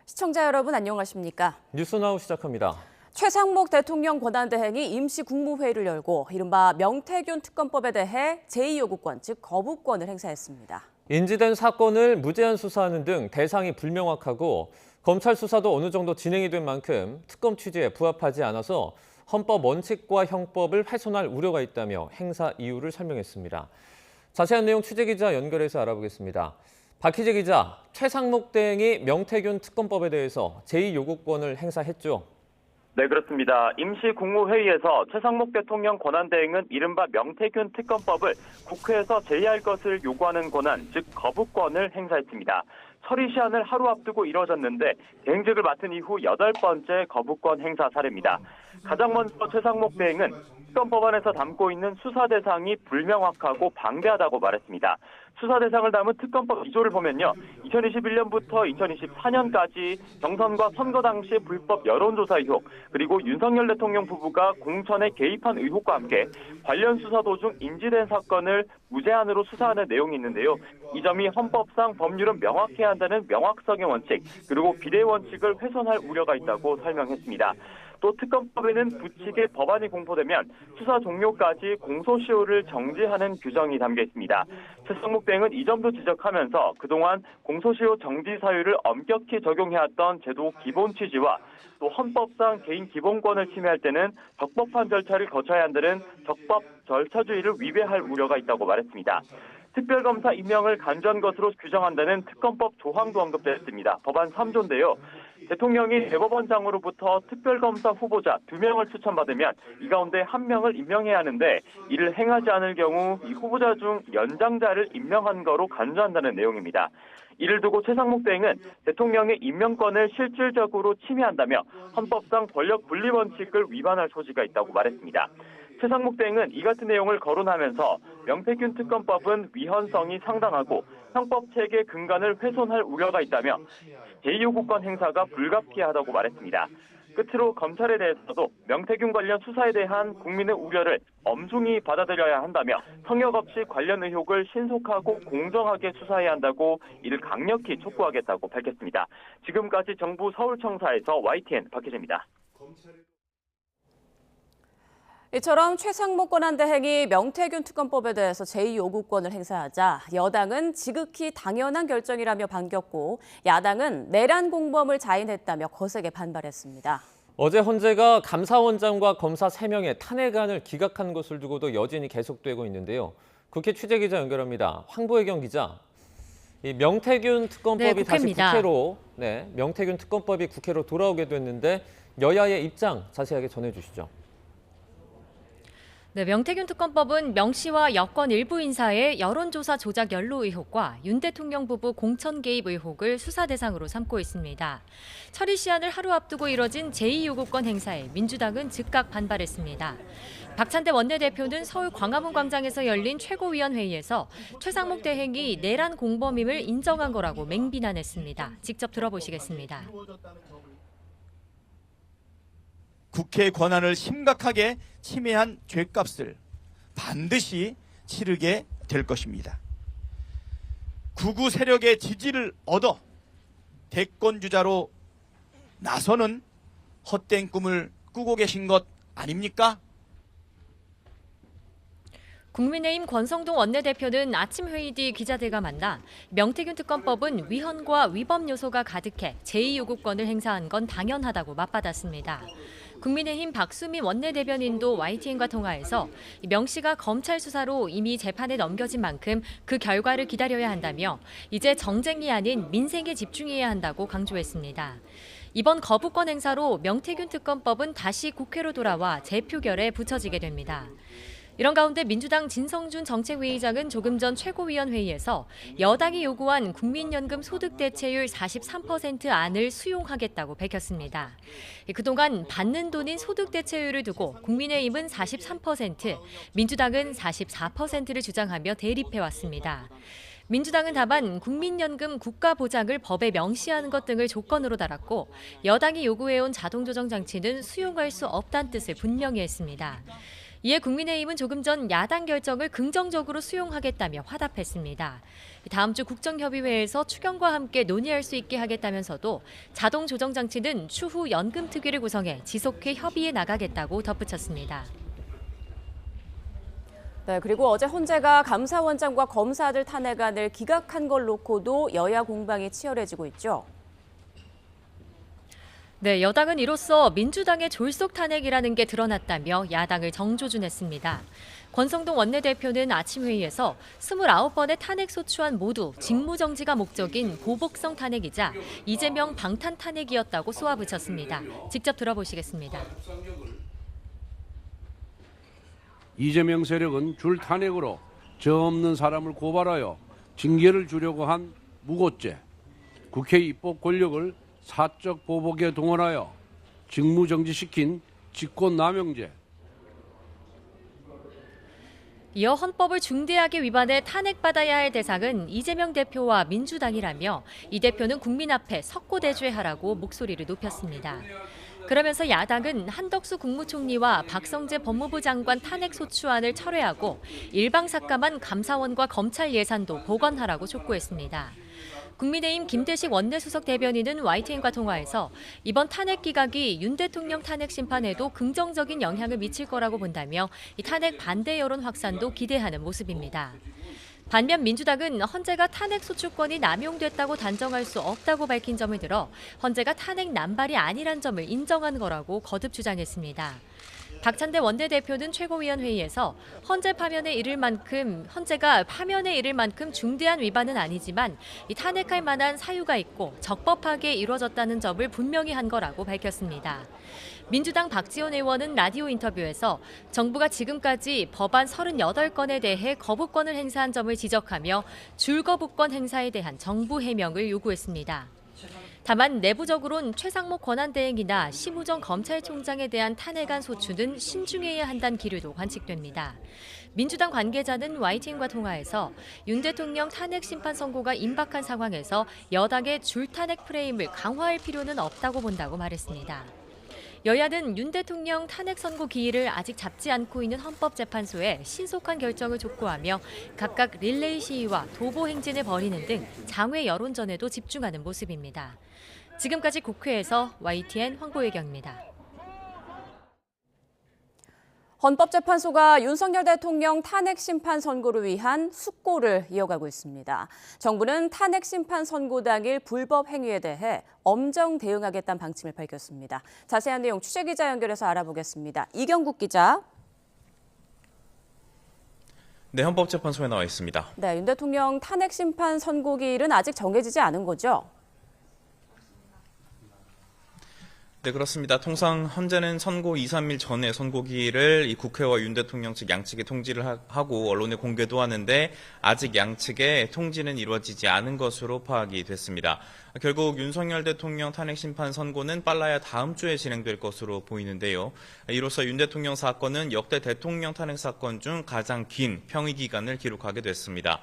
시청자 여러분 안녕하십니까? 뉴스나우 시작합니다. 최상목 대통령 권한대행이 임시 국무회의를 열고 이른바 명태균 특검법에 대해 제2요구권, 즉 거부권을 행사했습니다. 인지된 사건을 무제한 수사하는 등 대상이 불명확하고 검찰 수사도 어느 정도 진행이 된 만큼 특검 취지에 부합하지 않아서 헌법 원칙과 형법을 훼손할 우려가 있다며 행사 이유를 설명했습니다. 자세한 내용 취재기자 연결해서 알아보겠습니다. 박희재 기자, 최상목 대행이 명태균 특검법에 대해서 제2요구권을 행사했죠. 네, 그렇습니다. 임시 국무회의에서 최상목 대통령 권한대행은 이른바 명태균 특검법을 국회에서 제의할 것을 요구하는 권한, 즉 거부권을 행사했습니다. 처리 시한을 하루 앞두고 이뤄졌는데 대행직을 맡은 이후 8번째 거부권 행사 사례입니다. 가장 먼저 최상목 대행은 특검법안에서 담고 있는 수사 대상이 불명확하고 방대하다고 말했습니다. 수사 대상을 담은 특검법 2조를 보면요. 2021년부터 2024년까지 경선과 선거 당시 불법 여론조사 의혹, 그리고 윤석열 대통령 부부가 공천에 개입한 의혹과 함께 관련 수사 도중 인지된 사건을 무제한으로 수사하는 내용이 있는데요. 이 점이 헌법상 법률은 명확해야 한다는 명확성의 원칙, 그리고 비례 원칙을 훼손할 우려가 있다고 설명했습니다. 또 특검법에는 부칙의 법안이 공포되면 수사 종료까지 공소시효를 정지하는 규정이 담겨 있습니다. 최상목 대행은 이 점도 지적하면서 그동안 공소시효 정지 사유를 엄격히 적용해왔던 제도 기본 취지와 또 헌법상 개인 기본권을 침해할 때는 적법한 절차를 거쳐야 한다는 적법 절차주의를 위배할 우려가 있다고 말했습니다. 특별검사 임명을 간주한 것으로 규정한다는 특검법 조항도 언급됐습니다. 법안 3조인데요. 대통령이 대법원장으로부터 특별검사 후보자 2명을 추천받으면 이 가운데 1명을 임명해야 하는데 이를 행하지 않을 경우 이 후보자 중 연장자를 임명한 거로 간주한다는 내용입니다. 이를 두고 최상목 대행은 대통령의 임명권을 실질적으로 침해한다며 헌법상 권력 분리 원칙을 위반할 소지가 있다고 말했습니다. 최상목 대행은 이 같은 내용을 거론하면서 명태균 특검법은 위헌성이 상당하고 형법체계 근간을 훼손할 우려가 있다며 제2요구권 행사가 불가피하다고 말했습니다. 끝으로 검찰에 대해서도 명태균 관련 수사에 대한 국민의 우려를 엄중히 받아들여야 한다며 성역 없이 관련 의혹을 신속하고 공정하게 수사해야 한다고 이를 강력히 촉구하겠다고 밝혔습니다. 지금까지 정부 서울청사에서 YTN 박희재입니다. 이처럼 최상목 권한대행이 명태균 특검법에 대해서 제2요구권을 행사하자 여당은 지극히 당연한 결정이라며 반겼고 야당은 내란 공범을 자인했다며 거세게 반발했습니다. 어제 헌재가 감사원장과 검사 3명의 탄핵안을 기각한 것을 두고도 여진이 계속되고 있는데요. 국회 취재기자 연결합니다. 황보혜경 기자. 이 명태균 특검법이 다시 명태균 특검법이 국회로 돌아오게 됐는데 여야의 입장 자세하게 전해주시죠. 네, 명태균 특검법은 명 씨와 여권 일부 인사의 여론조사 조작 연루 의혹과 윤 대통령 부부 공천 개입 의혹을 수사 대상으로 삼고 있습니다. 처리 시한을 하루 앞두고 이뤄진 제2요구권 행사에 민주당은 즉각 반발했습니다. 박찬대 원내대표는 서울 광화문 광장에서 열린 최고위원회의에서 최상목 대행이 내란 공범임을 인정한 거라고 맹비난했습니다. 직접 들어보시겠습니다. 국회의 권한을 심각하게 침해한 죄값을 반드시 치르게 될 것입니다. 극우 세력의 지지를 얻어 대권주자로 나서는 헛된 꿈을 꾸고 계신 것 아닙니까? 국민의힘 권성동 원내대표는 아침 회의 뒤 기자들과 만나 명태균 특검법은 위헌과 위법 요소가 가득해 제2요구권을 행사한 건 당연하다고 맞받았습니다. 국민의힘 박수민 원내대변인도 YTN과 통화해서 명 씨가 검찰 수사로 이미 재판에 넘겨진 만큼 그 결과를 기다려야 한다며 이제 정쟁이 아닌 민생에 집중해야 한다고 강조했습니다. 이번 거부권 행사로 명태균 특검법은 다시 국회로 돌아와 재표결에 붙여지게 됩니다. 이런 가운데 민주당 진성준 정책위의장은 조금 전 최고위원회의에서 여당이 요구한 국민연금 소득대체율 43% 안을 수용하겠다고 밝혔습니다. 그동안 받는 돈인 소득대체율을 두고 국민의힘은 43%, 민주당은 44%를 주장하며 대립해왔습니다. 민주당은 다만 국민연금 국가보장을 법에 명시하는 것 등을 조건으로 달았고 여당이 요구해온 자동조정 장치는 수용할 수 없다는 뜻을 분명히 했습니다. 이에 국민의힘은 조금 전 야당 결정을 긍정적으로 수용하겠다며 화답했습니다. 다음 주 국정협의회에서 추경과 함께 논의할 수 있게 하겠다면서도 자동조정장치는 추후 연금특위를 구성해 지속해 협의해 나가겠다고 덧붙였습니다. 네, 그리고 어제 헌재가 감사원장과 검사들 탄핵안을 기각한 걸 놓고도 여야 공방이 치열해지고 있죠. 네, 여당은 이로써 민주당의 졸속 탄핵이라는 게 드러났다며 야당을 정조준했습니다. 권성동 원내대표는 아침 회의에서 29번의 탄핵 소추안 모두 직무정지가 목적인 보복성 탄핵이자 이재명 방탄 탄핵이었다고 쏘아붙였습니다. 직접 들어보시겠습니다. 이재명 세력은 줄 탄핵으로 저 없는 사람을 고발하여 징계를 주려고 한 무고죄, 국회 입법 권력을 사적 보복에 동원하여 직무정지시킨 직권남용죄. 이어 헌법을 중대하게 위반해 탄핵받아야 할 대상은 이재명 대표와 민주당이라며 이 대표는 국민 앞에 석고대죄하라고 목소리를 높였습니다. 그러면서 야당은 한덕수 국무총리와 박성재 법무부 장관 탄핵 소추안을 철회하고 일방삭감한 감사원과 검찰 예산도 복원하라고 촉구했습니다. 국민의힘 김대식 원내수석 대변인은 YTN과 통화에서 이번 탄핵 기각이 윤 대통령 탄핵 심판에도 긍정적인 영향을 미칠 거라고 본다며 이 탄핵 반대 여론 확산도 기대하는 모습입니다. 반면 민주당은 헌재가 탄핵 소추권이 남용됐다고 단정할 수 없다고 밝힌 점을 들어 헌재가 탄핵 남발이 아니란 점을 인정한 거라고 거듭 주장했습니다. 박찬대 원내대표는 최고위원회의에서 헌재가 파면에 이를 만큼 중대한 위반은 아니지만 이 탄핵할 만한 사유가 있고 적법하게 이루어졌다는 점을 분명히 한 거라고 밝혔습니다. 민주당 박지원 의원은 라디오 인터뷰에서 정부가 지금까지 법안 38건에 대해 거부권을 행사한 점을 지적하며 줄거부권 행사에 대한 정부 해명을 요구했습니다. 다만 내부적으로는 최상목 권한대행이나 심우정 검찰총장에 대한 탄핵안 소추는 신중해야 한다는 기류도 관측됩니다. 민주당 관계자는 YTN과 통화에서 윤 대통령 탄핵 심판 선고가 임박한 상황에서 여당의 줄탄핵 프레임을 강화할 필요는 없다고 본다고 말했습니다. 여야는 윤 대통령 탄핵 선고 기일을 아직 잡지 않고 있는 헌법재판소에 신속한 결정을 촉구하며 각각 릴레이 시위와 도보 행진을 벌이는 등 장외 여론전에도 집중하는 모습입니다. 지금까지 국회에서 YTN 황보혜경입니다. 헌법재판소가 윤석열 대통령 탄핵 심판 선고를 위한 숙고를 이어가고 있습니다. 정부는 탄핵 심판 선고 당일 불법 행위에 대해 엄정 대응하겠다는 방침을 밝혔습니다. 자세한 내용 취재기자 연결해서 알아보겠습니다. 이경국 기자. 네, 헌법재판소에 나와 있습니다. 네, 윤 대통령 탄핵 심판 선고기일은 아직 정해지지 않은 거죠? 네, 그렇습니다. 통상 헌재는 선고 2, 3일 전에 선고기일을 이 국회와 윤 대통령 측 양측에 통지를 하고 언론에 공개도 하는데 아직 양측의 통지는 이루어지지 않은 것으로 파악이 됐습니다. 결국 윤석열 대통령 탄핵 심판 선고는 빨라야 다음 주에 진행될 것으로 보이는데요. 이로써 윤 대통령 사건은 역대 대통령 탄핵 사건 중 가장 긴 평의 기간을 기록하게 됐습니다.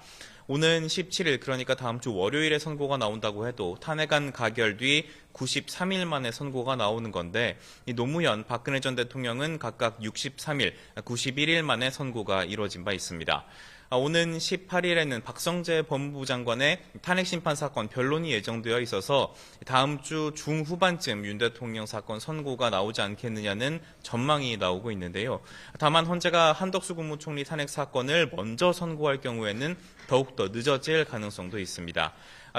오는 17일, 그러니까 다음 주 월요일에 선고가 나온다고 해도 탄핵안 가결 뒤 93일 만에 선고가 나오는 건데 이 노무현, 박근혜 전 대통령은 각각 63일, 91일 만에 선고가 이루어진 바 있습니다. 오는 18일에는 박성재 법무부 장관의 탄핵 심판 사건 변론이 예정되어 있어서 다음 주 중후반쯤 윤 대통령 사건 선고가 나오지 않겠느냐는 전망이 나오고 있는데요. 다만 헌재가 한덕수 국무총리 탄핵 사건을 먼저 선고할 경우에는 더욱더 늦어질 가능성도 있습니다.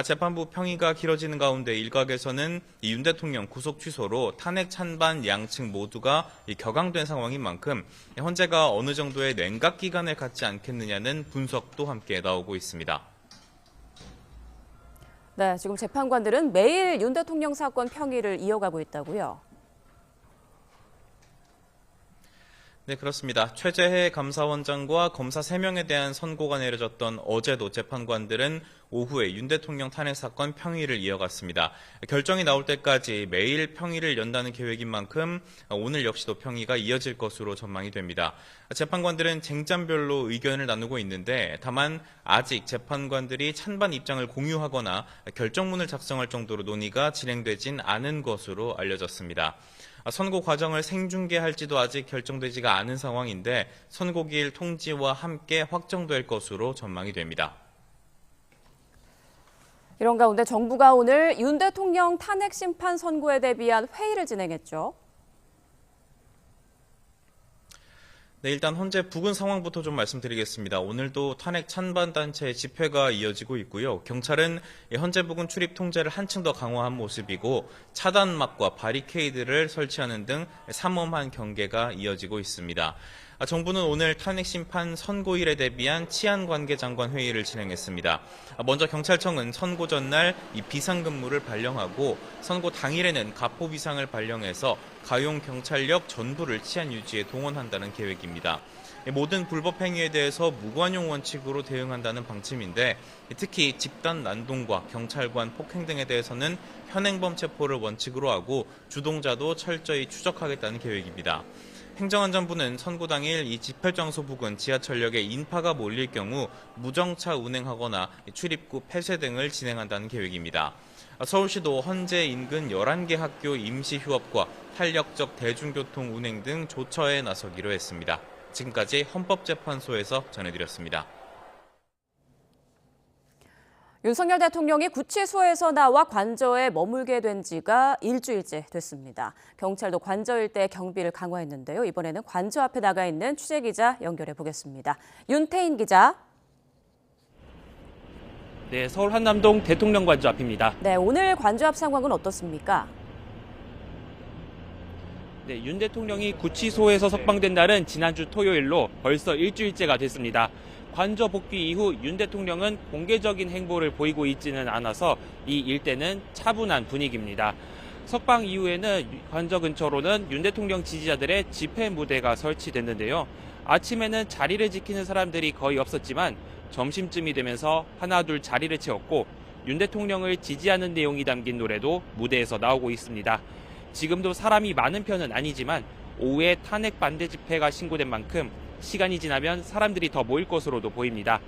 재판부 평의가 길어지는 가운데 일각에서는 윤 대통령 구속 취소로 탄핵 찬반 양측 모두가 격앙된 상황인 만큼 헌재가 어느 정도의 냉각 기간을 갖지 않겠느냐는 분석도 함께 나오고 있습니다. 네, 지금 재판관들은 매일 윤 대통령 사건 평의를 이어가고 있다고요? 네, 그렇습니다. 최재해 감사원장과 검사 3명에 대한 선고가 내려졌던 어제도 재판관들은 오후에 윤 대통령 탄핵 사건 평의를 이어갔습니다. 결정이 나올 때까지 매일 평의를 연다는 계획인 만큼 오늘 역시도 평의가 이어질 것으로 전망이 됩니다. 재판관들은 쟁점별로 의견을 나누고 있는데 다만 아직 재판관들이 찬반 입장을 공유하거나 결정문을 작성할 정도로 논의가 진행되진 않은 것으로 알려졌습니다. 선고 과정을 생중계할지도 아직 결정되지가 않은 상황인데 선고기일 통지와 함께 확정될 것으로 전망이 됩니다. 이런 가운데 정부가 오늘 윤 대통령 탄핵 심판 선고에 대비한 회의를 진행했죠. 네, 일단 현재 부근 상황부터 좀 말씀드리겠습니다. 오늘도 탄핵 찬반 단체 집회가 이어지고 있고요. 경찰은 현재 부근 출입 통제를 한층 더 강화한 모습이고 차단막과 바리케이드를 설치하는 등 삼엄한 경계가 이어지고 있습니다. 정부는 오늘 탄핵 심판 선고일에 대비한 치안관계장관 회의를 진행했습니다. 먼저 경찰청은 선고 전날 이 비상근무를 발령하고 선고 당일에는 가포 비상을 발령해서 가용 경찰력 전부를 치안 유지에 동원한다는 계획입니다. 모든 불법 행위에 대해서 무관용 원칙으로 대응한다는 방침인데 특히 집단 난동과 경찰관 폭행 등에 대해서는 현행범 체포를 원칙으로 하고 주동자도 철저히 추적하겠다는 계획입니다. 행정안전부는 선고 당일 이 집회 장소 부근 지하철역에 인파가 몰릴 경우 무정차 운행하거나 출입구 폐쇄 등을 진행한다는 계획입니다. 서울시도 현재 인근 11개 학교 임시 휴업과 탄력적 대중교통 운행 등 조처에 나서기로 했습니다. 지금까지 헌법재판소에서 전해드렸습니다. 윤석열 대통령이 구치소에서 나와 관저에 머물게 된 지가 일주일째 됐습니다. 경찰도 관저 일대 경비를 강화했는데요. 이번에는 관저 앞에 나가 있는 취재기자 연결해 보겠습니다. 윤태인 기자. 네, 서울 한남동 대통령 관저 앞입니다. 네, 오늘 관저 앞 상황은 어떻습니까? 네, 윤 대통령이 구치소에서 석방된 날은 지난주 토요일로 벌써 일주일째가 됐습니다. 관저 복귀 이후 윤 대통령은 공개적인 행보를 보이고 있지는 않아서 이 일대는 차분한 분위기입니다. 석방 이후에는 관저 근처로는 윤 대통령 지지자들의 집회 무대가 설치됐는데요. 아침에는 자리를 지키는 사람들이 거의 없었지만 점심쯤이 되면서 하나둘 자리를 채웠고 윤 대통령을 지지하는 내용이 담긴 노래도 무대에서 나오고 있습니다. 지금도 사람이 많은 편은 아니지만 오후에 탄핵 반대 집회가 신고된 만큼 시간이 지나면 사람들이 더 모일 것으로도 보입니다.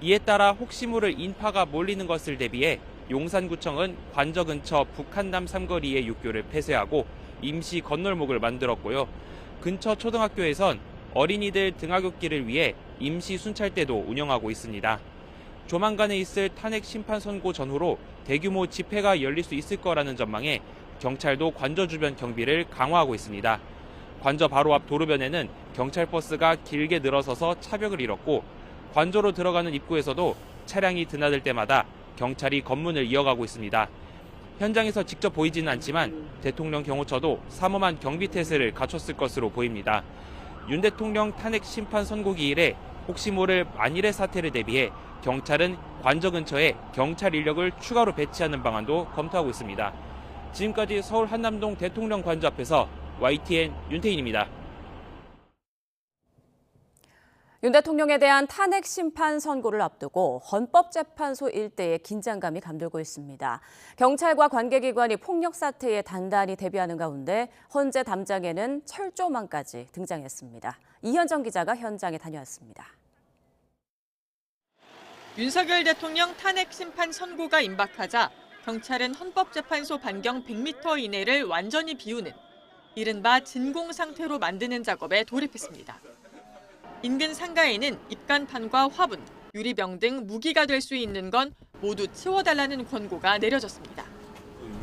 이에 따라 혹시 모를 인파가 몰리는 것을 대비해 용산구청은 관저 근처 북한남 삼거리의 육교를 폐쇄하고 임시 건널목을 만들었고요. 근처 초등학교에선 어린이들 등하굣길을 위해 임시 순찰대도 운영하고 있습니다. 조만간에 있을 탄핵 심판 선고 전후로 대규모 집회가 열릴 수 있을 거라는 전망에 경찰도 관저 주변 경비를 강화하고 있습니다. 관저 바로 앞 도로변에는 경찰 버스가 길게 늘어서서 차벽을 잃었고 관저로 들어가는 입구에서도 차량이 드나들 때마다 경찰이 검문을 이어가고 있습니다. 현장에서 직접 보이지는 않지만 대통령 경호처도 삼엄한 경비 태세를 갖췄을 것으로 보입니다. 윤 대통령 탄핵 심판 선고기일에 혹시 모를 만일의 사태를 대비해 경찰은 관저 근처에 경찰 인력을 추가로 배치하는 방안도 검토하고 있습니다. 지금까지 서울 한남동 대통령 관저 앞에서 YTN 윤태인입니다. 윤 대통령에 대한 탄핵 심판 선고를 앞두고 헌법재판소 일대에 긴장감이 감돌고 있습니다. 경찰과 관계기관이 폭력 사태에 단단히 대비하는 가운데 헌재 담장에는 철조망까지 등장했습니다. 이현정 기자가 현장에 다녀왔습니다. 윤석열 대통령 탄핵 심판 선고가 임박하자 경찰은 헌법재판소 반경 100m 이내를 완전히 비우는 이른바 진공 상태로 만드는 작업에 돌입했습니다. 인근 상가에는 입간판과 화분, 유리병 등 무기가 될 수 있는 건 모두 치워달라는 권고가 내려졌습니다.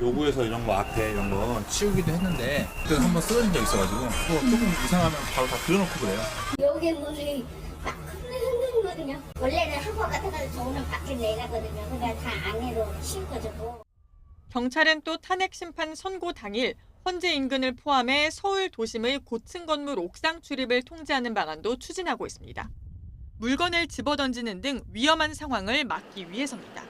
요구해서 이런 거 앞에 이런 거 치우기도 했는데 그때 한번 쓰러진 적 있어가지고 또 조금 이상하면 바로 다 그려놓고 그래요. 여기 물이 막 흔들거든요. 원래는 한 번 같아가지고 저는 밖에 내가거든요. 그러니까 다 안으로 치우거든요. 경찰은 또 탄핵 심판 선고 당일 헌재 인근을 포함해 서울 도심의 고층 건물 옥상 출입을 통제하는 방안도 추진하고 있습니다. 물건을 집어던지는 등 위험한 상황을 막기 위해서입니다.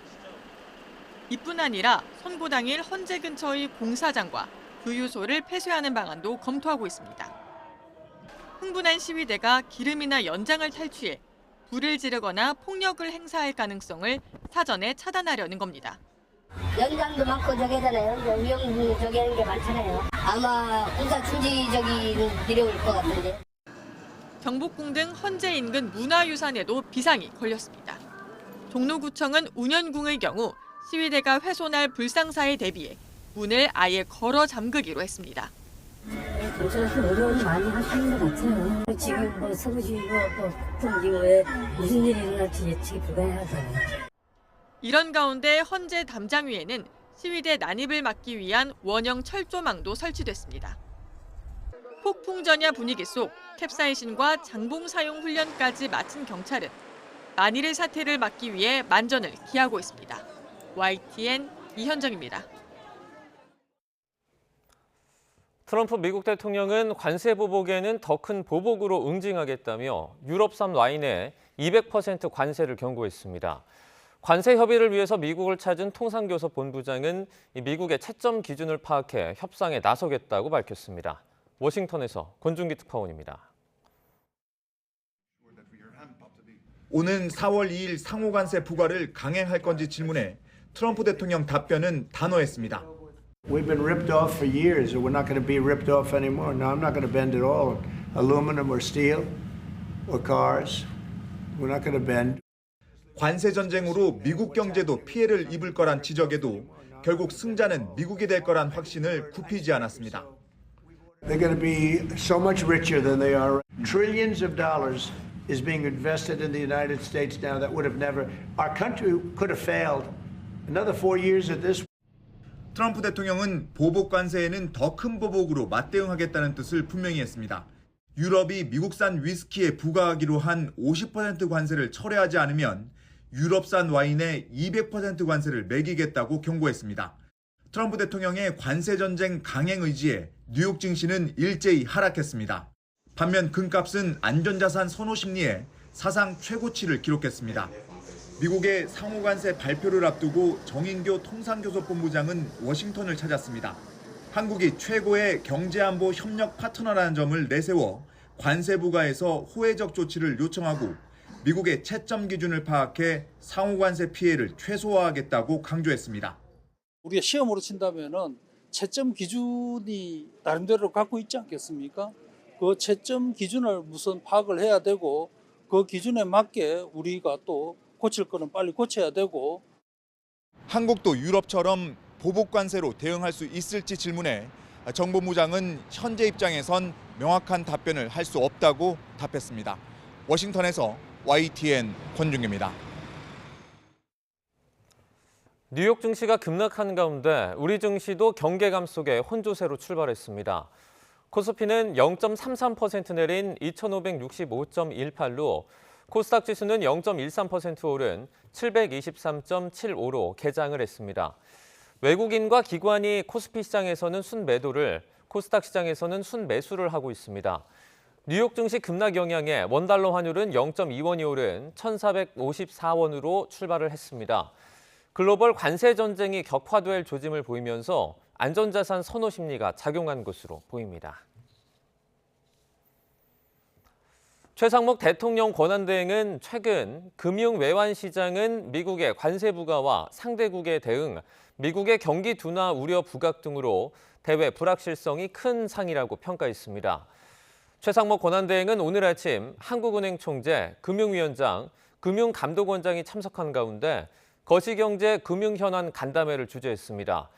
이뿐 아니라 선고 당일 헌재 근처의 공사장과 구유소를 폐쇄하는 방안도 검토하고 있습니다. 흥분한 시위대가 기름이나 연장을 탈취해 불을 지르거나 폭력을 행사할 가능성을 사전에 차단하려는 겁니다. 연장도 많고 저기 하잖아요. 위험 저기 하는 게 많잖아요. 아마 군사 중지적이 내려올 것 같은데. 경복궁 등 헌재 인근 문화유산에도 비상이 걸렸습니다. 종로구청은 운현궁의 경우 시위대가 훼손할 불상사에 대비해 문을 아예 걸어 잠그기로 했습니다. 경찰에서 노력을 많이 하시는 것 같아요. 지금 뭐 서구시위고 폭풍 이후에 무슨 일이 일어날지 예측이 불가능하잖아요. 이런 가운데 헌재 담장 위에는 시위대 난입을 막기 위한 원형 철조망도 설치됐습니다. 폭풍 전야 분위기 속 캡사이신과 장봉 사용 훈련까지 마친 경찰은 만일의 사태를 막기 위해 만전을 기하고 있습니다. YTN 이현정입니다. 트럼프 미국 대통령은 관세 보복에는 더 큰 보복으로 응징하겠다며 유럽산 와인에 200% 관세를 경고했습니다. 관세 협의를 위해서 미국을 찾은 통상교섭 본부장은 미국의 채점 기준을 파악해 협상에 나서겠다고 밝혔습니다. 워싱턴에서 권준기 특파원입니다. 오는 4월 2일 상호관세 부과를 강행할 건지 질문에 트럼프 대통령 답변은 단호했습니다. We've been ripped off for years, and we're not going to be ripped off anymore. No, I'm not going to bend at all. Aluminum or steel or cars, we're not going to bend. 관세 전쟁으로 미국 경제도 피해를 입을 거란 지적에도 결국 승자는 미국이 될 거란 확신을 굽히지 않았습니다. They're going to be so much richer than they are. Trillions of dollars is being invested in the United States now that would have never. Our country could have failed. Another 4 years of this. 트럼프 대통령은 보복 관세에는 더 큰 보복으로 맞대응하겠다는 뜻을 분명히 했습니다. 유럽이 미국산 위스키에 부과하기로 한 50% 관세를 철회하지 않으면 유럽산 와인에 200% 관세를 매기겠다고 경고했습니다. 트럼프 대통령의 관세 전쟁 강행 의지에 뉴욕 증시는 일제히 하락했습니다. 반면 금값은 안전자산 선호 심리에 사상 최고치를 기록했습니다. 미국의 상호관세 발표를 앞두고 정인교 통상교섭본부장은 워싱턴을 찾았습니다. 한국이 최고의 경제안보 협력 파트너라는 점을 내세워 관세 부과에서 호혜적 조치를 요청하고 미국의 채점 기준을 파악해 상호관세 피해를 최소화하겠다고 강조했습니다. 우리가 시험으로 친다면은 채점 기준이 나름대로 갖고 있지 않겠습니까? 그 채점 기준을 우선 파악을 해야 되고 그 기준에 맞게 우리가 또 고칠 거는 빨리 고쳐야 되고. 한국도 유럽처럼 보복 관세로 대응할 수 있을지 질문에 정 본부장은 현재 입장에선 명확한 답변을 할 수 없다고 답했습니다. 워싱턴에서 YTN 권준기입니다. 뉴욕 증시가 급락한 가운데 우리 증시도 경계감 속에 혼조세로 출발했습니다. 코스피는 0.33% 내린 2,565.18로 코스닥 지수는 0.13% 오른 723.75로 개장을 했습니다. 외국인과 기관이 코스피 시장에서는 순매도를, 코스닥 시장에서는 순매수를 하고 있습니다. 뉴욕 증시 급락 영향에 원달러 환율은 0.2원이 오른 1,454원으로 출발을 했습니다. 글로벌 관세 전쟁이 격화될 조짐을 보이면서 안전자산 선호 심리가 작용한 것으로 보입니다. 최상목 대통령 권한대행은 최근 금융 외환 시장은 미국의 관세 부과와 상대국의 대응, 미국의 경기 둔화 우려 부각 등으로 대외 불확실성이 큰 상이라고 평가했습니다. 최상목 권한대행은 오늘 아침 한국은행 총재, 금융위원장, 금융감독원장이 참석한 가운데 거시경제 금융현안 간담회를 주재했습니다.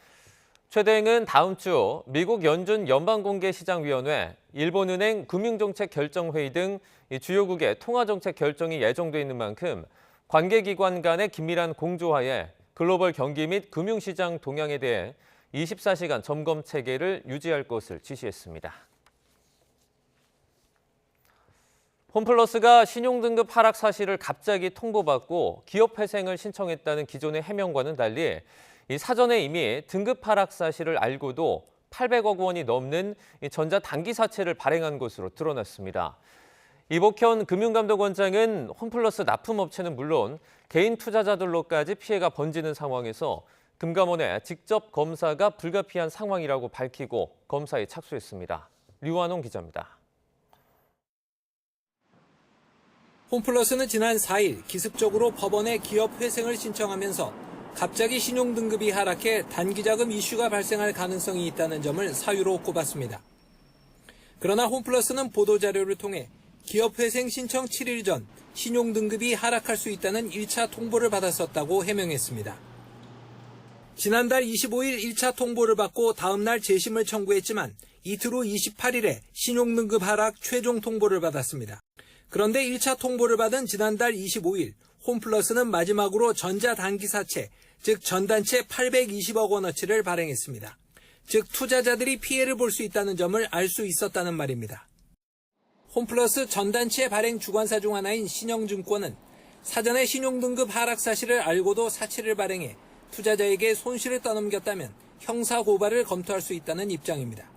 최 대행은 다음 주 미국 연준 연방공개시장위원회, 일본은행 금융정책결정회의 등 주요국의 통화정책 결정이 예정돼 있는 만큼 관계기관 간의 긴밀한 공조하에 글로벌 경기 및 금융시장 동향에 대해 24시간 점검 체계를 유지할 것을 지시했습니다. 홈플러스가 신용등급 하락 사실을 갑자기 통보받고 기업 회생을 신청했다는 기존의 해명과는 달리 사전에 이미 등급 하락 사실을 알고도 800억 원이 넘는 전자단기사채를 발행한 것으로 드러났습니다. 이복현 금융감독원장은 홈플러스 납품업체는 물론 개인 투자자들로까지 피해가 번지는 상황에서 금감원의 직접 검사가 불가피한 상황이라고 밝히고 검사에 착수했습니다. 류완홍 기자입니다. 홈플러스는 지난 4일 기습적으로 법원에 기업 회생을 신청하면서 갑자기 신용등급이 하락해 단기자금 이슈가 발생할 가능성이 있다는 점을 사유로 꼽았습니다. 그러나 홈플러스는 보도자료를 통해 기업 회생 신청 7일 전 신용등급이 하락할 수 있다는 1차 통보를 받았었다고 해명했습니다. 지난달 25일 1차 통보를 받고 다음 날 재심을 청구했지만 이틀 후 28일에 신용등급 하락 최종 통보를 받았습니다. 그런데 1차 통보를 받은 지난달 25일 홈플러스는 마지막으로 전자단기사채, 즉 전단체 820억 원어치를 발행했습니다. 즉 투자자들이 피해를 볼 수 있다는 점을 알 수 있었다는 말입니다. 홈플러스 전단체 발행 주관사 중 하나인 신영증권은 사전에 신용등급 하락 사실을 알고도 사채를 발행해 투자자에게 손실을 떠넘겼다면 형사고발을 검토할 수 있다는 입장입니다.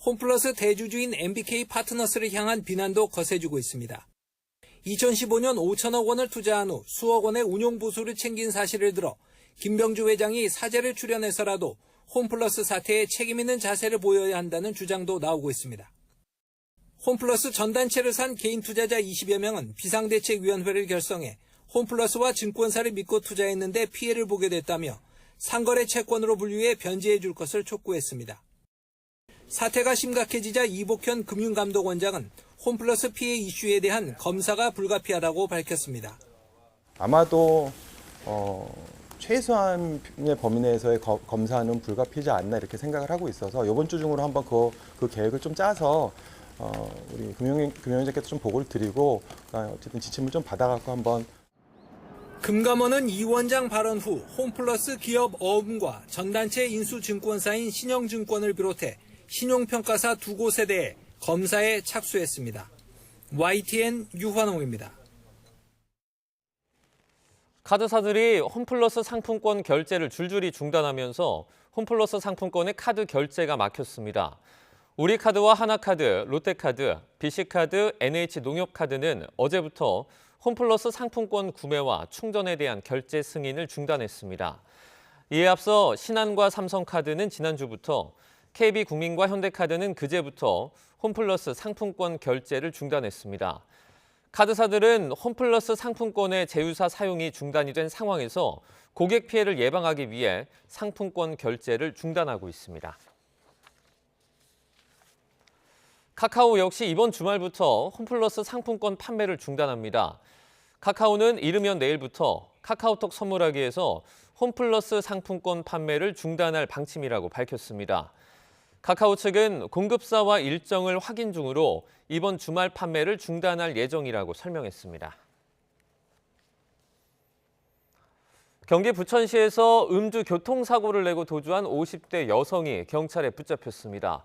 홈플러스 대주주인 MBK 파트너스를 향한 비난도 거세지고 있습니다. 2015년 5천억 원을 투자한 후 수억 원의 운용보수를 챙긴 사실을 들어 김병주 회장이 사죄를 출연해서라도 홈플러스 사태에 책임 있는 자세를 보여야 한다는 주장도 나오고 있습니다. 홈플러스 전단체를 산 개인 투자자 20여 명은 비상대책위원회를 결성해 홈플러스와 증권사를 믿고 투자했는데 피해를 보게 됐다며 상거래 채권으로 분류해 변제해 줄 것을 촉구했습니다. 사태가 심각해지자 이복현 금융감독원장은 홈플러스 피해 이슈에 대한 검사가 불가피하다고 밝혔습니다. 아마도 최소한의 범위 내에서의 검사는 불가피하지 않나 이렇게 생각을 하고 있어서 이번 주 중으로 한번 그 계획을 좀 짜서 우리 금융위원장께서 좀 보고를 드리고 어쨌든 지침을 좀 받아갖고 한번. 금감원은 이 원장 발언 후 홈플러스 기업 어음과 전단체 인수증권사인 신영증권을 비롯해 신용평가사 두 곳에 대해 검사에 착수했습니다. YTN 유환홍입니다. 카드사들이 홈플러스 상품권 결제를 줄줄이 중단하면서 홈플러스 상품권의 카드 결제가 막혔습니다. 우리카드와 하나카드, 롯데카드, BC카드, NH농협카드는 어제부터 홈플러스 상품권 구매와 충전에 대한 결제 승인을 중단했습니다. 이에 앞서 신한과 삼성카드는 지난주부터, KB국민과 현대카드는 그제부터 홈플러스 상품권 결제를 중단했습니다. 카드사들은 홈플러스 상품권의 제휴사 사용이 중단이 된 상황에서 고객 피해를 예방하기 위해 상품권 결제를 중단하고 있습니다. 카카오 역시 이번 주말부터 홈플러스 상품권 판매를 중단합니다. 카카오는 이르면 내일부터 카카오톡 선물하기에서 홈플러스 상품권 판매를 중단할 방침이라고 밝혔습니다. 카카오 측은 공급사와 일정을 확인 중으로 이번 주말 판매를 중단할 예정이라고 설명했습니다. 경기 부천시에서 음주 교통사고를 내고 도주한 50대 여성이 경찰에 붙잡혔습니다.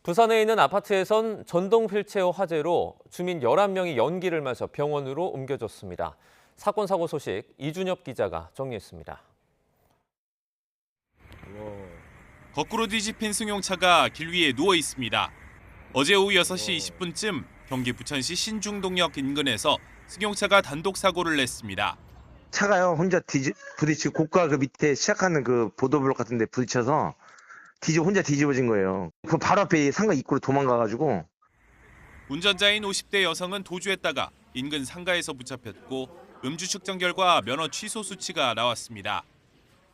부산에 있는 아파트에선 전동 휠체어 화재로 주민 11명이 연기를 마셔 병원으로 옮겨졌습니다. 사건 사고 소식 이준엽 기자가 정리했습니다. 거꾸로 뒤집힌 승용차가 길 위에 누워 있습니다. 어제 오후 6시 20분쯤 경기 부천시 신중동역 인근에서 승용차가 단독 사고를 냈습니다. 차가요 혼자 부딪히고 고가 그 밑에 시작하는 그 보도블록 같은 데 부딪혀서 혼자 뒤집어진 거예요. 그 바로 앞에 상가 입구로 도망가가지고. 운전자인 50대 여성은 도주했다가 인근 상가에서 붙잡혔고 음주 측정 결과 면허 취소 수치가 나왔습니다.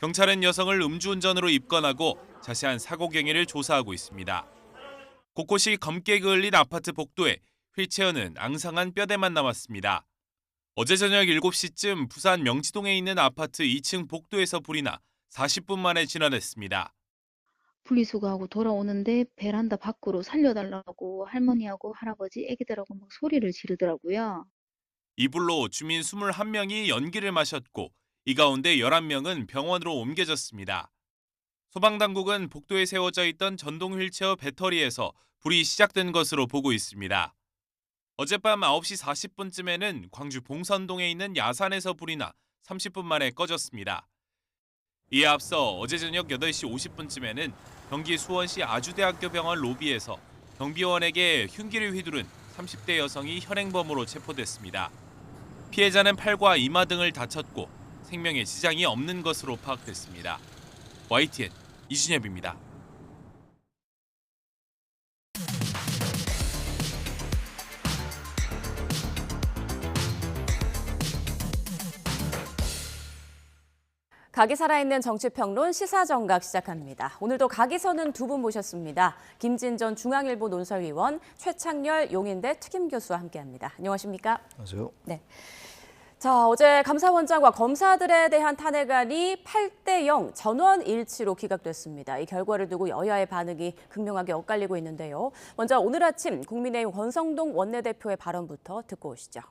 경찰은 여성을 음주운전으로 입건하고 자세한 사고 경위를 조사하고 있습니다. 곳곳이 검게 그을린 아파트 복도에 휠체어는 앙상한 뼈대만 남았습니다. 어제 저녁 7시쯤 부산 명지동에 있는 아파트 2층 복도에서 불이 나 40분 만에 진화됐습니다. 분리수거하고 돌아오는데 베란다 밖으로 살려달라고 할머니하고 할아버지, 애기들하고 막 소리를 지르더라고요. 이 불로 주민 21명이 연기를 마셨고 이 가운데 11명은 병원으로 옮겨졌습니다. 소방당국은 복도에 세워져 있던 전동 휠체어 배터리에서 불이 시작된 것으로 보고 있습니다. 어젯밤 9시 40분쯤에는 광주 봉선동에 있는 야산에서 불이 나 30분 만에 꺼졌습니다. 이에 앞서 어제 저녁 8시 50분쯤에는 경기 수원시 아주대학교 병원 로비에서 경비원에게 흉기를 휘두른 30대 여성이 현행범으로 체포됐습니다. 피해자는 팔과 이마 등을 다쳤고 생명에 지장이 없는 것으로 파악됐습니다. YTN 이준엽입니다. 각이 살아있는 정치평론 시사정각 시작합니다. 오늘도 각이서는 두 분 모셨습니다. 김진전 중앙일보 논설위원, 최창렬 용인대 특임교수와 함께합니다. 안녕하십니까? 안녕하세요. 네. 자, 어제 감사원장과 검사들에 대한 탄핵안이 8대0 전원 일치로 기각됐습니다. 이 결과를 두고 여야의 반응이 극명하게 엇갈리고 있는데요. 먼저 오늘 아침 국민의힘 권성동 원내대표의 발언부터 듣고 오시죠.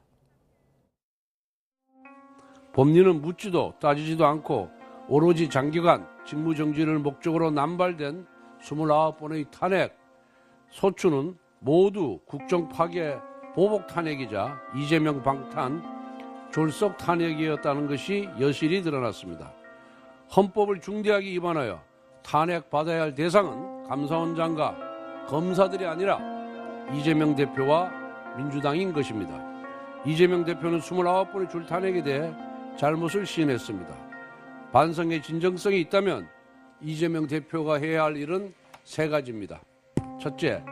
법리는 묻지도 따지지도 않고 오로지 장기간 직무정지를 목적으로 남발된 29번의 탄핵 소추는 모두 국정 파괴 보복 탄핵이자 이재명 방탄 졸속 탄핵이었다는 것이 여실히 드러났습니다. 헌법을 중대하게 위반하여 탄핵받아야 할 대상은 감사원장과 검사들이 아니라 이재명 대표와 민주당인 것입니다. 이재명 대표는 29번의 줄 탄핵에 대해 잘못을 시인했습니다. 반성의 진정성이 있다면 이재명 대표가 해야 할 일은 세 가지입니다. 첫째,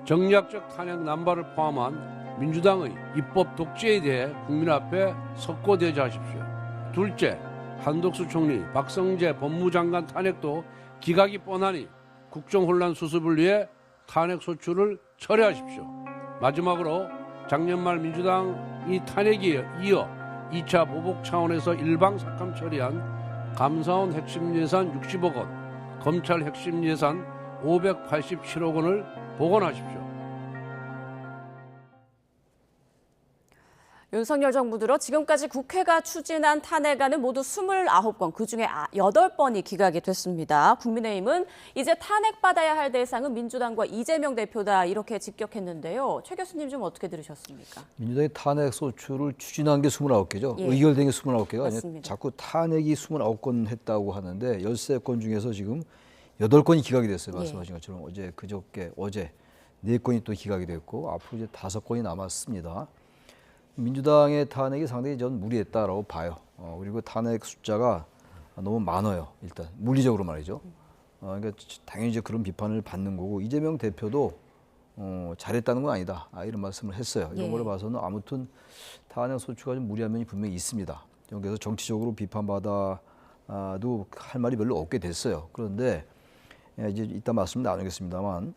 정략적 탄핵 남발을 포함한 민주당의 입법 독재에 대해 국민 앞에 석고대죄하십시오. 둘째, 한덕수 총리, 박성재 법무장관 탄핵도 기각이 뻔하니 국정혼란 수습을 위해 탄핵 소추를 철회하십시오. 마지막으로 작년 말 민주당이 탄핵에 이어 2차 보복 차원에서 일방삭감 처리한 감사원 핵심 예산 60억 원, 검찰 핵심 예산 587억 원을 복원하십시오. 윤석열 정부 들어 지금까지 국회가 추진한 탄핵안은 모두 29건, 그중에 8번이 기각이 됐습니다. 국민의힘은 이제 탄핵받아야 할 대상은 민주당과 이재명 대표다 이렇게 직격했는데요. 최 교수님 좀 어떻게 들으셨습니까? 민주당이 탄핵 소추를 추진한 게 29개죠. 예. 의결된 게 29개가 아니라 맞습니다. 자꾸 탄핵이 29건 했다고 하는데 13건 중에서 지금 8건이 기각이 됐어요. 말씀하신 것처럼 어제 4건이 또 기각이 됐고 앞으로 이제 5건이 남았습니다. 민주당의 탄핵이 상당히 전 무리했다라고 봐요. 그리고 탄핵 숫자가 너무 많아요. 일단 물리적으로 말이죠. 그러니까 당연히 이제 그런 비판을 받는 거고 이재명 대표도 잘했다는 건 아니다. 이런 말씀을 했어요. 이런 걸 봐서는 아무튼 탄핵 소추가 좀 무리한 면이 분명히 있습니다. 그래서 정치적으로 비판받아도 할 말이 별로 없게 됐어요. 그런데 이제 이따 말씀 나누겠습니다만.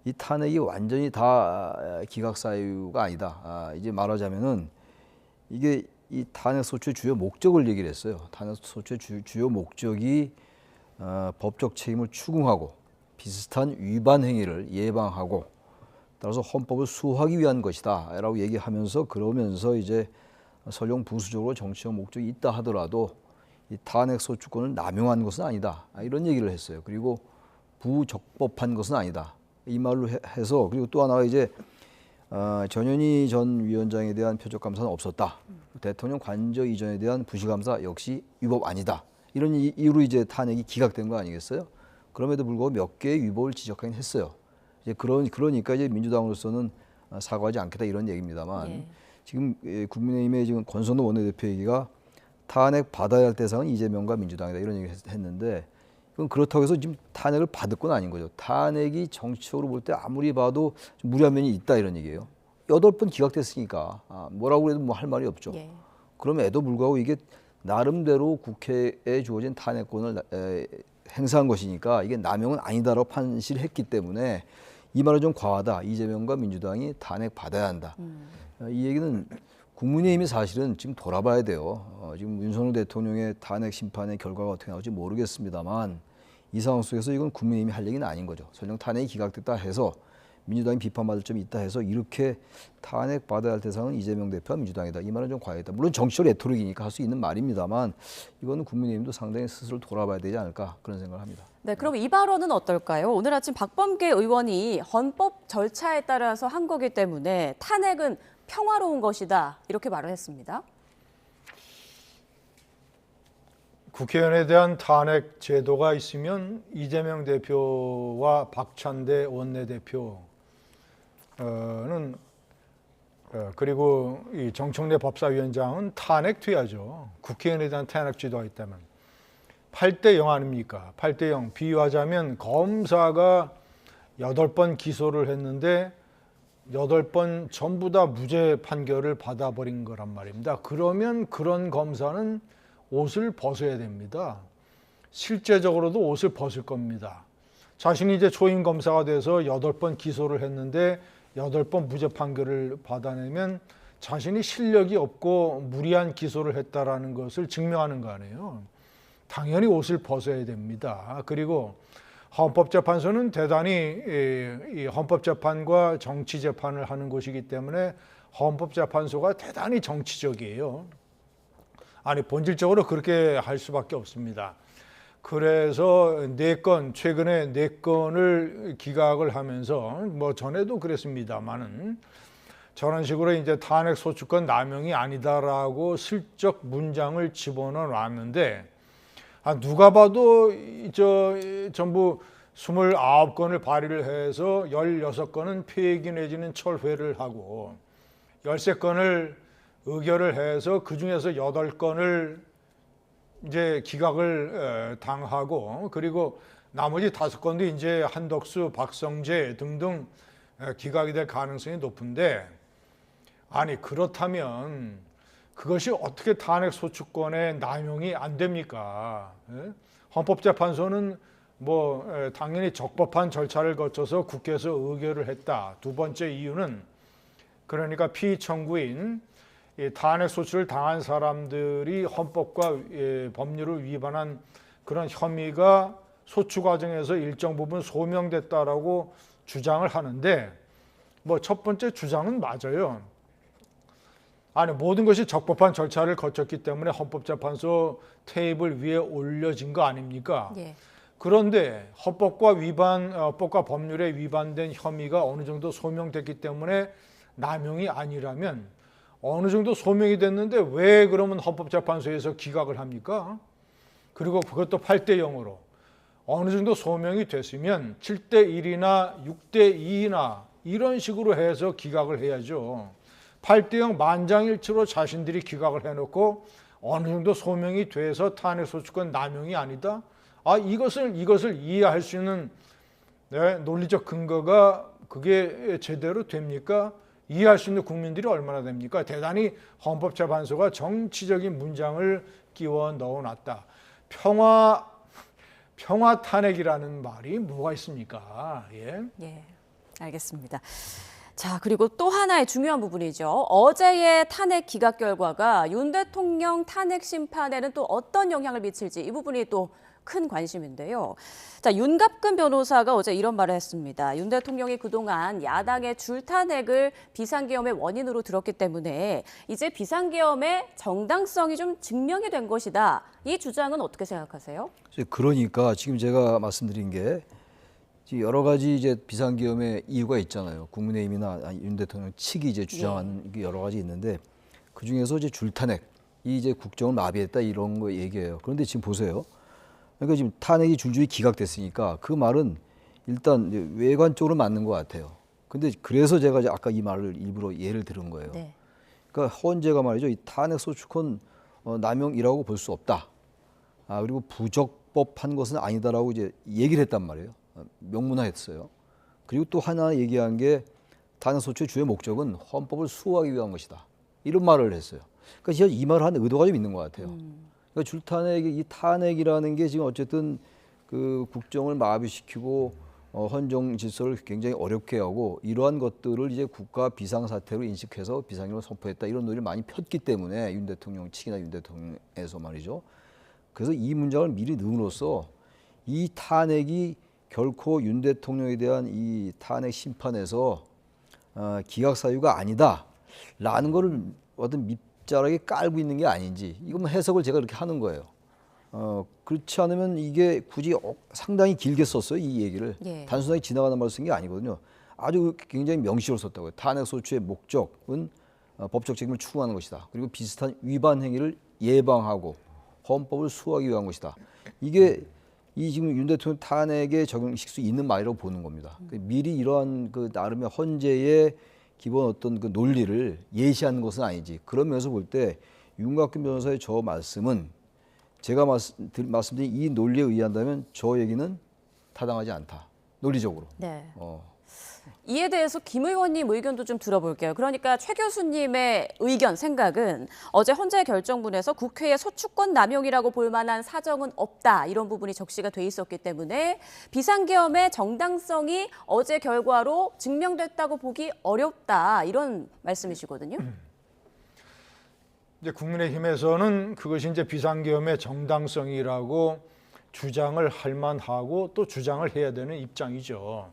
이 탄핵이 완전히 다 기각 사유가 아니다. 이제 말하자면은 이게 이 탄핵 소추의 주요 목적을 얘기를 했어요. 탄핵 소추의 주요 목적이 법적 책임을 추궁하고 비슷한 위반 행위를 예방하고 따라서 헌법을 수호하기 위한 것이다라고 얘기하면서 그러면서 이제 설령 부수적으로 정치적 목적이 있다 하더라도 이 탄핵 소추권을 남용한 것은 아니다. 이런 얘기를 했어요. 그리고 부적법한 것은 아니다. 이 말로 해서 그리고 또 하나가 이제 전현희 전 위원장에 대한 표적 감사는 없었다. 대통령 관저 이전에 대한 부시 감사 역시 위법 아니다. 이런 이유로 이제 탄핵이 기각된 거 아니겠어요? 그럼에도 불구하고 몇 개의 위법을 지적하긴 했어요. 이제 그러니까 이제 민주당으로서는 사과하지 않겠다 이런 얘기입니다만 지금 국민의힘의 지금 권성동 원내대표 얘기가 탄핵 받아야 할 대상은 이재명과 민주당이다 이런 얘기를 했는데. 그럼 그렇다고 해서 지금 탄핵을 받을 건 아닌 거죠. 탄핵이 정치적으로 볼 때 아무리 봐도 좀 무리한 면이 있다 이런 얘기예요. 8번 기각됐으니까 뭐라고 해도 뭐 할 말이 없죠. 그럼에도 불구하고 이게 나름대로 국회에 주어진 탄핵권을 행사한 것이니까 이게 남용은 아니다라고 판시를 했기 때문에 이 말은 좀 과하다. 이재명과 민주당이 탄핵 받아야 한다. 이 얘기는 국민의힘이 사실은 지금 돌아봐야 돼요. 지금 윤석열 대통령의 탄핵 심판의 결과가 어떻게 나올지 모르겠습니다만 이 상황 속에서 이건 국민의힘이 할 얘기는 아닌 거죠. 설령 탄핵이 기각됐다 해서 민주당이 비판받을 점이 있다 해서 이렇게 탄핵 받아야 할 대상은 이재명 대표와 민주당이다. 이 말은 좀 과했다. 물론 정치적 레토릭이니까 할 수 있는 말입니다만 이거는 국민의힘도 상당히 스스로 돌아봐야 되지 않을까 그런 생각을 합니다. 네, 그럼 이 발언은 어떨까요? 오늘 아침 박범계 의원이 헌법 절차에 따라서 한 거기 때문에 탄핵은 평화로운 것이다 이렇게 말을 했습니다. 국회의원에 대한 탄핵 제도가 있으면 이재명 대표와 박찬대 원내대표는 그리고 이 정청래 법사위원장은 탄핵돼야죠. 국회의원에 대한 탄핵 제도가 있다면 8대0 아닙니까? 8대0 비유하자면 검사가 8번 기소를 했는데 8번 전부 다 무죄 판결을 받아버린 거란 말입니다. 그러면 그런 검사는 옷을 벗어야 됩니다. 실제적으로도 옷을 벗을 겁니다. 자신이 이제 초임 검사가 돼서 8번 기소를 했는데 8번 무죄 판결을 받아내면 자신이 실력이 없고 무리한 기소를 했다라는 것을 증명하는 거 아니에요. 당연히 옷을 벗어야 됩니다. 그리고 헌법재판소는 대단히 이 헌법재판과 정치재판을 하는 곳이기 때문에 헌법재판소가 대단히 정치적이에요. 아니 본질적으로 그렇게 할 수밖에 없습니다. 그래서 최근에 4건을 기각을 하면서 뭐 전에도 그랬습니다만은 저런 식으로 이제 탄핵 소추권 남용이 아니다라고 슬쩍 문장을 집어넣어 놨는데 누가 봐도 전부 29건을 발의를 해서 16건은 폐기 내지는 철회를 하고 13건을 의결을 해서 그 중에서 8건을 이제 기각을 당하고 그리고 나머지 5건도 이제 한덕수, 박성재 등등 기각이 될 가능성이 높은데 아니 그렇다면 그것이 어떻게 탄핵 소추권의 남용이 안 됩니까? 헌법재판소는 뭐 당연히 적법한 절차를 거쳐서 국회에서 의결을 했다. 두 번째 이유는 그러니까 피청구인 탄핵 소추를 당한 사람들이 헌법과 법률을 위반한 그런 혐의가 소추 과정에서 일정 부분 소명됐다라고 주장을 하는데 뭐 첫 번째 주장은 맞아요. 아니 모든 것이 적법한 절차를 거쳤기 때문에 헌법재판소 테이블 위에 올려진 거 아닙니까? 예. 그런데 헌법과 법률에 위반된 혐의가 어느 정도 소명됐기 때문에 남용이 아니라면 어느 정도 소명이 됐는데 왜 그러면 헌법재판소에서 기각을 합니까? 그리고 그것도 8대 0으로 어느 정도 소명이 됐으면 7대 1이나 6대 2이나 이런 식으로 해서 기각을 해야죠. 8대 0 만장일치로 자신들이 기각을 해놓고 어느 정도 소명이 돼서 탄핵 소추권 남용이 아니다. 이것을 이해할 수 있는 논리적 근거가 그게 제대로 됩니까? 이해할 수 있는 국민들이 얼마나 됩니까? 대단히 헌법재판소가 정치적인 문장을 끼워 넣어놨다. 평화 탄핵이라는 말이 뭐가 있습니까? 예, 알겠습니다. 자, 그리고 또 하나의 중요한 부분이죠. 어제의 탄핵 기각 결과가 윤 대통령 탄핵 심판에는 또 어떤 영향을 미칠지 이 부분이 또 큰 관심인데요. 자, 윤갑근 변호사가 어제 이런 말을 했습니다. 윤 대통령이 그동안 야당의 줄탄핵을 비상계엄의 원인으로 들었기 때문에 이제 비상계엄의 정당성이 좀 증명이 된 것이다. 이 주장은 어떻게 생각하세요? 그러니까 지금 제가 말씀드린 게 여러 가지 이제 비상계엄의 이유가 있잖아요. 국민의힘이나 윤 대통령 측이 이제 주장하는 게 여러 가지 있는데 그 중에서 이제 줄탄핵, 이제 국정을 마비했다 이런 거 얘기해요. 그런데 지금 보세요. 그러니까 지금 탄핵이 줄줄이 기각됐으니까 그 말은 일단 외관적으로 맞는 것 같아요. 근데 그래서 제가 아까 이 말을 일부러 예를 들은 거예요. 네. 그러니까 헌재가 말이죠. 이 탄핵 소추권 남용이라고 볼 수 없다. 그리고 부적법한 것은 아니다라고 이제 얘기를 했단 말이에요. 명문화했어요. 그리고 또 하나 얘기한 게 탄핵 소추의 주요 목적은 헌법을 수호하기 위한 것이다. 이런 말을 했어요. 그러니까 진짜 이 말을 하는 의도가 좀 있는 것 같아요. 그러니까 줄탄핵이 이 탄핵이라는 게 지금 어쨌든 그 국정을 마비시키고 헌정 질서를 굉장히 어렵게 하고 이러한 것들을 이제 국가 비상사태로 인식해서 비상계엄을 선포했다 이런 논리를 많이 폈기 때문에 윤 대통령 측이나 윤 대통령에서 말이죠. 그래서 이 문장을 미리 넣음으로써 이 탄핵이 결코 윤 대통령에 대한 이 탄핵 심판에서 기각 사유가 아니다라는 거를 어떤 밑자락에 깔고 있는 게 아닌지 이건 해석을 제가 그렇게 하는 거예요. 그렇지 않으면 이게 굳이 상당히 길게 썼어요. 이 얘기를. 단순하게 지나가는 말을 쓴 게 아니거든요. 아주 굉장히 명시로 썼다고요. 탄핵 소추의 목적은 법적 책임을 추구하는 것이다. 그리고 비슷한 위반 행위를 예방하고 헌법을 수호하기 위한 것이다. 이게 이 지금 윤 대통령 탄핵에 적용시킬 수 있는 말이라고 보는 겁니다. 미리 이러한 그 나름의 헌재의 기본 어떤 그 논리를 예시하는 것은 아니지. 그런 면에서 볼 때 윤갑근 변호사의 저 말씀은 제가 말씀드린 이 논리에 의한다면 저 얘기는 타당하지 않다. 논리적으로. 네. 이에 대해서 김 의원님 의견도 좀 들어볼게요. 그러니까 최 교수님의 의견, 생각은 어제 헌재 결정문에서 국회의 소추권 남용이라고 볼 만한 사정은 없다. 이런 부분이 적시가 돼 있었기 때문에 비상계엄의 정당성이 어제 결과로 증명됐다고 보기 어렵다. 이런 말씀이시거든요. 이제 국민의힘에서는 그것이 이제 비상계엄의 정당성이라고 주장을 할 만하고 또 주장을 해야 되는 입장이죠.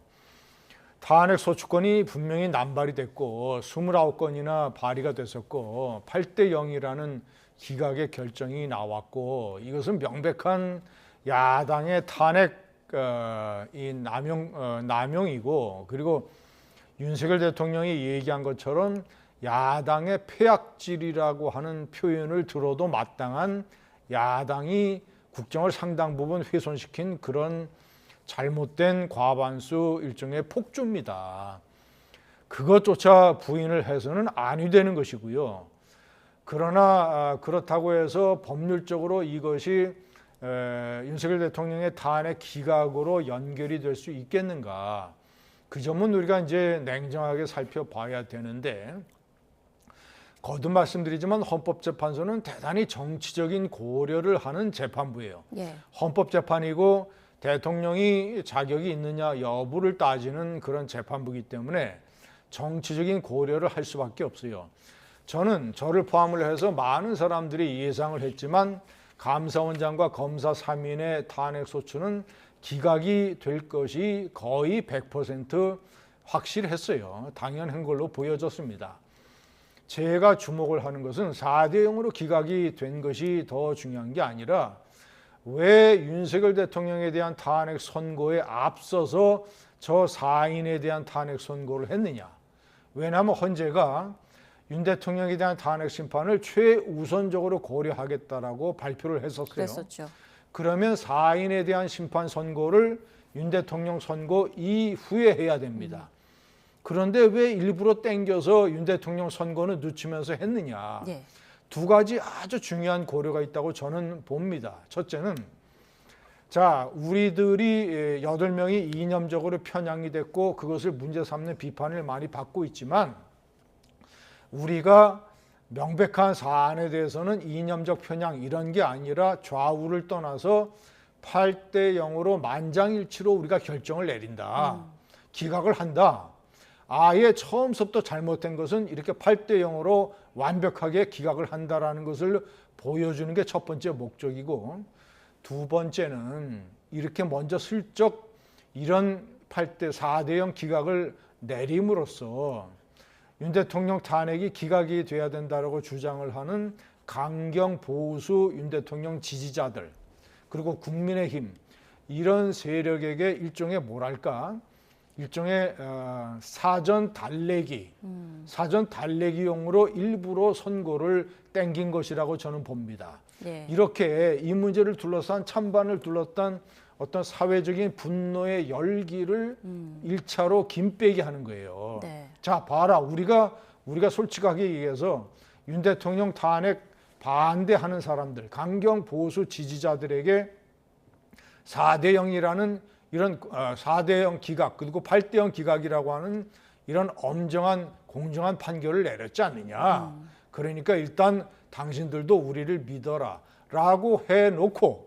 탄핵 소추권이 분명히 남발이 됐고 29건이나 발의가 됐었고 8대 0이라는 기각의 결정이 나왔고 이것은 명백한 야당의 탄핵 남용이고 그리고 윤석열 대통령이 얘기한 것처럼 야당의 폐악질이라고 하는 표현을 들어도 마땅한 야당이 국정을 상당 부분 훼손시킨 그런 잘못된 과반수 일종의 폭주입니다. 그것조차 부인을 해서는 아니 되는 것이고요. 그러나 그렇다고 해서 법률적으로 이것이 윤석열 대통령의 탄핵 기각으로 연결이 될 수 있겠는가? 그 점은 우리가 이제 냉정하게 살펴봐야 되는데 거듭 말씀드리지만 헌법재판소는 대단히 정치적인 고려를 하는 재판부예요. 헌법재판이고 대통령이 자격이 있느냐 여부를 따지는 그런 재판부이기 때문에 정치적인 고려를 할 수밖에 없어요. 저를 포함을 해서 많은 사람들이 예상을 했지만 감사원장과 검사 3인의 탄핵 소추는 기각이 될 것이 거의 100% 확실했어요. 당연한 걸로 보여졌습니다. 제가 주목을 하는 것은 4대 0으로 기각이 된 것이 더 중요한 게 아니라 왜 윤석열 대통령에 대한 탄핵 선고에 앞서서 저 4인에 대한 탄핵 선고를 했느냐. 왜냐하면 헌재가 윤 대통령에 대한 탄핵 심판을 최우선적으로 고려하겠다라고 발표를 했었어요. 그랬었죠. 그러면 4인에 대한 심판 선고를 윤 대통령 선고 이후에 해야 됩니다. 그런데 왜 일부러 땡겨서 윤 대통령 선거는 늦추면서 했느냐. 두 가지 아주 중요한 고려가 있다고 저는 봅니다. 첫째는 자, 우리들이 8명이 이념적으로 편향이 됐고 그것을 문제 삼는 비판을 많이 받고 있지만 우리가 명백한 사안에 대해서는 이념적 편향 이런 게 아니라 좌우를 떠나서 8대 0으로 만장일치로 우리가 결정을 내린다. 기각을 한다. 아예 처음부터 잘못된 것은 이렇게 8대 0으로 완벽하게 기각을 한다라는 것을 보여주는 게 첫 번째 목적이고 두 번째는 이렇게 먼저 슬쩍 이런 4대 0 기각을 내림으로써 윤 대통령 탄핵이 기각이 돼야 된다라고 주장을 하는 강경 보수 윤 대통령 지지자들 그리고 국민의힘 이런 세력에게 일종의 뭐랄까 일종의 사전 달래기용으로 일부러 선고를 땡긴 것이라고 저는 봅니다. 이렇게 이 문제를 둘러싼 찬반을 둘렀던 어떤 사회적인 분노의 열기를 1차로 김빼게 하는 거예요. 자, 봐라. 우리가 솔직하게 얘기해서 윤 대통령 탄핵 반대하는 사람들, 강경 보수 지지자들에게 4대 0이라는 이런 4대 0 기각 그리고 8대 0 기각이라고 하는 이런 엄정한 공정한 판결을 내렸지 않느냐. 그러니까 일단 당신들도 우리를 믿어라 라고 해놓고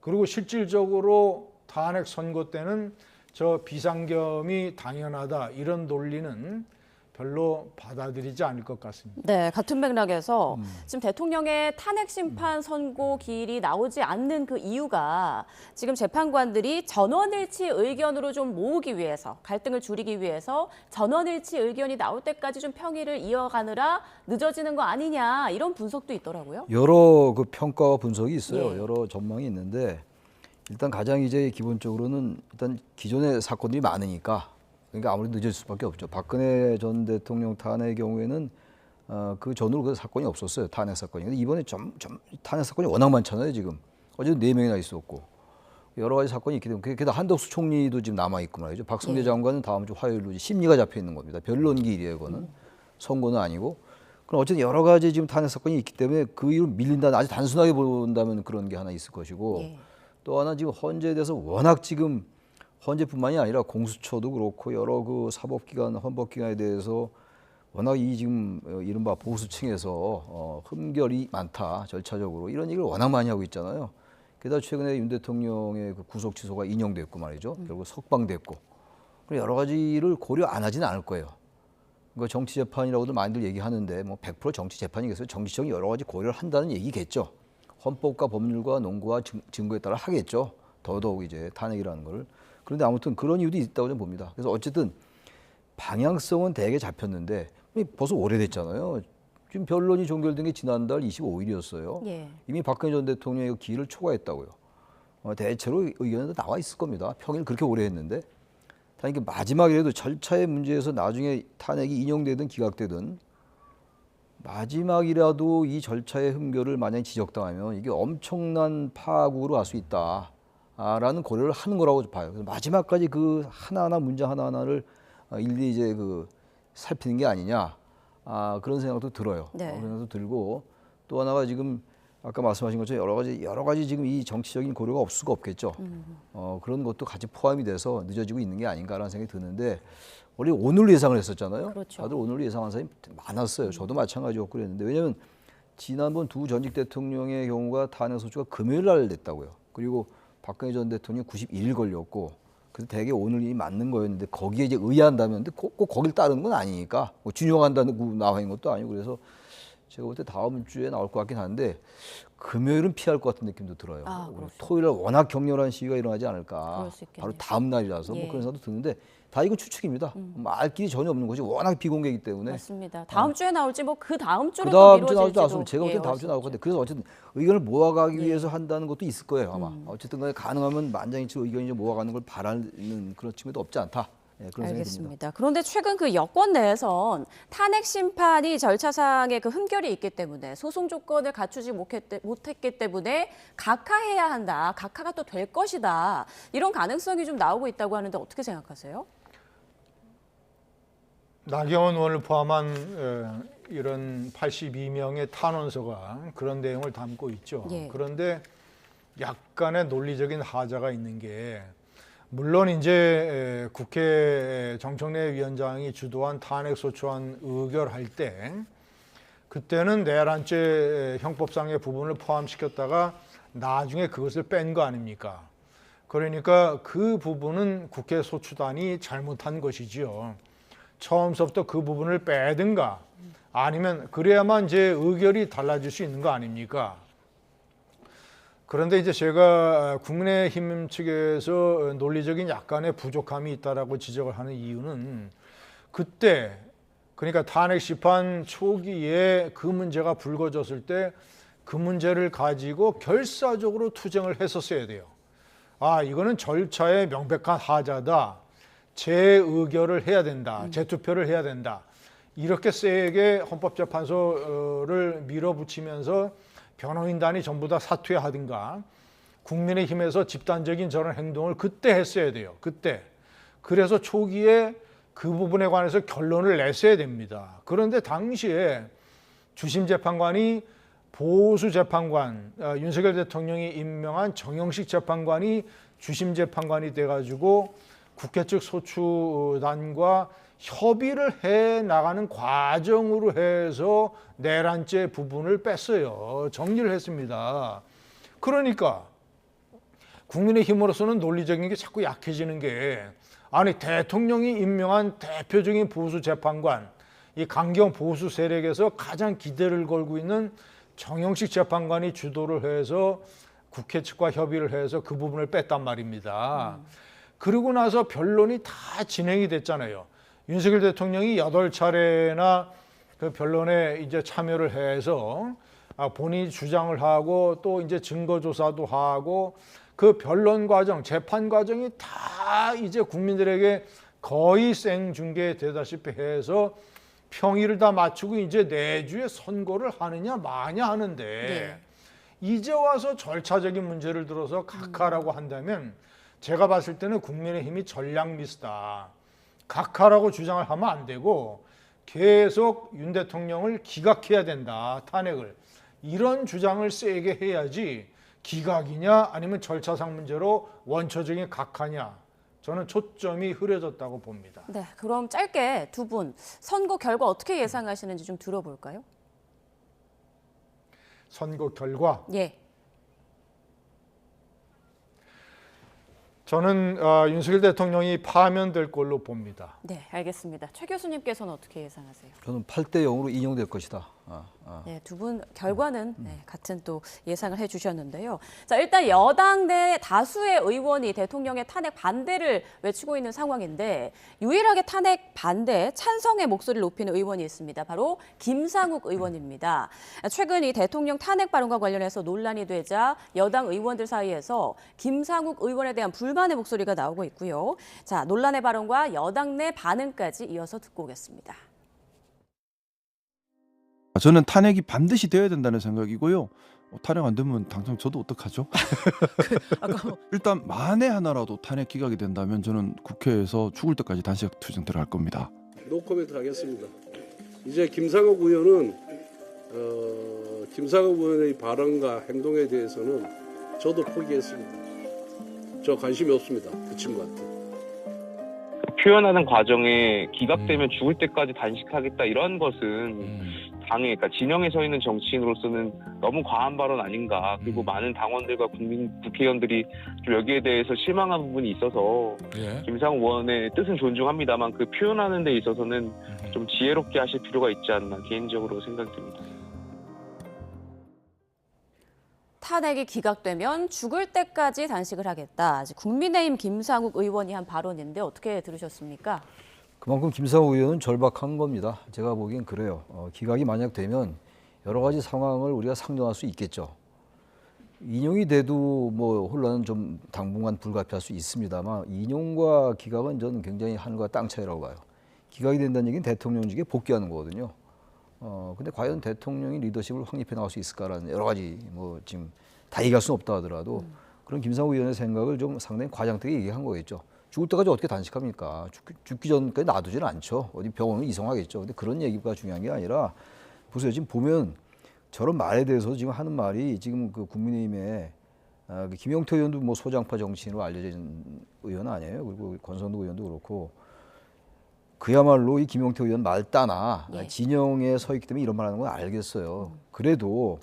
그리고 실질적으로 탄핵 선고 때는 저 비상계엄이 당연하다 이런 논리는 별로 받아들이지 않을 것 같습니다. 네, 같은 맥락에서 지금 대통령의 탄핵 심판 선고 기일이 나오지 않는 그 이유가 지금 재판관들이 전원일치 의견으로 좀 모으기 위해서 갈등을 줄이기 위해서 전원일치 의견이 나올 때까지 좀 평의를 이어가느라 늦어지는 거 아니냐 이런 분석도 있더라고요. 여러 그 평가와 분석이 있어요. 여러 전망이 있는데 일단 가장 이제 기본적으로는 일단 기존의 사건들이 많으니까 그러니까 아무래도 늦을 수밖에 없죠. 박근혜 전 대통령 탄핵의 경우에는 그 전으로 그 사건이 없었어요. 탄핵 사건이. 근데 이번에 좀 탄핵 사건이 워낙 많잖아요. 지금 어제도 4명이나 있었고 여러 가지 사건이 있기 때문에 게다가 한덕수 총리도 지금 남아 있고 말이죠. 박성재 장관은 다음 주 화요일로 심리가 잡혀 있는 겁니다. 변론기일이에요. 그거는 선고는 아니고. 그럼 어쨌든 여러 가지 지금 탄핵 사건이 있기 때문에 그 이유로 밀린다. 아주 단순하게 본다면 그런 게 하나 있을 것이고 또 하나 지금 헌재에 대해서 워낙 지금 헌재뿐만이 아니라 공수처도 그렇고 여러 그 사법기관, 헌법기관에 대해서 워낙 이 지금 이른바 보수층에서 흠결이 많다, 절차적으로 이런 얘기를 워낙 많이 하고 있잖아요. 게다가 최근에 윤 대통령의 그 구속 취소가 인용됐고 말이죠. 결국 석방됐고 여러 가지를 고려 안 하지는 않을 거예요. 그러니까 정치 재판이라고도 많이들 얘기하는데 뭐 100% 정치 재판이겠어요. 정치적인 여러 가지 고려를 한다는 얘기겠죠. 헌법과 법률과 논거와 증거에 따라 하겠죠. 더더욱 이제 탄핵이라는 걸. 그런데 아무튼 그런 이유도 있다고 저는 봅니다. 그래서 어쨌든 방향성은 대개 잡혔는데 벌써 오래됐잖아요. 지금 변론이 종결된 게 지난달 25일이었어요. 예. 이미 박근혜 전 대통령이 그 기일을 초과했다고요. 대체로 의견은 나와 있을 겁니다. 평일 그렇게 오래 했는데. 다행히 마지막이라도 절차의 문제에서 나중에 탄핵이 인용되든 기각되든 마지막이라도 이 절차의 흠결을 만약에 지적당하면 이게 엄청난 파국으로 갈 수 있다라는 고려를 하는 거라고 봐요. 그래서 마지막까지 그 하나하나 문장 하나하나를 일일이 이제 그 살피는 게 아니냐 그런 생각도 들어요. 네. 그런 생각도 들고 또 하나가 지금 아까 말씀하신 것처럼 여러 가지 지금 이 정치적인 고려가 없을 수가 없겠죠. 그런 것도 같이 포함이 돼서 늦어지고 있는 게 아닌가라는 생각이 드는데 원래 오늘 예상을 했었잖아요. 그렇죠. 다들 오늘 예상한 사람이 많았어요. 저도 마찬가지였고 그랬는데 왜냐하면 지난번 두 전직 대통령의 경우가 탄핵 소추가 금요일 날 냈다고요. 그리고 박근혜 전 대통령이 91일 걸렸고 그래서 대개 오늘이 맞는 거였는데 거기에 이제 의한다면 꼭 거길 따르는 건 아니니까 뭐 준용한다는 나와 있는 것도 아니고 그래서 제가 볼 때 다음 주에 나올 것 같긴 한데 금요일은 피할 것 같은 느낌도 들어요. 토요일에 워낙 격렬한 시위가 일어나지 않을까. 바로 다음 날이라서 뭐 그런 생각도 드는데 다 이건 추측입니다. 알 길이 전혀 없는 것이 워낙 비공개이기 때문에. 맞습니다. 다음 주에 나올지 뭐 그 다음 주로 그 또 다음 주에 나올지 미뤄질지도 않습니다. 제가 볼 때 다음 주에 나올 것 같아요. 그래서 어쨌든 의견을 모아가기 위해서 한다는 것도 있을 거예요 아마. 어쨌든 간에 가능하면 만장일치 의견이 좀 모아가는 걸 바라는 그런 측면도 없지 않다. 그런 생각이 듭니다. 알겠습니다. 그런데 최근 그 여권 내에선 탄핵 심판이 절차상의 그 흠결이 있기 때문에 소송 조건을 갖추지 못했기 때문에 각하해야 한다. 각하가 또 될 것이다. 이런 가능성이 좀 나오고 있다고 하는데 어떻게 생각하세요? 나경원 의원을 포함한 이런 82명의 탄원서가 그런 내용을 담고 있죠. 예. 그런데 약간의 논리적인 하자가 있는 게 물론 이제 국회 정청래 위원장이 주도한 탄핵소추안 의결할 때 그때는 내란죄 형법상의 부분을 포함시켰다가 나중에 그것을 뺀 거 아닙니까? 그러니까 그 부분은 국회 소추단이 잘못한 것이지요. 처음부터 그 부분을 빼든가 아니면 그래야만 이제 의결이 달라질 수 있는 거 아닙니까? 그런데 이제 제가 국민의힘 측에서 논리적인 약간의 부족함이 있다라고 지적을 하는 이유는 그때 그러니까 탄핵 심판 초기에 그 문제가 불거졌을 때 그 문제를 가지고 결사적으로 투쟁을 했었어야 돼요. 이거는 절차의 명백한 하자다. 재의결을 해야 된다. 재투표를 해야 된다. 이렇게 세게 헌법재판소를 밀어붙이면서 변호인단이 전부 다 사퇴하든가 국민의힘에서 집단적인 저런 행동을 그때 했어야 돼요. 그때. 그래서 초기에 그 부분에 관해서 결론을 냈어야 됩니다. 그런데 당시에 주심 재판관이 보수 재판관, 윤석열 대통령이 임명한 정영식 재판관이 주심 재판관이 돼가지고 국회 측 소추단과 협의를 해 나가는 과정으로 해서 내란죄 부분을 뺐어요. 정리를 했습니다. 그러니까 국민의힘으로서는 논리적인 게 자꾸 약해지는 게 대통령이 임명한 대표적인 보수 재판관, 이 강경 보수 세력에서 가장 기대를 걸고 있는 정영식 재판관이 주도를 해서 국회 측과 협의를 해서 그 부분을 뺐단 말입니다. 그러고 나서 변론이 다 진행이 됐잖아요. 윤석열 대통령이 8차례나 그 변론에 이제 참여를 해서 본인이 주장을 하고 또 이제 증거 조사도 하고 그 변론 과정, 재판 과정이 다 이제 국민들에게 거의 생중계되다시피 해서 평일을 다 맞추고 이제 내주에 선고를 하느냐 마냐 하는데 이제 와서 절차적인 문제를 들어서 각하라고 한다면 제가 봤을 때는 국민의힘이 전략 미스다. 각하라고 주장을 하면 안 되고 계속 윤 대통령을 기각해야 된다. 탄핵을. 이런 주장을 세게 해야지 기각이냐 아니면 절차상 문제로 원초적인 각하냐. 저는 초점이 흐려졌다고 봅니다. 네, 그럼 짧게 두 분 선거 결과 어떻게 예상하시는지 좀 들어볼까요? 선거 결과 예. 저는 윤석열 대통령이 파면될 걸로 봅니다. 네, 알겠습니다. 최 교수님께서는 어떻게 예상하세요? 저는 8대 0으로 인용될 것이다. 네, 두 분 결과는 같은 또 예상을 해주셨는데요. 자, 일단 여당 내 다수의 의원이 대통령의 탄핵 반대를 외치고 있는 상황인데 유일하게 탄핵 반대 찬성의 목소리를 높이는 의원이 있습니다. 바로 김상욱 의원입니다. 최근 이 대통령 탄핵 발언과 관련해서 논란이 되자 여당 의원들 사이에서 김상욱 의원에 대한 불만의 목소리가 나오고 있고요. 자, 논란의 발언과 여당 내 반응까지 이어서 듣고 오겠습니다. 저는 탄핵이 반드시 되어야 된다는 생각이고요. 탄핵 안 되면 당장 저도 어떡하죠? 일단 만에 하나라도 탄핵 기각이 된다면 저는 국회에서 죽을 때까지 단식 투쟁 들어갈 겁니다. 노코멘트 하겠습니다. 이제 김상욱 의원은 김상욱 의원의 발언과 행동에 대해서는 저도 포기했습니다. 저 관심이 없습니다. 그 친구한테. 표현하는 과정에 기각되면 죽을 때까지 단식하겠다 이런 것은 당의 그러니까 진영에 서 있는 정치인으로서는 너무 과한 발언 아닌가. 그리고 많은 당원들과 국회의원들이 좀 여기에 대해서 실망한 부분이 있어서 김상욱 의원의 뜻은 존중합니다만 그 표현하는 데 있어서는 좀 지혜롭게 하실 필요가 있지 않나 개인적으로 생각됩니다. 탄핵이 기각되면 죽을 때까지 단식을 하겠다. 국민의힘 김상욱 의원이 한 발언인데 어떻게 들으셨습니까? 그만큼 김상욱 의원은 절박한 겁니다. 제가 보기엔 그래요. 기각이 만약 되면 여러 가지 상황을 우리가 상정할 수 있겠죠. 인용이 돼도 뭐 혼란은 좀 당분간 불가피할 수 있습니다만 인용과 기각은 저는 굉장히 하늘과 땅 차이라고 봐요. 기각이 된다는 얘기는 대통령직에 복귀하는 거거든요. 근데 과연 대통령이 리더십을 확립해 나갈 수 있을까라는 여러 가지 뭐 지금 다 얘기할 수는 없다 하더라도 그런 김상욱 의원의 생각을 좀 상당히 과장되게 얘기한 거겠죠. 죽을 때까지 어떻게 단식합니까? 죽기 전까지 놔두지는 않죠. 어디 병원을 이송하겠죠. 근데 그런 얘기가 중요한 게 아니라 보세요. 지금 보면 저런 말에 대해서 지금 하는 말이 지금 그 국민의힘의 김영태 의원도 뭐 소장파 정치인으로 알려진 의원 아니에요. 그리고 권성동 의원도 그렇고 그야말로 이 김영태 의원 말따나 진영에 서 있기 때문에 이런 말 하는 건 알겠어요. 그래도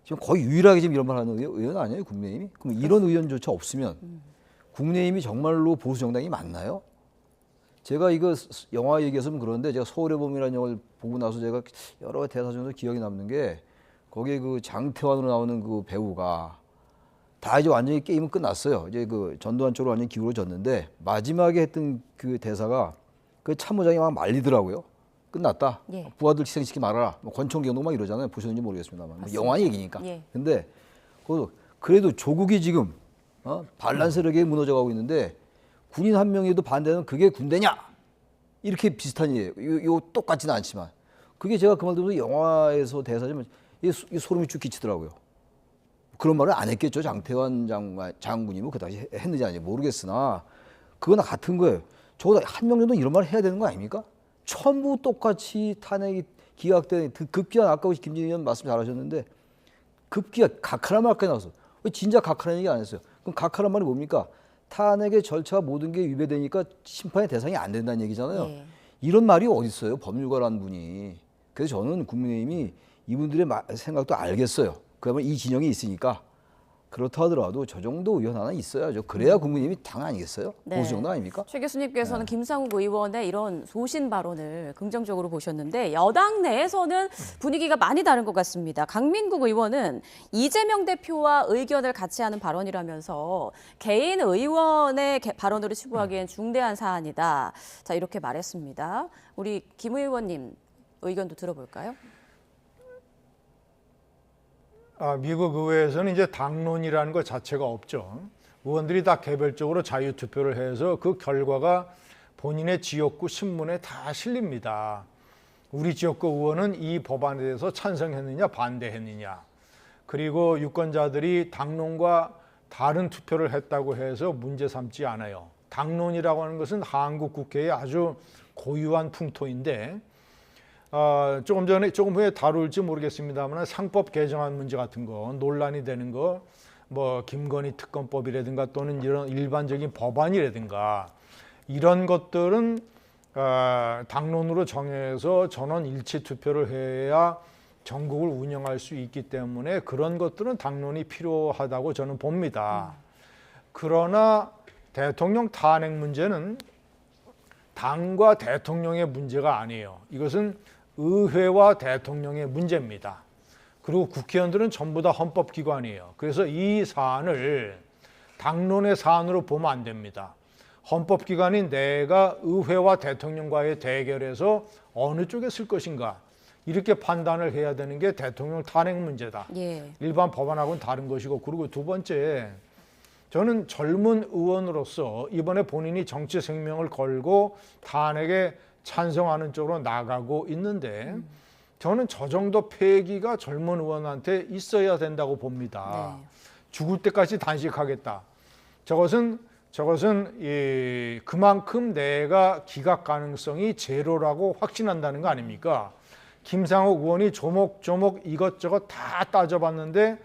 지금 거의 유일하게 지금 이런 말 하는 의원 아니에요, 국민의힘이? 그럼 이런 의원조차 없으면 국민의힘이 정말로 보수 정당이 맞나요? 제가 이거 영화 얘기해서 그런데 제가 서울의 봄이라는 영화를 보고 나서 제가 여러 대사 중에서 기억에 남는 게 거기에 그 장태환으로 나오는 그 배우가 다 이제 완전히 게임은 끝났어요. 이제 그 전두환 쪽으로 완전히 기울어졌는데 마지막에 했던 그 대사가 그 참모장이 막 말리더라고요. 끝났다. 부하들 희생시키지 말아라. 뭐 권총경도 막 이러잖아요. 보셨는지 모르겠습니다만. 영화 얘기니까. 근데 그래도 조국이 지금 반란세력에 무너져가고 있는데 군인 한 명이라도 반대는 그게 군대냐? 이렇게 비슷한 일이에요. 요 똑같지는 않지만. 그게 제가 그 말 들으면서 영화에서 대사지만 이 소름이 쭉 끼치더라고요. 그런 말을 안 했겠죠. 장태환 장군이 뭐 그 당시 했는지 아닌지 모르겠으나 그거나 같은 거예요. 적어도 한 명 정도 이런 말을 해야 되는 거 아닙니까? 전부 똑같이 탄핵이 기각된 급기야 아까 김진희 의원 말씀 잘하셨는데 급기야 각하란 말까지 나왔어. 왜 진짜 각하라는 얘기 안 했어요? 그럼 각하란 말이 뭡니까? 탄핵의 절차가 모든 게 위배되니까 심판의 대상이 안 된다는 얘기잖아요. 이런 말이 어디 있어요? 법률가라는 분이. 그래서 저는 국민의힘이 이분들의 생각도 알겠어요. 그러면 이 진영이 있으니까 그렇다 하더라도 저 정도 의원 하나 있어야죠. 그래야 국민의힘이 당 아니겠어요? 보수 정당 아닙니까? 최 교수님께서는 김상욱 의원의 이런 소신 발언을 긍정적으로 보셨는데 여당 내에서는 분위기가 많이 다른 것 같습니다. 강민국 의원은 이재명 대표와 의견을 같이 하는 발언이라면서 개인 의원의 발언으로 치부하기엔 중대한 사안이다. 자, 이렇게 말했습니다. 우리 김 의원님 의견도 들어볼까요? 미국 의회에서는 이제 당론이라는 것 자체가 없죠. 의원들이 다 개별적으로 자유투표를 해서 그 결과가 본인의 지역구 신문에 다 실립니다. 우리 지역구 의원은 이 법안에 대해서 찬성했느냐 반대했느냐. 그리고 유권자들이 당론과 다른 투표를 했다고 해서 문제 삼지 않아요. 당론이라고 하는 것은 한국 국회의 아주 고유한 풍토인데 조금 후에 다룰지 모르겠습니다만 상법 개정안 문제 같은 거 논란이 되는 거 뭐 김건희 특검법이라든가 또는 이런 일반적인 법안이라든가 이런 것들은 당론으로 정해서 전원 일치 투표를 해야 전국을 운영할 수 있기 때문에 그런 것들은 당론이 필요하다고 저는 봅니다. 그러나 대통령 탄핵 문제는 당과 대통령의 문제가 아니에요. 이것은 의회와 대통령의 문제입니다. 그리고 국회의원들은 전부 다 헌법기관이에요. 그래서 이 사안을 당론의 사안으로 보면 안 됩니다. 헌법기관인 내가 의회와 대통령과의 대결에서 어느 쪽에 쓸 것인가 이렇게 판단을 해야 되는 게 대통령 탄핵 문제다. 예. 일반 법안하고는 다른 것이고, 그리고 두 번째, 저는 젊은 의원으로서 이번에 본인이 정치 생명을 걸고 탄핵에 찬성하는 쪽으로 나가고 있는데 저는 저 정도 패기가 젊은 의원한테 있어야 된다고 봅니다. 네. 죽을 때까지 단식하겠다. 저것은 그만큼 내가 기각 가능성이 제로라고 확신한다는 거 아닙니까? 김상욱 의원이 조목조목 이것저것 다 따져봤는데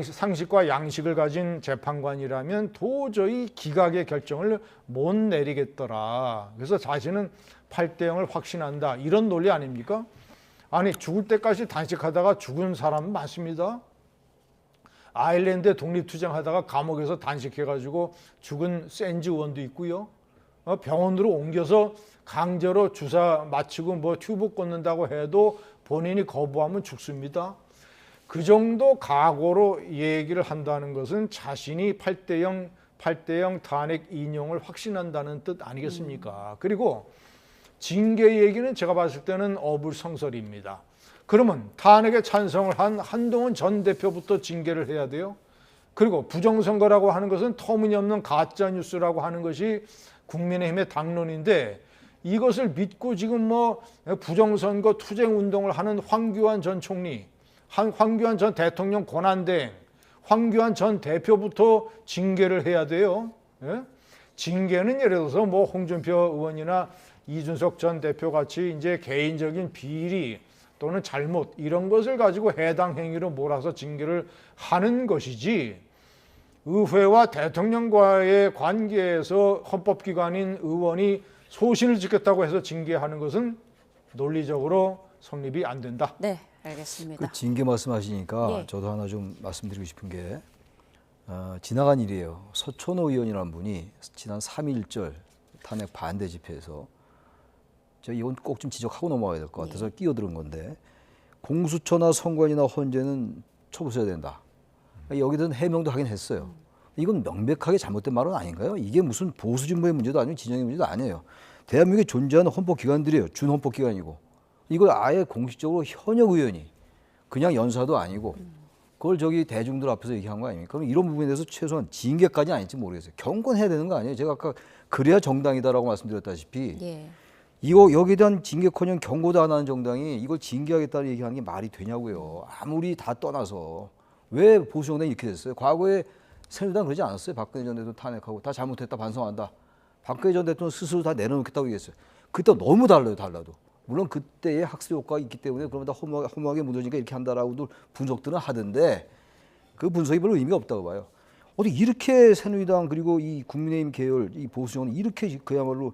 상식과 양식을 가진 재판관이라면 도저히 기각의 결정을 못 내리겠더라. 그래서 자신은 8대0을 확신한다. 이런 논리 아닙니까? 아니, 죽을 때까지 단식하다가 죽은 사람은 많습니다. 아일랜드에 독립투쟁하다가 감옥에서 단식해가지고 죽은 샌즈 의원도 있고요. 병원으로 옮겨서 강제로 주사 맞히고 뭐 튜브 꽂는다고 해도 본인이 거부하면 죽습니다. 그 정도 각오로 얘기를 한다는 것은 자신이 8대0 탄핵 인용을 확신한다는 뜻 아니겠습니까? 그리고 징계 얘기는 제가 봤을 때는 어불성설입니다. 그러면 탄핵에 찬성을 한 한동훈 전 대표부터 징계를 해야 돼요. 그리고 부정선거라고 하는 것은 터무니없는 가짜뉴스라고 하는 것이 국민의힘의 당론인데, 이것을 믿고 지금 뭐 부정선거 투쟁운동을 하는 황교안 전 총리, 황교안 전 대통령 권한대행, 황교안 전 대표부터 징계를 해야 돼요. 예? 징계는 예를 들어서 뭐 홍준표 의원이나 이준석 전 대표 같이 이제 개인적인 비리 또는 잘못 이런 것을 가지고 해당 행위로 몰아서 징계를 하는 것이지, 의회와 대통령과의 관계에서 헌법기관인 의원이 소신을 지켰다고 해서 징계하는 것은 논리적으로 성립이 안 된다. 네, 알겠습니다. 그 징계 말씀하시니까 예. 저도 하나 좀 말씀드리고 싶은 게 지나간 일이에요. 서촌호 의원이라는 분이 지난 3.1절 탄핵 반대 집회에서, 제가 이건 꼭 좀 지적하고 넘어가야 될 것 같아서 끼어드는 건데, 공수처나 선관위나 헌재는 처분해야 된다. 여기든 해명도 하긴 했어요. 이건 명백하게 잘못된 말은 아닌가요? 이게 무슨 보수 진보의 문제도 아니고 진영의 문제도 아니에요. 대한민국에 존재하는 헌법기관들이에요. 준헌법기관이고. 이걸 아예 공식적으로 현역 의원이 그냥 연사도 아니고 그걸 저기 대중들 앞에서 얘기한 거 아닙니까? 그럼 이런 부분에 대해서 최소한 징계까지는 아닐지 모르겠어요. 경고해야 되는 거 아니에요? 제가 아까 그래야 정당이다라고 말씀드렸다시피 예. 이거 여기에 대한 징계커녕 경고도 안 하는 정당이 이걸 징계하겠다는 얘기하는 게 말이 되냐고요. 아무리 다 떠나서 왜 보수 정당이 이렇게 됐어요? 과거에 새누리당 그러지 않았어요? 박근혜 전 대통령 탄핵하고 다 잘못했다 반성한다. 박근혜 전 대통령 스스로 다 내려놓겠다고 얘기했어요. 그때 너무 달라도. 물론 그때의 학습 효과가 있기 때문에 그러면 다 허무하게 무너지니까 이렇게 한다라고도 분석들은 하던데, 그 분석이 별로 의미가 없다고 봐요. 어디 이렇게 새누리당 그리고 이 국민의힘 계열 이 보수 정당이 이렇게 그야말로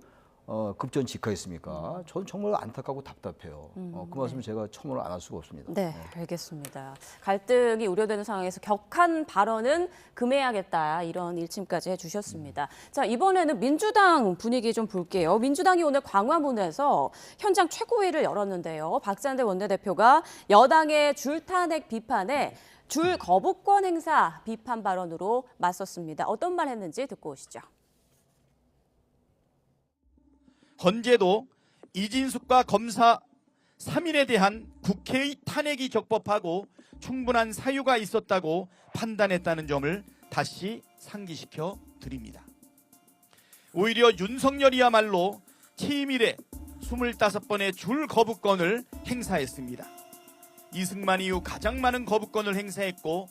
급전직하했습니까? 저는 정말 안타깝고 답답해요. 그 말씀을 제가 첨언을 안 할 수가 없습니다. 네, 알겠습니다. 갈등이 우려되는 상황에서 격한 발언은 금해야겠다, 이런 일침까지 해주셨습니다. 자, 이번에는 민주당 분위기 좀 볼게요. 민주당이 오늘 광화문에서 현장 최고위를 열었는데요. 박찬대 원내대표가 여당의 줄탄핵 비판에 줄 거부권 행사 비판 발언으로 맞섰습니다. 어떤 말 했는지 듣고 오시죠. 헌재도 이진숙과 검사 3인에 대한 국회의 탄핵이 적법하고 충분한 사유가 있었다고 판단했다는 점을 다시 상기시켜 드립니다. 오히려 윤석열이야말로 취임 이래 25번의 줄 거부권을 행사했습니다. 이승만 이후 가장 많은 거부권을 행사했고,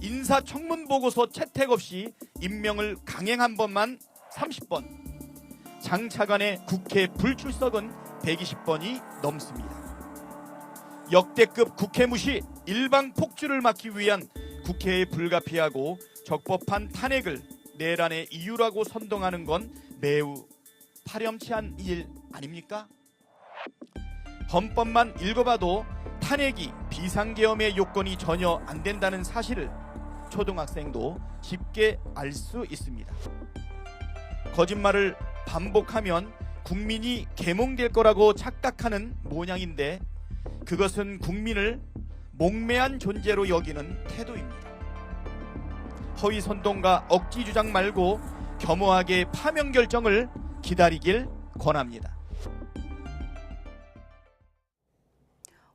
인사청문 보고서 채택 없이 임명을 강행한 번만 30번, 장차관의 국회 불출석은 120번이 넘습니다. 역대급 국회 무시, 일방 폭주를 막기 위한 국회에 불가피하고 적법한 탄핵을 내란의 이유라고 선동하는 건 매우 파렴치한 일 아닙니까? 헌법만 읽어봐도 탄핵이 비상계엄의 요건이 전혀 안 된다는 사실을 초등학생도 쉽게 알 수 있습니다. 거짓말을 반복하면 국민이 계몽될 거라고 착각하는 모양인데 그것은 국민을 목매한 존재로 여기는 태도입니다. 허위 선동과 억지 주장 말고 겸허하게 파면 결정을 기다리길 권합니다.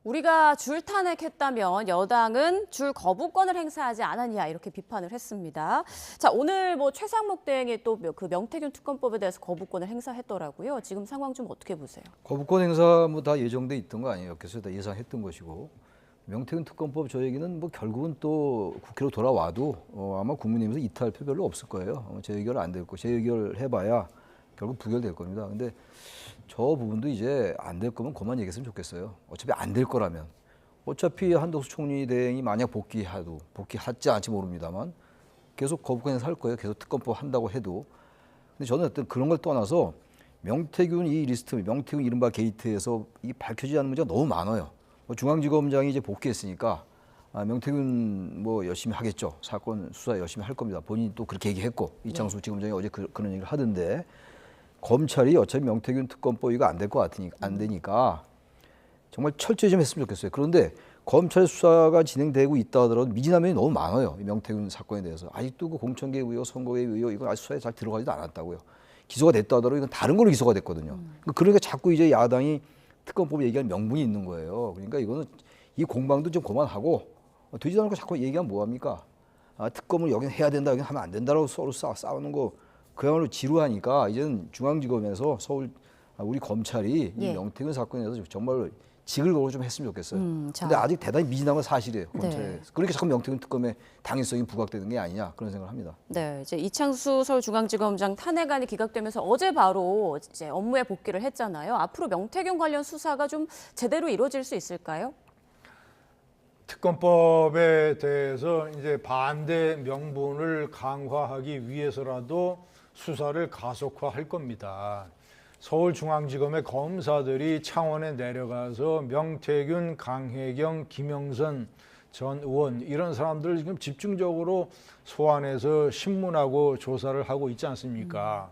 우리가 줄 탄핵했다면 여당은 줄 거부권을 행사하지 않았냐 이렇게 비판을 했습니다. 자, 오늘 최상목 대행이 또 그 명태균 특검법에 대해서 거부권을 행사했더라고요. 지금 상황 좀 어떻게 보세요? 거부권 행사 다 예정돼 있던 거 아니에요? 그래서 다 예상했던 것이고 명태균 특검법 저 얘기는 결국은 또 국회로 돌아와도 아마 국민의힘에서 이탈표 별로 없을 거예요. 재의결 안 될 거, 재의결 해봐야 결국 부결될 겁니다. 근데 저 부분도 이제 안 될 거면 그만 얘기했으면 좋겠어요. 어차피 안 될 거라면. 어차피 한덕수 총리 대행이 만약 복귀하지 않을지 모릅니다만 계속 거부권에서 할 거예요. 계속 특검법 한다고 해도. 근데 저는 어떤 그런 걸 떠나서 명태균 이 리스트, 명태균 이른바 게이트에서 이 밝혀지지 않는 문제가 너무 많아요. 중앙지검장이 이제 복귀했으니까 명태균 열심히 하겠죠. 사건 수사 열심히 할 겁니다. 본인이 또 그렇게 얘기했고 이창수 지검장이 어제 그런 얘기를 하던데 검찰이 어차피 명태균 특검법 이거 안 될 것 같으니까 안 되니까 정말 철저히 좀 했으면 좋겠어요. 그런데 검찰 수사가 진행되고 있다 하더라도 미진함이 너무 많아요. 이 명태균 사건에 대해서 아직도 그 공천계 의혹, 선거계 의혹 이건 아직 수사에 잘 들어가지도 않았다고요. 기소가 됐다 하더라도 이건 다른 걸로 기소가 됐거든요. 그러니까 자꾸 이제 야당이 특검법 얘기할 명분이 있는 거예요. 그러니까 이거는 이 공방도 좀 그만하고 되지도 않고 자꾸 얘기하면 뭐합니까? 특검을 여기는 해야 된다, 여기는 하면 안 된다라고 서로 싸우는 거 그야말로 지루하니까 이제는 중앙지검에서 우리 검찰이 이 명태균 사건에 대해서 정말 지글거리고 좀 했으면 좋겠어요. 근데 아직 대단히 미진한 건 사실이에요. 검찰에서. 그러니까 자꾸 명태균 특검의 당위성이 부각되는 게 아니냐 그런 생각을 합니다. 네, 이제 이창수 서울중앙지검장 탄핵안이 기각되면서 어제 바로 이제 업무에 복귀를 했잖아요. 앞으로 명태균 관련 수사가 좀 제대로 이루어질 수 있을까요? 특검법에 대해서 이제 반대 명분을 강화하기 위해서라도 수사를 가속화할 겁니다. 서울중앙지검의 검사들이 창원에 내려가서 명태균, 강혜경, 김영선 전 의원 이런 사람들 지금 집중적으로 소환해서 신문하고 조사를 하고 있지 않습니까?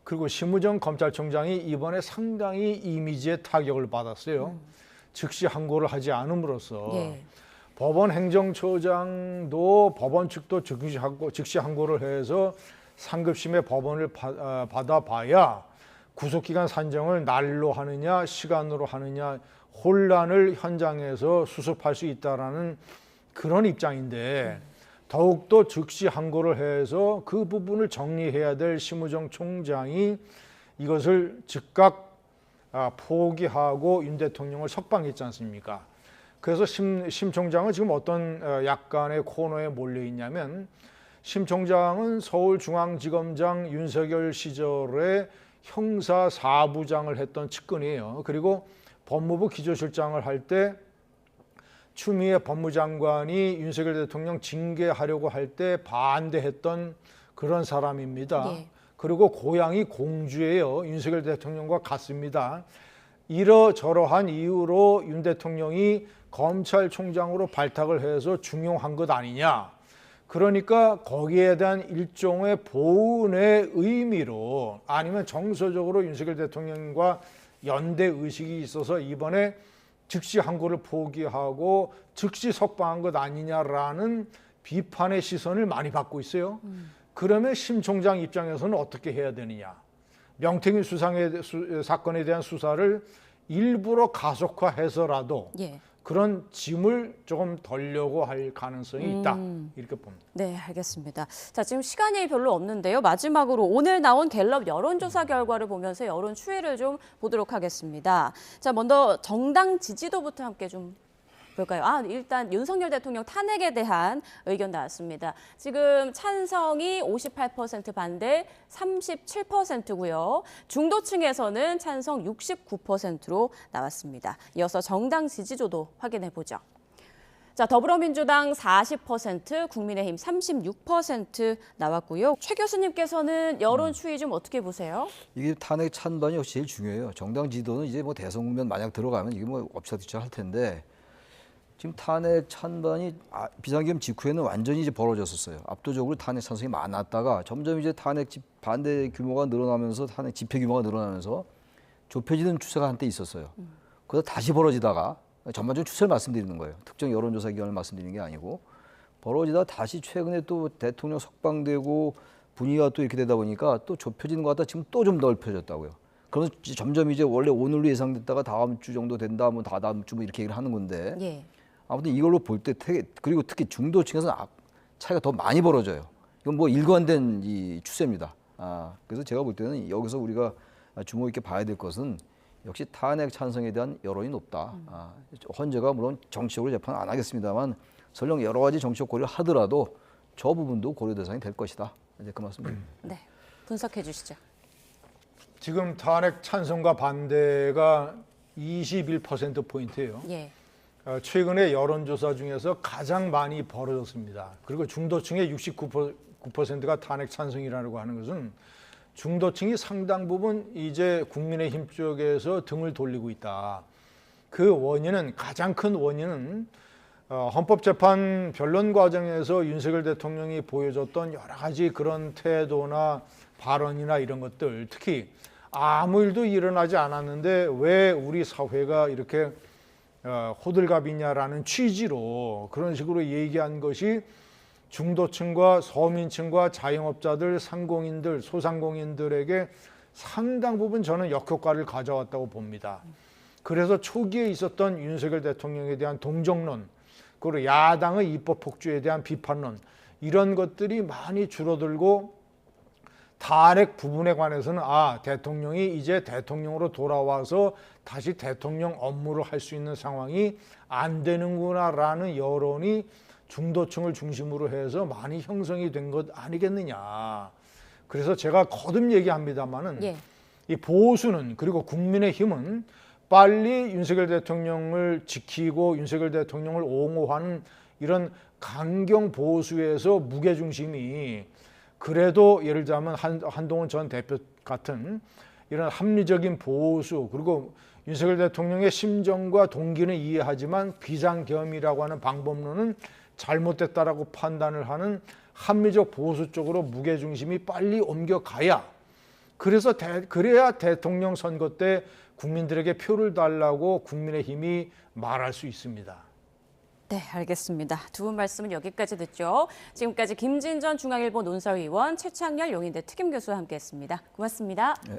그리고 심우정 검찰총장이 이번에 상당히 이미지에 타격을 받았어요. 즉시 항고를 하지 않음으로써 법원 행정처장도 법원 측도 즉시 항고를 해서 상급심의 법원을 받아봐야 구속기간 산정을 날로 하느냐 시간으로 하느냐 혼란을 현장에서 수습할 수 있다라는 그런 입장인데 더욱더 즉시 항고를 해서 그 부분을 정리해야 될 심우정 총장이 이것을 즉각 포기하고 윤 대통령을 석방했지 않습니까? 그래서 심 총장은 지금 어떤 약간의 코너에 몰려 있냐면 심 총장은 서울중앙지검장 윤석열 시절에 형사 4부장을 했던 측근이에요. 그리고 법무부 기조실장을 할 때 추미애 법무장관이 윤석열 대통령 징계하려고 할 때 반대했던 그런 사람입니다. 그리고 고향이 공주예요. 윤석열 대통령과 같습니다. 이러저러한 이유로 윤 대통령이 검찰총장으로 발탁을 해서 중용한 것 아니냐. 그러니까 거기에 대한 일종의 보은의 의미로 아니면 정서적으로 윤석열 대통령과 연대 의식이 있어서 이번에 즉시 항고를 포기하고 즉시 석방한 것 아니냐라는 비판의 시선을 많이 받고 있어요. 그러면 심 총장 입장에서는 어떻게 해야 되느냐. 명태균 사건에 대한 수사를 일부러 가속화해서라도 그런 짐을 조금 덜려고 할 가능성이 있다. 이렇게 봅니다. 네, 알겠습니다. 자, 지금 시간이 별로 없는데요. 마지막으로 오늘 나온 갤럽 여론조사 결과를 보면서 여론 추이를 좀 보도록 하겠습니다. 자, 먼저 정당 지지도부터 함께 좀 볼까요? 일단 윤석열 대통령 탄핵에 대한 의견 나왔습니다. 지금 찬성이 58% 반대 37%고요. 중도층에서는 찬성 69%로 나왔습니다. 이어서 정당 지지도도 확인해 보죠. 자, 더불어민주당 40%, 국민의힘 36% 나왔고요. 최 교수님께서는 여론 추이 좀 어떻게 보세요? 이게 탄핵 찬반이 역시 제일 중요해요. 정당 지도는 이제 뭐 대선 국면 만약 들어가면 이게 뭐 엎치락뒤치락 할 텐데 지금 탄핵 찬반이 비상계엄 직후에는 완전히 이제 벌어졌었어요. 압도적으로 탄핵 찬성이 많았다가 점점 이제 탄핵 반대 규모가 늘어나면서 탄핵 집회 규모가 늘어나면서 좁혀지는 추세가 한때 있었어요. 그래서 다시 벌어지다가 전반적인 추세를 말씀드리는 거예요. 특정 여론조사 기관을 말씀드리는 게 아니고 벌어지다 다시 최근에 또 대통령 석방되고 분위기가 또 이렇게 되다 보니까 또 좁혀지는 것 같다. 지금 또 좀 넓혀졌다고요. 그래서 점점 이제 원래 오늘로 예상됐다가 다음 주 정도 된다, 뭐 다다음 주 뭐 이렇게 얘기를 하는 건데 예. 아무튼 이걸로 볼 때 그리고 특히 중도층에서는 차이가 더 많이 벌어져요. 이건 뭐 일관된 이 추세입니다. 그래서 제가 볼 때는 여기서 우리가 주목 있게 봐야 될 것은 역시 탄핵 찬성에 대한 여론이 높다. 헌재가 물론 정치적으로 재판 안 하겠습니다만 설령 여러 가지 정치적 고려를 하더라도 저 부분도 고려 대상이 될 것이다. 이제 그 말씀드립니다. 네, 분석해 주시죠. 지금 탄핵 찬성과 반대가 21%포인트예요. 예. 최근에 여론조사 중에서 가장 많이 벌어졌습니다. 그리고 중도층의 69%가 탄핵 찬성이라고 하는 것은 중도층이 상당 부분 이제 국민의힘 쪽에서 등을 돌리고 있다. 그 원인은 가장 큰 원인은 헌법재판 변론 과정에서 윤석열 대통령이 보여줬던 여러 가지 그런 태도나 발언이나 이런 것들, 특히 아무 일도 일어나지 않았는데 왜 우리 사회가 이렇게 호들갑이냐라는 취지로 그런 식으로 얘기한 것이 중도층과 서민층과 자영업자들, 상공인들, 소상공인들에게 상당 부분 저는 역효과를 가져왔다고 봅니다. 그래서 초기에 있었던 윤석열 대통령에 대한 동정론, 그리고 야당의 입법 폭주에 대한 비판론, 이런 것들이 많이 줄어들고 탄핵 부분에 관해서는 대통령이 이제 대통령으로 돌아와서 다시 대통령 업무를 할 수 있는 상황이 안 되는구나라는 여론이 중도층을 중심으로 해서 많이 형성이 된 것 아니겠느냐. 그래서 제가 거듭 얘기합니다마는 이 보수는, 그리고 국민의힘은 빨리 윤석열 대통령을 지키고 윤석열 대통령을 옹호하는 이런 강경 보수에서 무게중심이, 그래도 예를 들자면 한동훈 전 대표 같은 이런 합리적인 보수, 그리고 윤석열 대통령의 심정과 동기는 이해하지만 비상계엄이라고 하는 방법론은 잘못됐다라고 판단을 하는 합리적 보수 쪽으로 무게중심이 빨리 옮겨가야, 그래야 대통령 선거 때 국민들에게 표를 달라고 국민의힘이 말할 수 있습니다. 네, 알겠습니다. 두 분 말씀은 여기까지 듣죠. 지금까지 김진전 중앙일보 논설위원, 최창렬 용인대 특임교수와 함께했습니다. 고맙습니다. 네.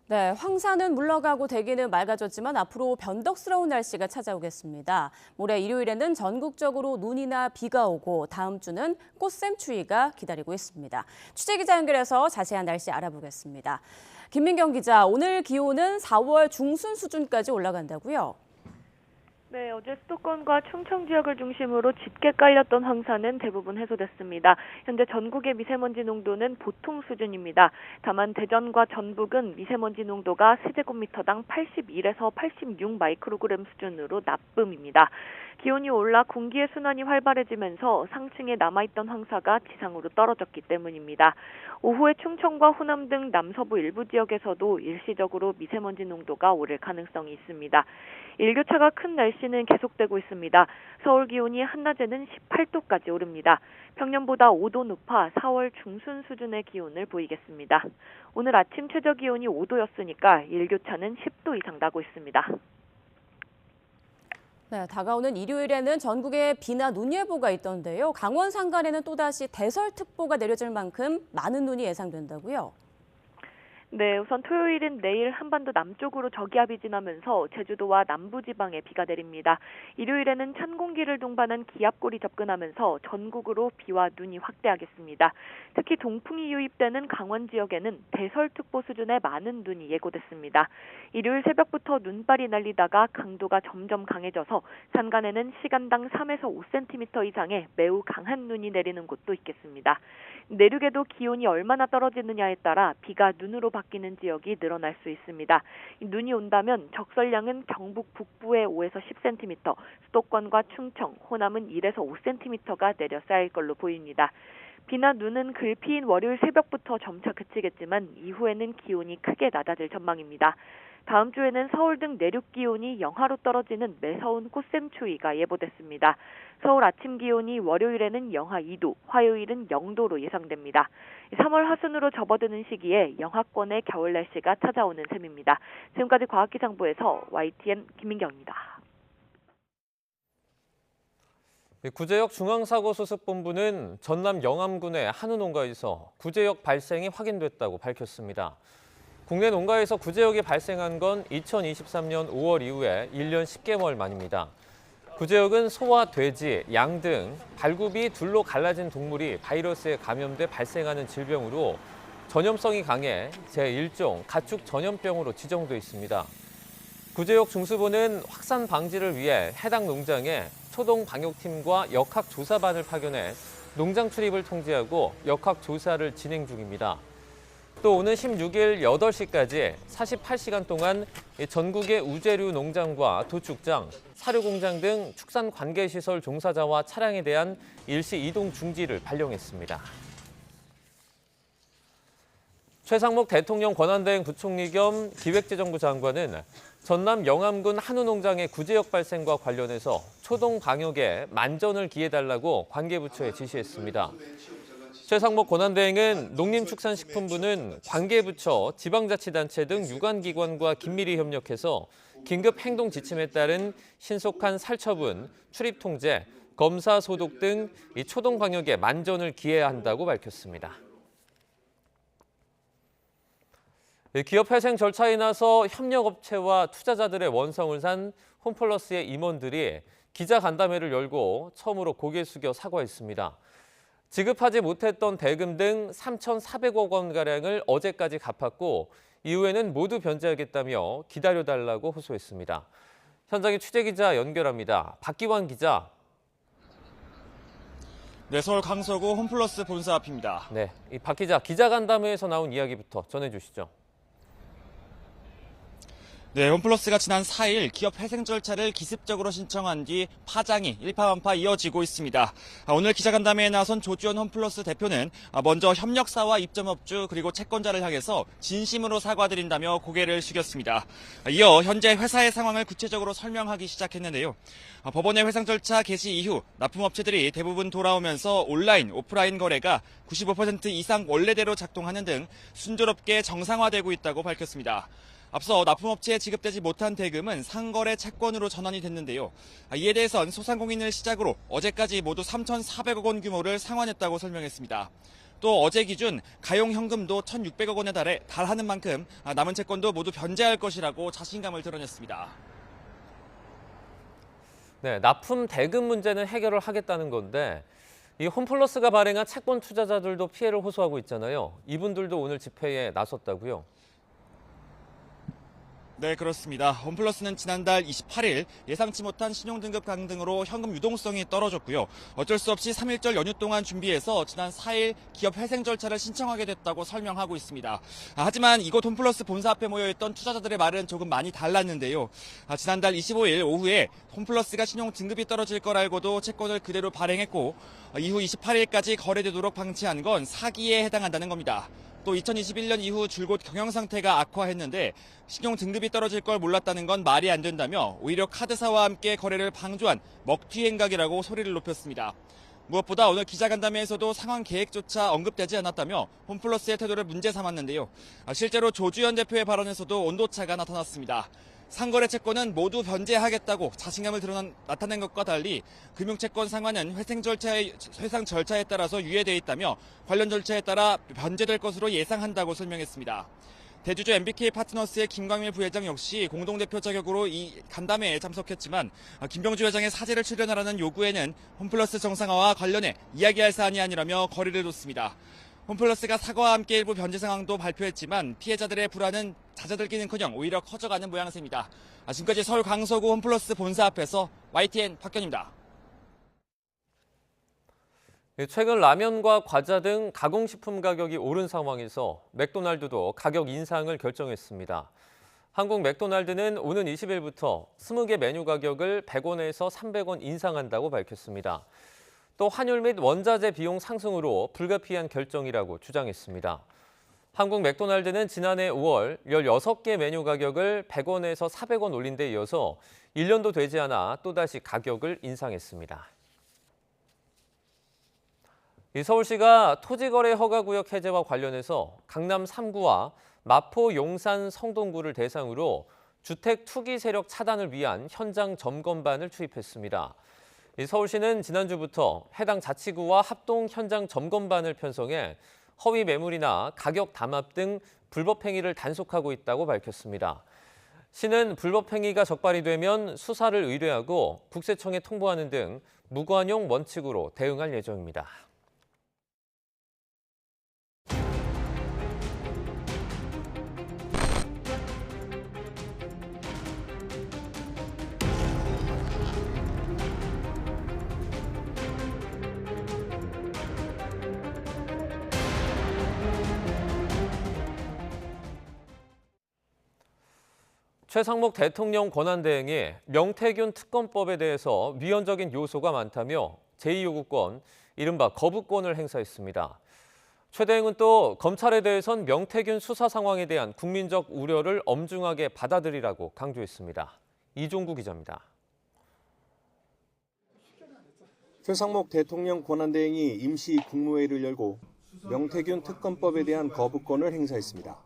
네, 황사는 물러가고 대기는 맑아졌지만 앞으로 변덕스러운 날씨가 찾아오겠습니다. 모레 일요일에는 전국적으로 눈이나 비가 오고 다음 주는 꽃샘추위가 기다리고 있습니다. 취재기자 연결해서 자세한 날씨 알아보겠습니다. 김민경 기자, 오늘 기온은 4월 중순 수준까지 올라간다고요? 네, 어제 수도권과 충청 지역을 중심으로 짙게 깔렸던 황사는 대부분 해소됐습니다. 현재 전국의 미세먼지 농도는 보통 수준입니다. 다만 대전과 전북은 미세먼지 농도가 세제곱미터당 81에서 86 마이크로그램 수준으로 나쁨입니다. 기온이 올라 공기의 순환이 활발해지면서 상층에 남아있던 황사가 지상으로 떨어졌기 때문입니다. 오후에 충청과 호남 등 남서부 일부 지역에서도 일시적으로 미세먼지 농도가 오를 가능성이 있습니다. 일교차가 큰 날씨는 계속되고 있습니다. 서울 기온이 한낮에는 18도까지 오릅니다. 평년보다 5도 높아 4월 중순 수준의 기온을 보이겠습니다. 오늘 아침 최저 기온이 5도였으니까 일교차는 10도 이상 나고 있습니다. 네, 다가오는 일요일에는 전국에 비나 눈 예보가 있던데요. 강원 산간에는 또다시 대설특보가 내려질 만큼 많은 눈이 예상된다고요? 네, 우선 토요일은 내일 한반도 남쪽으로 저기압이 지나면서 제주도와 남부지방에 비가 내립니다. 일요일에는 찬 공기를 동반한 기압골이 접근하면서 전국으로 비와 눈이 확대하겠습니다. 특히 동풍이 유입되는 강원 지역에는 대설특보 수준의 많은 눈이 예고됐습니다. 일요일 새벽부터 눈발이 날리다가 강도가 점점 강해져서 산간에는 시간당 3에서 5cm 이상의 매우 강한 눈이 내리는 곳도 있겠습니다. 내륙에도 기온이 얼마나 떨어지느냐에 따라 비가 눈으로 바뀌는 지역이 늘어날 수 있습니다. 눈이 온다면 적설량은 경북 북부에 5에서 10cm, 수도권과 충청, 호남은 1에서 5cm가 내려 쌓일 걸로 보입니다. 비나 눈은 글피인 월요일 새벽부터 점차 그치겠지만 이후에는 기온이 크게 낮아질 전망입니다. 다음 주에는 서울 등 내륙 기온이 영하로 떨어지는 매서운 꽃샘추위가 예보됐습니다. 서울 아침 기온이 월요일에는 영하 2도, 화요일은 0도로 예상됩니다. 3월 하순으로 접어드는 시기에 영하권의 겨울 날씨가 찾아오는 셈입니다. 지금까지 과학기상부에서 YTN 김민경입니다. 구제역 중앙사고수습본부는 전남 영암군의 한우 농가에서 구제역 발생이 확인됐다고 밝혔습니다. 국내 농가에서 구제역이 발생한 건 2023년 5월 이후에 1년 10개월 만입니다. 구제역은 소와 돼지, 양 등 발굽이 둘로 갈라진 동물이 바이러스에 감염돼 발생하는 질병으로 전염성이 강해 제1종 가축 전염병으로 지정돼 있습니다. 구제역 중수부는 확산 방지를 위해 해당 농장에 초동방역팀과 역학조사반을 파견해 농장 출입을 통제하고 역학조사를 진행 중입니다. 또 오는 16일 8시까지 48시간 동안 전국의 우제류 농장과 도축장, 사료공장 등 축산 관계시설 종사자와 차량에 대한 일시 이동 중지를 발령했습니다. 최상목 대통령 권한대행 부총리 겸 기획재정부 장관은 전남 영암군 한우 농장의 구제역 발생과 관련해서 초동 방역에 만전을 기해달라고 관계부처에 지시했습니다. 최상목 권한대행은 농림축산식품부는 관계부처, 지방자치단체 등 유관기관과 긴밀히 협력해서 긴급 행동 지침에 따른 신속한 살처분, 출입 통제, 검사 소독 등 이 초동 방역에 만전을 기해야 한다고 밝혔습니다. 기업 회생 절차에 나서 협력업체와 투자자들의 원성을 산 홈플러스의 임원들이 기자간담회를 열고 처음으로 고개 숙여 사과했습니다. 지급하지 못했던 대금 등 3,400억 원가량을 어제까지 갚았고 이후에는 모두 변제하겠다며 기다려달라고 호소했습니다. 현장에 취재기자 연결합니다. 박기환 기자. 네, 서울 강서구 홈플러스 본사 앞입니다. 네, 박 기자, 기자간담회에서 나온 이야기부터 전해주시죠. 네, 홈플러스가 지난 4일 기업 회생 절차를 기습적으로 신청한 뒤 파장이 일파만파 이어지고 있습니다. 오늘 기자간담회에 나선 조주현 홈플러스 대표는 먼저 협력사와 입점업주 그리고 채권자를 향해서 진심으로 사과드린다며 고개를 숙였습니다. 이어 현재 회사의 상황을 구체적으로 설명하기 시작했는데요. 법원의 회상 절차 개시 이후 납품업체들이 대부분 돌아오면서 온라인, 오프라인 거래가 95% 이상 원래대로 작동하는 등 순조롭게 정상화되고 있다고 밝혔습니다. 앞서 납품업체에 지급되지 못한 대금은 상거래 채권으로 전환이 됐는데요. 이에 대해선 소상공인을 시작으로 어제까지 모두 3,400억 원 규모를 상환했다고 설명했습니다. 또 어제 기준 가용 현금도 1,600억 원에 달하는 만큼 남은 채권도 모두 변제할 것이라고 자신감을 드러냈습니다. 네, 납품 대금 문제는 해결을 하겠다는 건데 이 홈플러스가 발행한 채권 투자자들도 피해를 호소하고 있잖아요. 이분들도 오늘 집회에 나섰다고요? 네, 그렇습니다. 홈플러스는 지난달 28일 예상치 못한 신용등급 강등으로 현금 유동성이 떨어졌고요. 어쩔 수 없이 3일절 연휴 동안 준비해서 지난 4일 기업 회생 절차를 신청하게 됐다고 설명하고 있습니다. 하지만 이곳 홈플러스 본사 앞에 모여있던 투자자들의 말은 조금 많이 달랐는데요. 지난달 25일 오후에 홈플러스가 신용등급이 떨어질 걸 알고도 채권을 그대로 발행했고 이후 28일까지 거래되도록 방치한 건 사기에 해당한다는 겁니다. 또 2021년 이후 줄곧 경영 상태가 악화했는데 신용 등급이 떨어질 걸 몰랐다는 건 말이 안 된다며 오히려 카드사와 함께 거래를 방조한 먹튀 행각이라고 소리를 높였습니다. 무엇보다 오늘 기자간담회에서도 상황 계획조차 언급되지 않았다며 홈플러스의 태도를 문제 삼았는데요. 실제로 조주현 대표의 발언에서도 온도차가 나타났습니다. 상거래 채권은 모두 변제하겠다고 자신감을 나타낸 것과 달리 금융채권 상환은 회상 절차에 따라서 유예되어 있다며 관련 절차에 따라 변제될 것으로 예상한다고 설명했습니다. 대주주 MBK 파트너스의 김광일 부회장 역시 공동대표 자격으로 이 간담회에 참석했지만 김병주 회장의 사죄를 출연하라는 요구에는 홈플러스 정상화와 관련해 이야기할 사안이 아니라며 거리를 뒀습니다. 홈플러스가 사과와 함께 일부 변제 상황도 발표했지만 피해자들의 불안은 잦아들기는커녕 오히려 커져가는 모양새입니다. 지금까지 서울 강서구 홈플러스 본사 앞에서 YTN 박견입니다. 최근 라면과 과자 등 가공식품 가격이 오른 상황에서 맥도날드도 가격 인상을 결정했습니다. 한국 맥도날드는 오는 20일부터 20개 메뉴 가격을 100원에서 300원 인상한다고 밝혔습니다. 또 환율 및 원자재 비용 상승으로 불가피한 결정이라고 주장했습니다. 한국 맥도날드는 지난해 5월 16개 메뉴 가격을 100원에서 400원 올린 데 이어서 1년도 되지 않아 또다시 가격을 인상했습니다. 서울시가 토지거래 허가구역 해제와 관련해서 강남 3구와 마포, 용산, 성동구를 대상으로 주택 투기 세력 차단을 위한 현장 점검반을 투입했습니다. 서울시는 지난주부터 해당 자치구와 합동 현장 점검반을 편성해 허위 매물이나 가격 담합 등 불법 행위를 단속하고 있다고 밝혔습니다. 시는 불법 행위가 적발이 되면 수사를 의뢰하고 국세청에 통보하는 등 무관용 원칙으로 대응할 예정입니다. 최상목 대통령 권한대행이 명태균 특검법에 대해서 위헌적인 요소가 많다며 제2요구권, 이른바 거부권을 행사했습니다. 최 대행은 또 검찰에 대해선 명태균 수사 상황에 대한 국민적 우려를 엄중하게 받아들이라고 강조했습니다. 이종구 기자입니다. 최상목 대통령 권한대행이 임시 국무회의를 열고 명태균 특검법에 대한 거부권을 행사했습니다.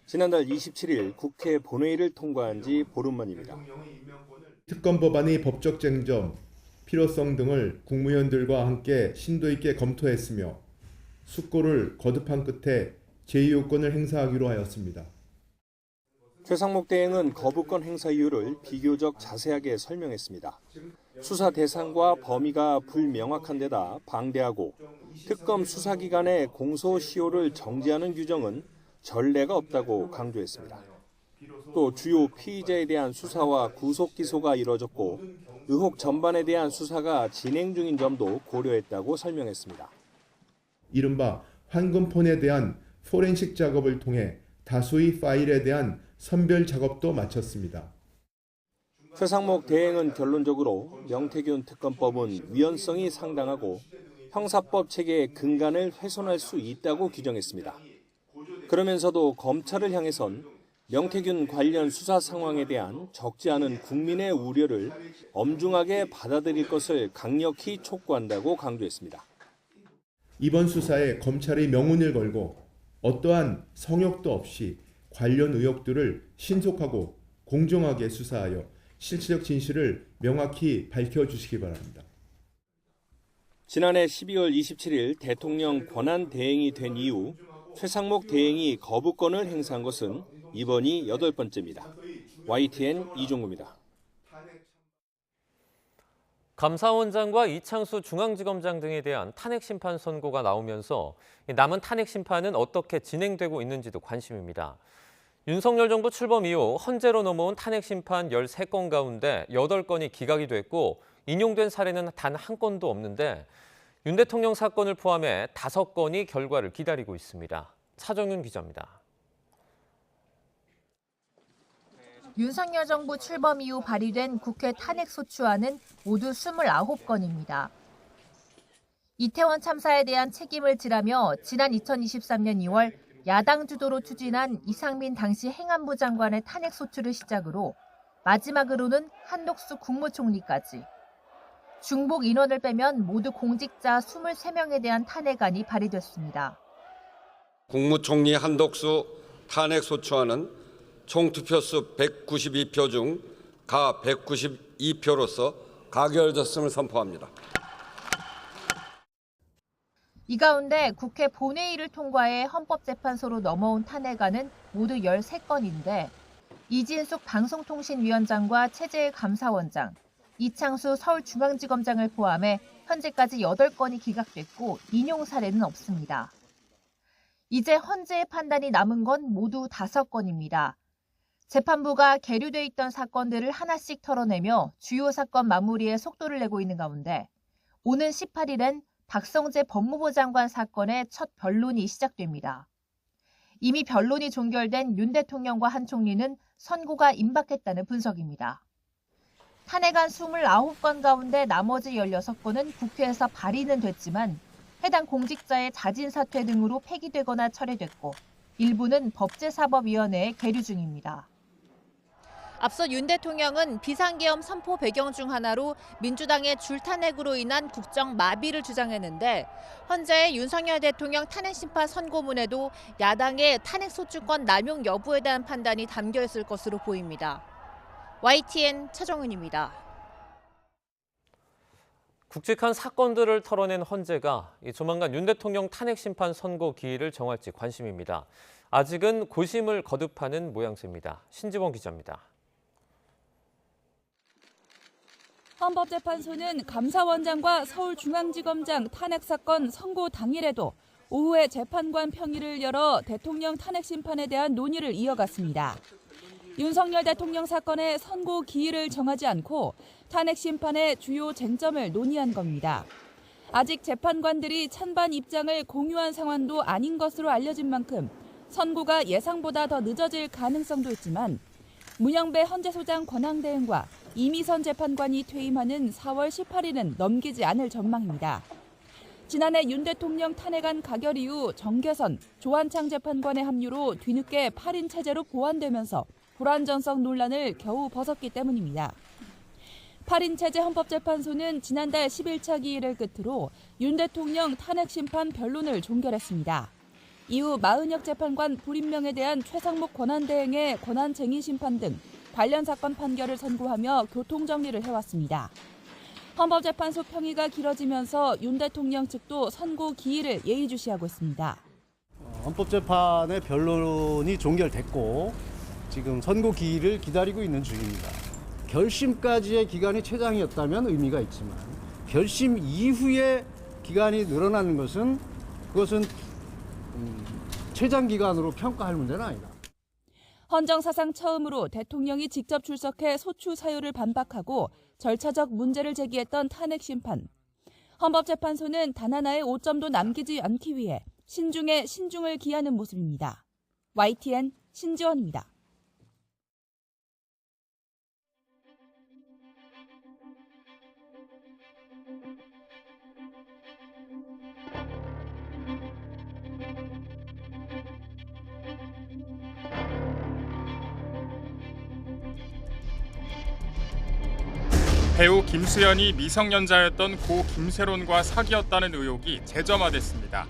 지난달 27일 국회 본회의를 통과한 지 보름 만입니다. 특검 법안의 법적 쟁점, 필요성 등을 국무위원들과 함께 심도 있게 검토했으며 숙고를 거듭한 끝에 제2요건을 행사하기로 하였습니다. 최상목 대행은 거부권 행사 이유를 비교적 자세하게 설명했습니다. 수사 대상과 범위가 불명확한 데다 방대하고 특검 수사기관의 공소시효를 정지하는 규정은 전례가 없다고 강조했습니다. 또 주요 피의자에 대한 수사와 구속 기소가 이뤄졌고 의혹 전반에 대한 수사가 진행 중인 점도 고려했다고 설명했습니다. 이른바 황금폰에 대한 포렌식 작업을 통해 다수의 파일에 대한 선별 작업도 마쳤습니다. 최상목 대행은 결론적으로 명태균 특검법은 위헌성이 상당하고 형사법 체계의 근간을 훼손할 수 있다고 규정했습니다. 그러면서도 검찰을 향해선 명태균 관련 수사 상황에 대한 적지 않은 국민의 우려를 엄중하게 받아들일 것을 강력히 촉구한다고 강조했습니다. 이번 수사에 검찰의 명운을 걸고 어떠한 성역도 없이 관련 의혹들을 신속하고 공정하게 수사하여 실체적 진실을 명확히 밝혀주시기 바랍니다. 지난해 12월 27일 대통령 권한 대행이 된 이후 최상목 대행이 거부권을 행사한 것은 이번이 8번째입니다. YTN 이종구입니다. 감사원장과 이창수 중앙지검장 등에 대한 탄핵 심판 선고가 나오면서 남은 탄핵 심판은 어떻게 진행되고 있는지도 관심입니다. 윤석열 정부 출범 이후 헌재로 넘어온 탄핵 심판 13건 가운데 8건이 기각이 됐고 인용된 사례는 단 한 건도 없는데 윤 대통령 사건을 포함해 5건이 결과를 기다리고 있습니다. 차정윤 기자입니다. 윤석열 정부 출범 이후 발의된 국회 탄핵소추안은 모두 29건입니다. 이태원 참사에 대한 책임을 지라며 지난 2023년 2월 야당 주도로 추진한 이상민 당시 행안부 장관의 탄핵소추를 시작으로 마지막으로는 한독수 국무총리까지 중복 인원을 빼면 모두 공직자 23명에 대한 탄핵안이 발의됐습니다. 국무총리 한독수 탄핵소추안은 총 투표수 192표 중 가 192표로서 가결됐음을 선포합니다. 이 가운데 국회 본회의를 통과해 헌법재판소로 넘어온 탄핵안은 모두 13건인데 이진숙 방송통신위원장과 최재일 감사원장, 이창수 서울중앙지검장을 포함해 현재까지 8건이 기각됐고 인용 사례는 없습니다. 이제 헌재의 판단이 남은 건 모두 5건입니다. 재판부가 계류돼 있던 사건들을 하나씩 털어내며 주요 사건 마무리에 속도를 내고 있는 가운데 오는 18일엔 박성재 법무부 장관 사건의 첫 변론이 시작됩니다. 이미 변론이 종결된 윤 대통령과 한 총리는 선고가 임박했다는 분석입니다. 탄핵안 29건 가운데 나머지 16건은 국회에서 발의는 됐지만 해당 공직자의 자진 사퇴 등으로 폐기되거나 철회됐고 일부는 법제사법위원회에 계류 중입니다. 앞서 윤 대통령은 비상계엄 선포 배경 중 하나로 민주당의 줄탄핵으로 인한 국정 마비를 주장했는데 현재의 윤석열 대통령 탄핵심판 선고문에도 야당의 탄핵소추권 남용 여부에 대한 판단이 담겨 있을 것으로 보입니다. YTN 차정은입니다. 굵직한 사건들을 털어낸 헌재가 조만간 윤 대통령 탄핵심판 선고 기일을 정할지 관심입니다. 아직은 고심을 거듭하는 모양새입니다. 신지원 기자입니다. 헌법재판소는 감사원장과 서울중앙지검장 탄핵사건 선고 당일에도 오후에 재판관 평의를 열어 대통령 탄핵심판에 대한 논의를 이어갔습니다. 윤석열 대통령 사건의 선고 기일을 정하지 않고 탄핵심판의 주요 쟁점을 논의한 겁니다. 아직 재판관들이 찬반 입장을 공유한 상황도 아닌 것으로 알려진 만큼 선고가 예상보다 더 늦어질 가능성도 있지만 문영배 헌재소장 권한대행과 이미선 재판관이 퇴임하는 4월 18일은 넘기지 않을 전망입니다. 지난해 윤 대통령 탄핵안 가결 이후 정계선, 조한창 재판관의 합류로 뒤늦게 8인 체제로 보완되면서 불완전성 논란을 겨우 벗었기 때문입니다. 8인 체제 헌법재판소는 지난달 10일차 기일을 끝으로 윤 대통령 탄핵심판 변론을 종결했습니다. 이후 마은혁 재판관 불임명에 대한 최상목 권한대행의 권한쟁의 심판 등 관련 사건 판결을 선고하며 교통정리를 해왔습니다. 헌법재판소 평의가 길어지면서 윤 대통령 측도 선고 기일을 예의주시하고 있습니다. 헌법재판의 변론이 종결됐고 지금 선고 기일을 기다리고 있는 중입니다. 결심까지의 기간이 최장이었다면 의미가 있지만 결심 이후에 기간이 늘어나는 것은 그것은 최장 기간으로 평가할 문제는 아니다. 헌정사상 처음으로 대통령이 직접 출석해 소추 사유를 반박하고 절차적 문제를 제기했던 탄핵심판. 헌법재판소는 단 하나의 오점도 남기지 않기 위해 신중에 신중을 기하는 모습입니다. YTN 신지원입니다. 배우 김수현이 미성년자였던 고 김세론과 사귀었다는 의혹이 재점화됐습니다.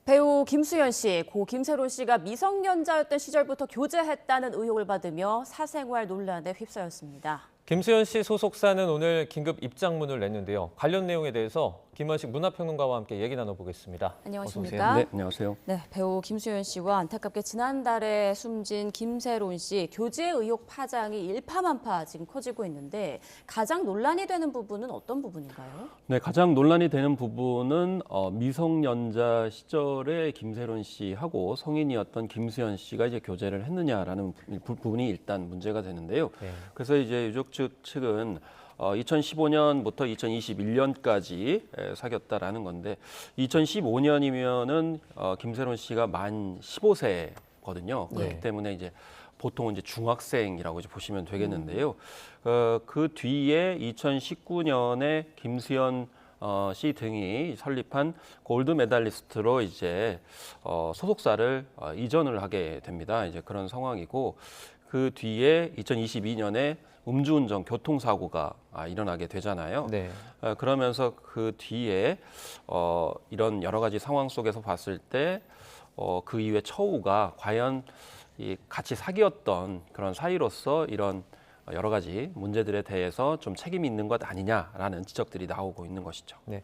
배우 김수현 씨, 고 김세론 씨가 미성년자였던 시절부터 교제했다는 의혹을 받으며 사생활 논란에 휩싸였습니다. 김수현 씨 소속사는 오늘 긴급 입장문을 냈는데요. 관련 내용에 대해서 김원식 문화평론가와 함께 얘기 나눠보겠습니다. 안녕하십니까? 네, 안녕하세요. 네, 배우 김수현 씨와 안타깝게 지난달에 숨진 김세론 씨 교제 의혹 파장이 일파만파 지금 커지고 있는데 가장 논란이 되는 부분은 어떤 부분인가요? 네, 가장 논란이 되는 부분은 미성년자 시절에 김세론 씨하고 성인이었던 김수현 씨가 이제 교제를 했느냐라는 부분이 일단 문제가 되는데요. 네. 그래서 이제 유족 측은 2015년부터 2021년까지 사귀었다라는 건데 2015년이면은 김세론 씨가 만 15세거든요. 네. 그렇기 때문에 이제 보통은 이제 중학생이라고 이제 보시면 되겠는데요. 그 뒤에 2019년에 김수현 씨 등이 설립한 골드 메달리스트로 이제 소속사를 이전을 하게 됩니다. 이제 그런 상황이고 그 뒤에 2022년에 음주운전, 교통사고가 일어나게 되잖아요. 네. 그러면서 그 뒤에 이런 여러 가지 상황 속에서 봤을 때 그 이후에 처우가 과연 이 같이 사귀었던 그런 사이로서 이런 여러 가지 문제들에 대해서 좀 책임이 있는 것 아니냐라는 지적들이 나오고 있는 것이죠. 네.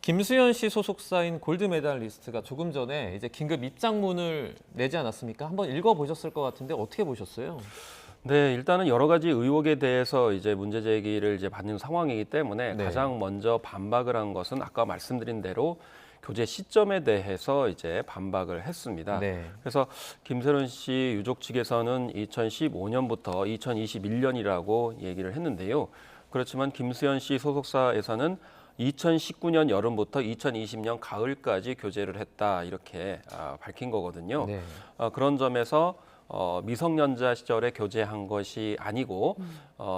김수현 씨 소속사인 골드메달리스트가 조금 전에 이제 긴급 입장문을 내지 않았습니까? 한번 읽어보셨을 것 같은데 어떻게 보셨어요? 네, 일단은 여러 가지 의혹에 대해서 이제 문제 제기를 이제 받는 상황이기 때문에 네. 가장 먼저 반박을 한 것은 아까 말씀드린 대로 교제 시점에 대해서 이제 반박을 했습니다. 네. 그래서 김세론 씨 유족 측에서는 2015년부터 2021년이라고 얘기를 했는데요. 그렇지만 김수현 씨 소속사에서는 2019년 여름부터 2020년 가을까지 교제를 했다 이렇게 밝힌 거거든요. 네. 그런 점에서 미성년자 시절에 교제한 것이 아니고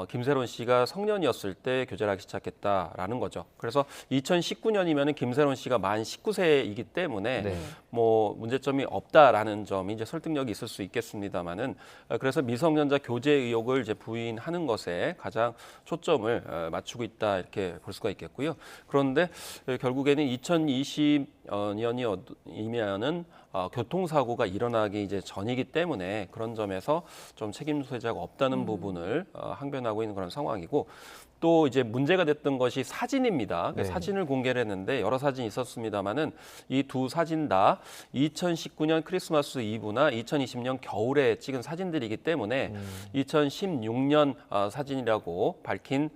김세론 씨가 성년이었을 때 교제를 하기 시작했다라는 거죠. 그래서 2019년이면은 김세론 씨가 만 19세이기 때문에 네. 뭐 문제점이 없다라는 점이 이제 설득력이 있을 수 있겠습니다만은 그래서 미성년자 교제 의혹을 이제 부인하는 것에 가장 초점을 맞추고 있다 이렇게 볼 수가 있겠고요. 그런데 결국에는 2020년이면은 교통사고가 일어나기 이제 전이기 때문에 그런 점에서 좀 책임 소재자가 없다는 부분을 항변하고 있는 그런 상황이고 또 이제 문제가 됐던 것이 사진입니다. 네. 사진을 공개를 했는데 여러 사진이 있었습니다만은 이 두 사진 다 2019년 크리스마스 이브나 2020년 겨울에 찍은 사진들이기 때문에 2016년 사진이라고 밝힌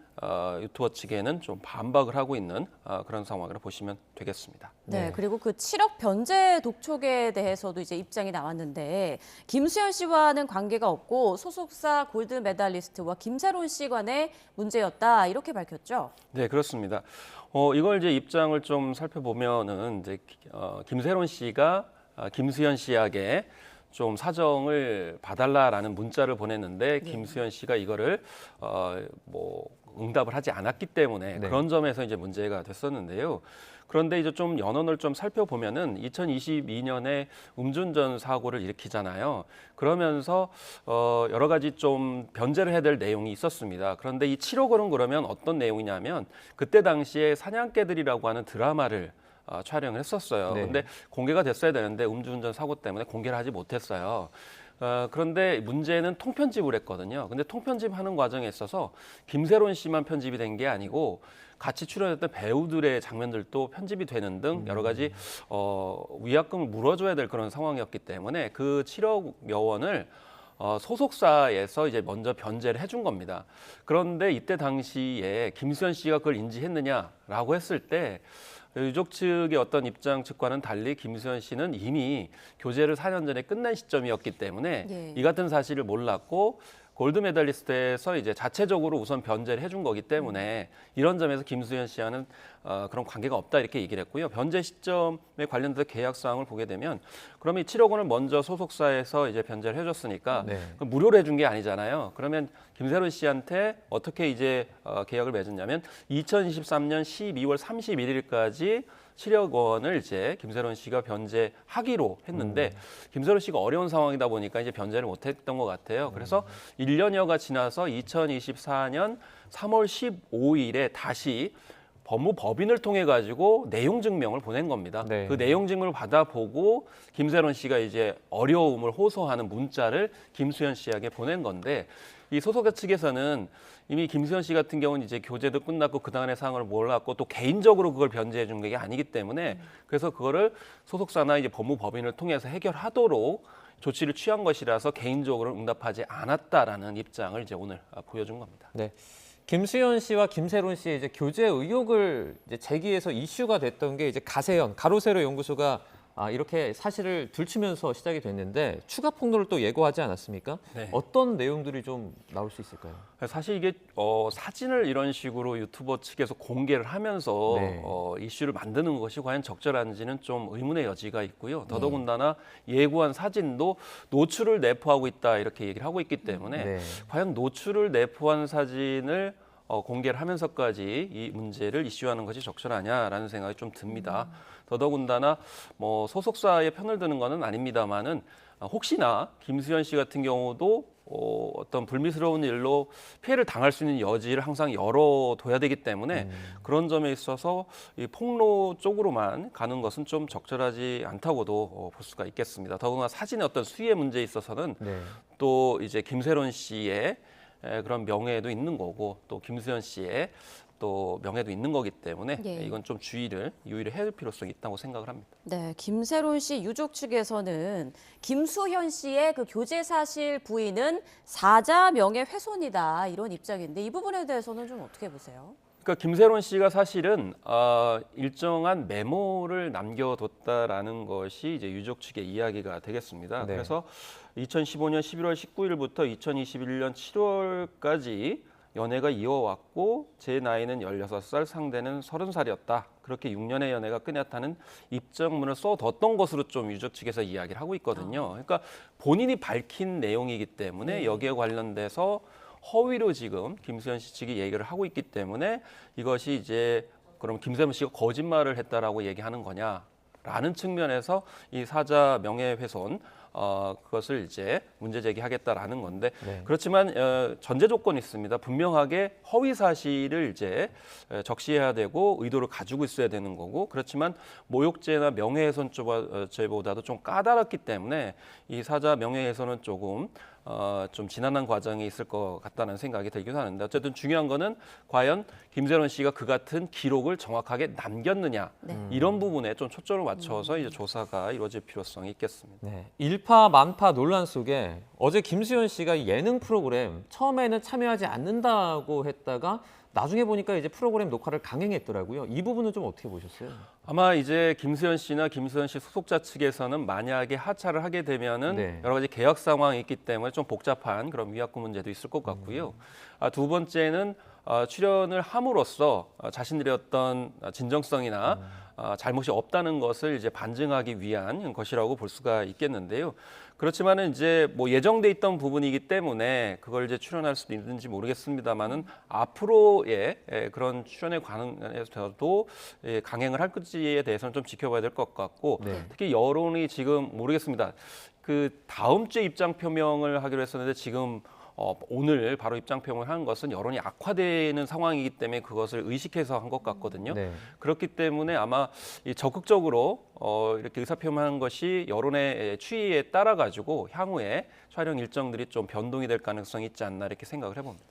유튜버 측에는 좀 반박을 하고 있는 그런 상황으로 보시면 되겠습니다. 네, 그리고 그 7억 변제 독촉에 대해서도 이제 입장이 나왔는데 김수현 씨와는 관계가 없고 소속사 골드 메달리스트와 김세론 씨 간의 문제였다 이렇게 밝혔죠. 네, 그렇습니다. 이걸 이제 입장을 좀 살펴보면은 이제 김세론 씨가 김수현 씨에게 좀 사정을 봐달라라는 문자를 보냈는데 김수현 씨가 이거를 뭐 응답을 하지 않았기 때문에 네. 그런 점에서 이제 문제가 됐었는데요. 그런데 이제 좀 연원을 좀 살펴보면은 2022년에 음주운전 사고를 일으키잖아요. 그러면서 여러 가지 좀 변제를 해야 될 내용이 있었습니다. 그런데 이 7억 원은 그러면 어떤 내용이냐면 그때 당시에 사냥개들이라고 하는 드라마를 촬영을 했었어요. 네. 근데 공개가 됐어야 되는데 음주운전 사고 때문에 공개를 하지 못했어요. 그런데 문제는 통편집을 했거든요. 근데 통편집하는 과정에 있어서 김세론 씨만 편집이 된 게 아니고 같이 출연했던 배우들의 장면들도 편집이 되는 등 여러 가지 위약금을 물어줘야 될 그런 상황이었기 때문에 그 7억여 원을 소속사에서 이제 먼저 변제를 해준 겁니다. 그런데 이때 당시에 김수현 씨가 그걸 인지했느냐라고 했을 때 유족 측의 어떤 입장 측과는 달리 김수현 씨는 이미 교제를 4년 전에 끝낸 시점이었기 때문에 이 같은 사실을 몰랐고 골드 메달리스트에서 이제 자체적으로 우선 변제를 해준 거기 때문에 이런 점에서 김수현 씨와는 그런 관계가 없다 이렇게 얘기를 했고요. 변제 시점에 관련된 계약 사항을 보게 되면 그러면 이 7억 원을 먼저 소속사에서 이제 변제를 해줬으니까 무료로 해준 게 아니잖아요. 그러면 김세론 씨한테 어떻게 이제 계약을 맺었냐면 2023년 12월 31일까지 7억 원을 이제 김세론 씨가 변제하기로 했는데 김세론 씨가 어려운 상황이다 보니까 이제 변제를 못했던 것 같아요. 그래서 1년여가 지나서 2024년 3월 15일에 다시 법무법인을 통해 가지고 내용 증명을 보낸 겁니다. 네. 그 내용 증명을 받아보고 김세론 씨가 이제 어려움을 호소하는 문자를 김수현 씨에게 보낸 건데 이 소속사 측에서는 이미 김수현 씨 같은 경우는 이제 교제도 끝났고 그동안의 상황을 몰랐고 또 개인적으로 그걸 변제해 준 게 아니기 때문에 그래서 그거를 소속사나 이제 법무법인을 통해서 해결하도록 조치를 취한 것이라서 개인적으로 응답하지 않았다라는 입장을 이제 오늘 보여준 겁니다. 네. 김수현 씨와 김세론 씨의 이제 교제 의혹을 이제 제기해서 이슈가 됐던 게 이제 가세현 가로세로 연구소가 이렇게 사실을 들추면서 시작이 됐는데 추가 폭로를 또 예고하지 않았습니까? 네. 어떤 내용들이 좀 나올 수 있을까요? 사실 이게 사진을 이런 식으로 유튜버 측에서 공개를 하면서 이슈를 만드는 것이 과연 적절한지는 좀 의문의 여지가 있고요. 더더군다나 예고한 사진도 노출을 내포하고 있다 이렇게 얘기를 하고 있기 때문에 과연 노출을 내포한 사진을 공개를 하면서까지 이 문제를 이슈하는 것이 적절하냐라는 생각이 좀 듭니다. 더더군다나 뭐 소속사의 편을 드는 것은 아닙니다만은 혹시나 김수현 씨 같은 경우도 어떤 불미스러운 일로 피해를 당할 수 있는 여지를 항상 열어둬야 되기 때문에 그런 점에 있어서 이 폭로 쪽으로만 가는 것은 좀 적절하지 않다고도 볼 수가 있겠습니다. 더구나 사진의 어떤 수위의 문제에 있어서는 또 이제 김세론 씨의 그런 명예도 있는 거고 또 김수현 씨의 또 명예도 있는 거기 때문에 이건 좀 유의를 해야 될 필요성이 있다고 생각을 합니다. 네, 김세론 씨 유족 측에서는 김수현 씨의 그 교제 사실 부인은 사자 명예훼손이다 이런 입장인데 이 부분에 대해서는 좀 어떻게 보세요? 그러니까 김세론 씨가 사실은 일정한 메모를 남겨뒀다라는 것이 이제 유족 측의 이야기가 되겠습니다. 그래서 2015년 11월 19일부터 2021년 7월까지 연애가 이어왔고 제 나이는 16살, 상대는 30살이었다. 그렇게 6년의 연애가 끝났다는 입장문을 써뒀던 것으로 좀 유족 측에서 이야기를 하고 있거든요. 그러니까 본인이 밝힌 내용이기 때문에 여기에 관련돼서 허위로 지금 김수현 씨 측이 얘기를 하고 있기 때문에 이것이 이제 그럼 김세론 씨가 거짓말을 했다라고 얘기하는 거냐라는 측면에서 이 사자 명예훼손 그것을 이제 문제 제기하겠다라는 건데 그렇지만 전제 조건이 있습니다. 분명하게 허위 사실을 이제 적시해야 되고 의도를 가지고 있어야 되는 거고 그렇지만 모욕죄나 명예훼손죄보다도 좀 까다롭기 때문에 이 사자 명예훼손은 조금 좀 지난한 과정이 있을 것 같다는 생각이 들기도 하는데 어쨌든 중요한 거는 과연 김세론 씨가 그 같은 기록을 정확하게 남겼느냐 이런 부분에 좀 초점을 맞춰서 이제 조사가 이루어질 필요성이 있겠습니다. 일파만파 논란 속에 어제 김수현 씨가 예능 프로그램 처음에는 참여하지 않는다고 했다가 나중에 보니까 이제 프로그램 녹화를 강행했더라고요. 이 부분은 좀 어떻게 보셨어요? 아마 이제 김수현 씨나 김수현 씨 소속자 측에서는 만약에 하차를 하게 되면은 여러 가지 계약 상황이 있기 때문에 좀 복잡한 그런 위약금 문제도 있을 것 같고요. 두 번째는 출연을 함으로써 자신들의 어떤 진정성이나 잘못이 없다는 것을 이제 반증하기 위한 것이라고 볼 수가 있겠는데요. 그렇지만은 이제 뭐 예정돼 있던 부분이기 때문에 그걸 이제 출연할 수도 있는지 모르겠습니다만은 앞으로의 그런 출연에 관해서도 강행을 할 건지에 대해서는 좀 지켜봐야 될 것 같고 특히 여론이 지금 모르겠습니다. 그 다음 주에 입장 표명을 하기로 했었는데 지금 오늘 바로 입장 표명을 한 것은 여론이 악화되는 상황이기 때문에 그것을 의식해서 한 것 같거든요. 그렇기 때문에 아마 적극적으로 이렇게 의사표명한 것이 여론의 추이에 따라 가지고 향후에 촬영 일정들이 좀 변동이 될 가능성이 있지 않나 이렇게 생각을 해봅니다.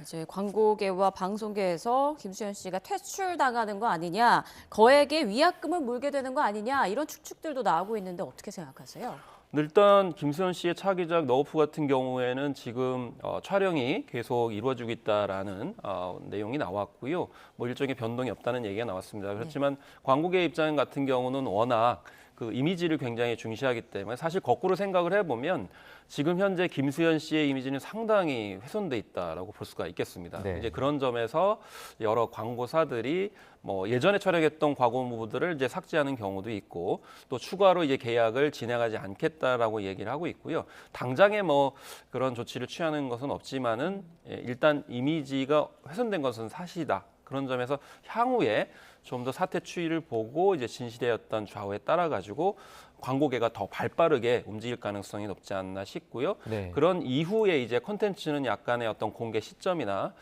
이제 광고계와 방송계에서 김수현 씨가 퇴출당하는 거 아니냐, 거액의 위약금을 물게 되는 거 아니냐 이런 추측들도 나오고 있는데 어떻게 생각하세요? 일단 김수현 씨의 차기작 너우프 같은 경우에는 지금 촬영이 계속 이루어지고 있다라는 내용이 나왔고요. 뭐 일종의 변동이 없다는 얘기가 나왔습니다. 그렇지만 광고계 입장 같은 경우는 워낙 그 이미지를 굉장히 중시하기 때문에 사실 거꾸로 생각을 해보면 지금 현재 김수현 씨의 이미지는 상당히 훼손돼 있다라고 볼 수가 있겠습니다. 이제 그런 점에서 여러 광고사들이 뭐 예전에 촬영했던 광고물들을 이제 삭제하는 경우도 있고 또 추가로 이제 계약을 진행하지 않겠다라고 얘기를 하고 있고요. 당장에 뭐 그런 조치를 취하는 것은 없지만은 일단 이미지가 훼손된 것은 사실이다. 그런 점에서 향후에 좀 더 사태 추이를 보고 이제 진실의 어떤 좌우에 따라 가지고 광고계가 더 발빠르게 움직일 가능성이 높지 않나 싶고요. 그런 이후에 이제 콘텐츠는 약간의 어떤 공개 시점이나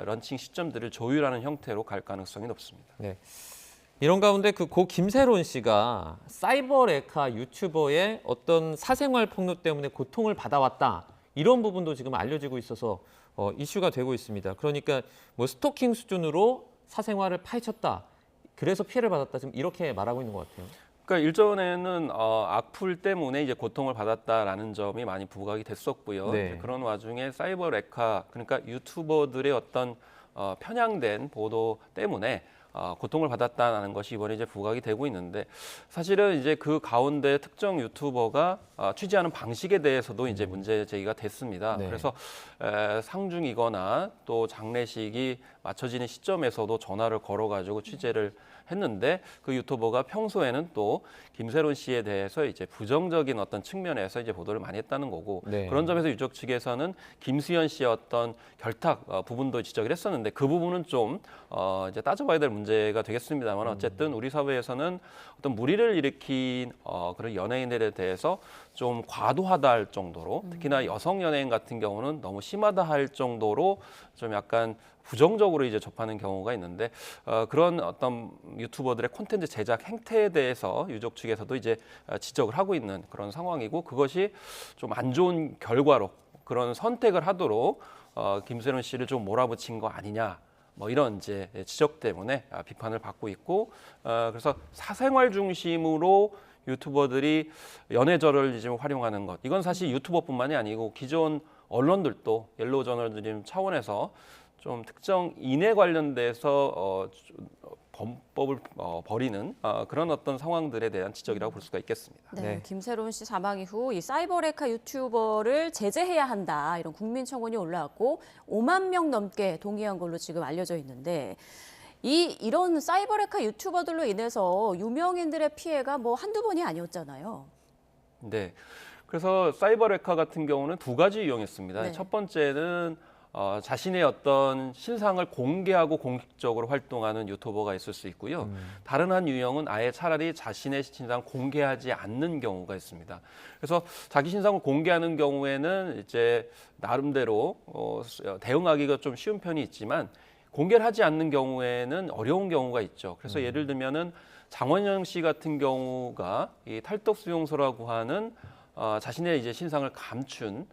런칭 시점들을 조율하는 형태로 갈 가능성이 높습니다. 이런 가운데 그 고 김세론 씨가 사이버 레카 유튜버의 어떤 사생활 폭로 때문에 고통을 받아왔다. 이런 부분도 지금 알려지고 있어서 이슈가 되고 있습니다. 그러니까 뭐 스토킹 수준으로 사생활을 파헤쳤다. 그래서 피해를 받았다. 지금 이렇게 말하고 있는 것 같아요. 그러니까 일전에는 악플 때문에 이제 고통을 받았다라는 점이 많이 부각이 됐었고요. 그런 와중에 사이버 레카 그러니까 유튜버들의 어떤 편향된 보도 때문에 고통을 받았다는 것이 이번에 이제 부각이 되고 있는데 사실은 이제 그 가운데 특정 유튜버가 취재하는 방식에 대해서도 이제 문제 제기가 됐습니다. 그래서 상중이거나 또 장례식이 맞춰지는 시점에서도 전화를 걸어가지고 취재를 했는데 그 유튜버가 평소에는 또 김세론 씨에 대해서 이제 부정적인 어떤 측면에서 이제 보도를 많이 했다는 거고 네. 그런 점에서 유족 측에서는 김수현 씨의 어떤 결탁 부분도 지적을 했었는데 그 부분은 좀 이제 따져봐야 될 문제가 되겠습니다만 어쨌든 우리 사회에서는 어떤 무리를 일으킨 그런 연예인들에 대해서 좀 과도하다 할 정도로 특히나 여성 연예인 같은 경우는 너무 심하다 할 정도로 좀 약간 부정적으로 이제 접하는 경우가 있는데 그런 어떤 유튜버들의 콘텐츠 제작 행태에 대해서 유족 측에서도 이제 지적을 하고 있는 그런 상황이고 그것이 좀 안 좋은 결과로 그런 선택을 하도록 김세론 씨를 좀 몰아붙인 거 아니냐. 뭐 이런 이제 지적 때문에 비판을 받고 있고 그래서 사생활 중심으로 유튜버들이 연예절을 지금 활용하는 것 이건 사실 유튜버뿐만이 아니고 기존 언론들도 옐로우 저널리즘 차원에서 좀 특정 인에 관련돼서 범법을 벌이는 그런 어떤 상황들에 대한 지적이라고 볼 수가 있겠습니다. 네, 김세론 씨 사망 이후 이 사이버레카 유튜버를 제재해야 한다 이런 국민 청원이 올라왔고 5만 명 넘게 동의한 걸로 지금 알려져 있는데 이런 사이버레카 유튜버들로 인해서 유명인들의 피해가 뭐 한두 번이 아니었잖아요. 네, 그래서 사이버레카 같은 경우는 두 가지 유형이었습니다. 네. 첫 번째는 자신의 어떤 신상을 공개하고 공식적으로 활동하는 유튜버가 있을 수 있고요. 다른 한 유형은 아예 차라리 자신의 신상을 공개하지 않는 경우가 있습니다. 그래서 자기 신상을 공개하는 경우에는 이제 나름대로 대응하기가 좀 쉬운 편이 있지만 공개를 하지 않는 경우에는 어려운 경우가 있죠. 그래서 예를 들면은 장원영 씨 같은 경우가 이 탈덕 수용소라고 하는 자신의 이제 신상을 감춘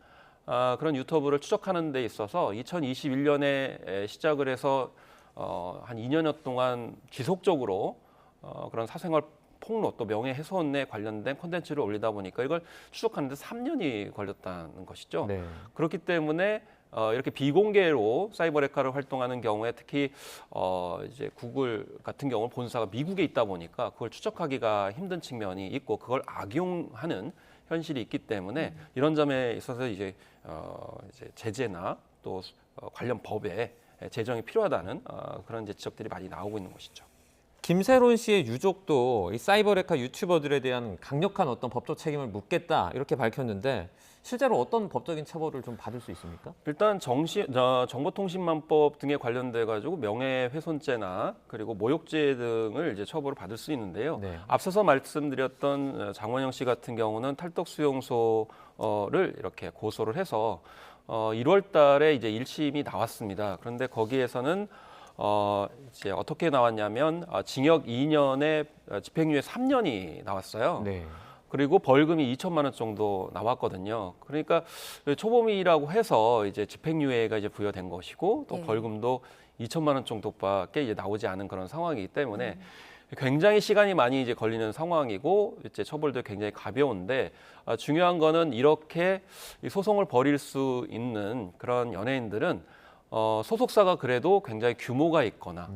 그런 유튜브를 추적하는 데 있어서 2021년에 시작을 해서 한 2년여 동안 지속적으로 그런 사생활 폭로 또 명예훼손에 관련된 콘텐츠를 올리다 보니까 이걸 추적하는 데 3년이 걸렸다는 것이죠. 네. 그렇기 때문에 이렇게 비공개로 사이버레카를 활동하는 경우에 특히 이제 구글 같은 경우는 본사가 미국에 있다 보니까 그걸 추적하기가 힘든 측면이 있고 그걸 악용하는 현실이 있기 때문에 이런 점에 있어서 이제 제재나 또 관련 법에 제정이 필요하다는 그런 이제 지적들이 많이 나오고 있는 것이죠. 김세론 씨의 유족도 이 사이버레카 유튜버들에 대한 강력한 어떤 법적 책임을 묻겠다 이렇게 밝혔는데 실제로 어떤 법적인 처벌을 좀 받을 수 있습니까? 일단 정보통신망법 등에 관련돼 가지고 명예훼손죄나 그리고 모욕죄 등을 이제 처벌을 받을 수 있는데요. 네. 앞서서 말씀드렸던 장원영 씨 같은 경우는 탈덕수용소를 이렇게 고소를 해서 1월 달에 이제 1심이 나왔습니다. 그런데 거기에서는 이제 어떻게 나왔냐면 징역 2년에 집행유예 3년이 나왔어요. 네. 그리고 벌금이 2천만 원 정도 나왔거든요. 그러니까 초범이라고 해서 이제 집행유예가 이제 부여된 것이고 또 벌금도 2천만 원 정도밖에 이제 나오지 않은 그런 상황이기 때문에 굉장히 시간이 많이 이제 걸리는 상황이고 이제 처벌도 굉장히 가벼운데 중요한 거는 이렇게 소송을 벌일 수 있는 그런 연예인들은 소속사가 그래도 굉장히 규모가 있거나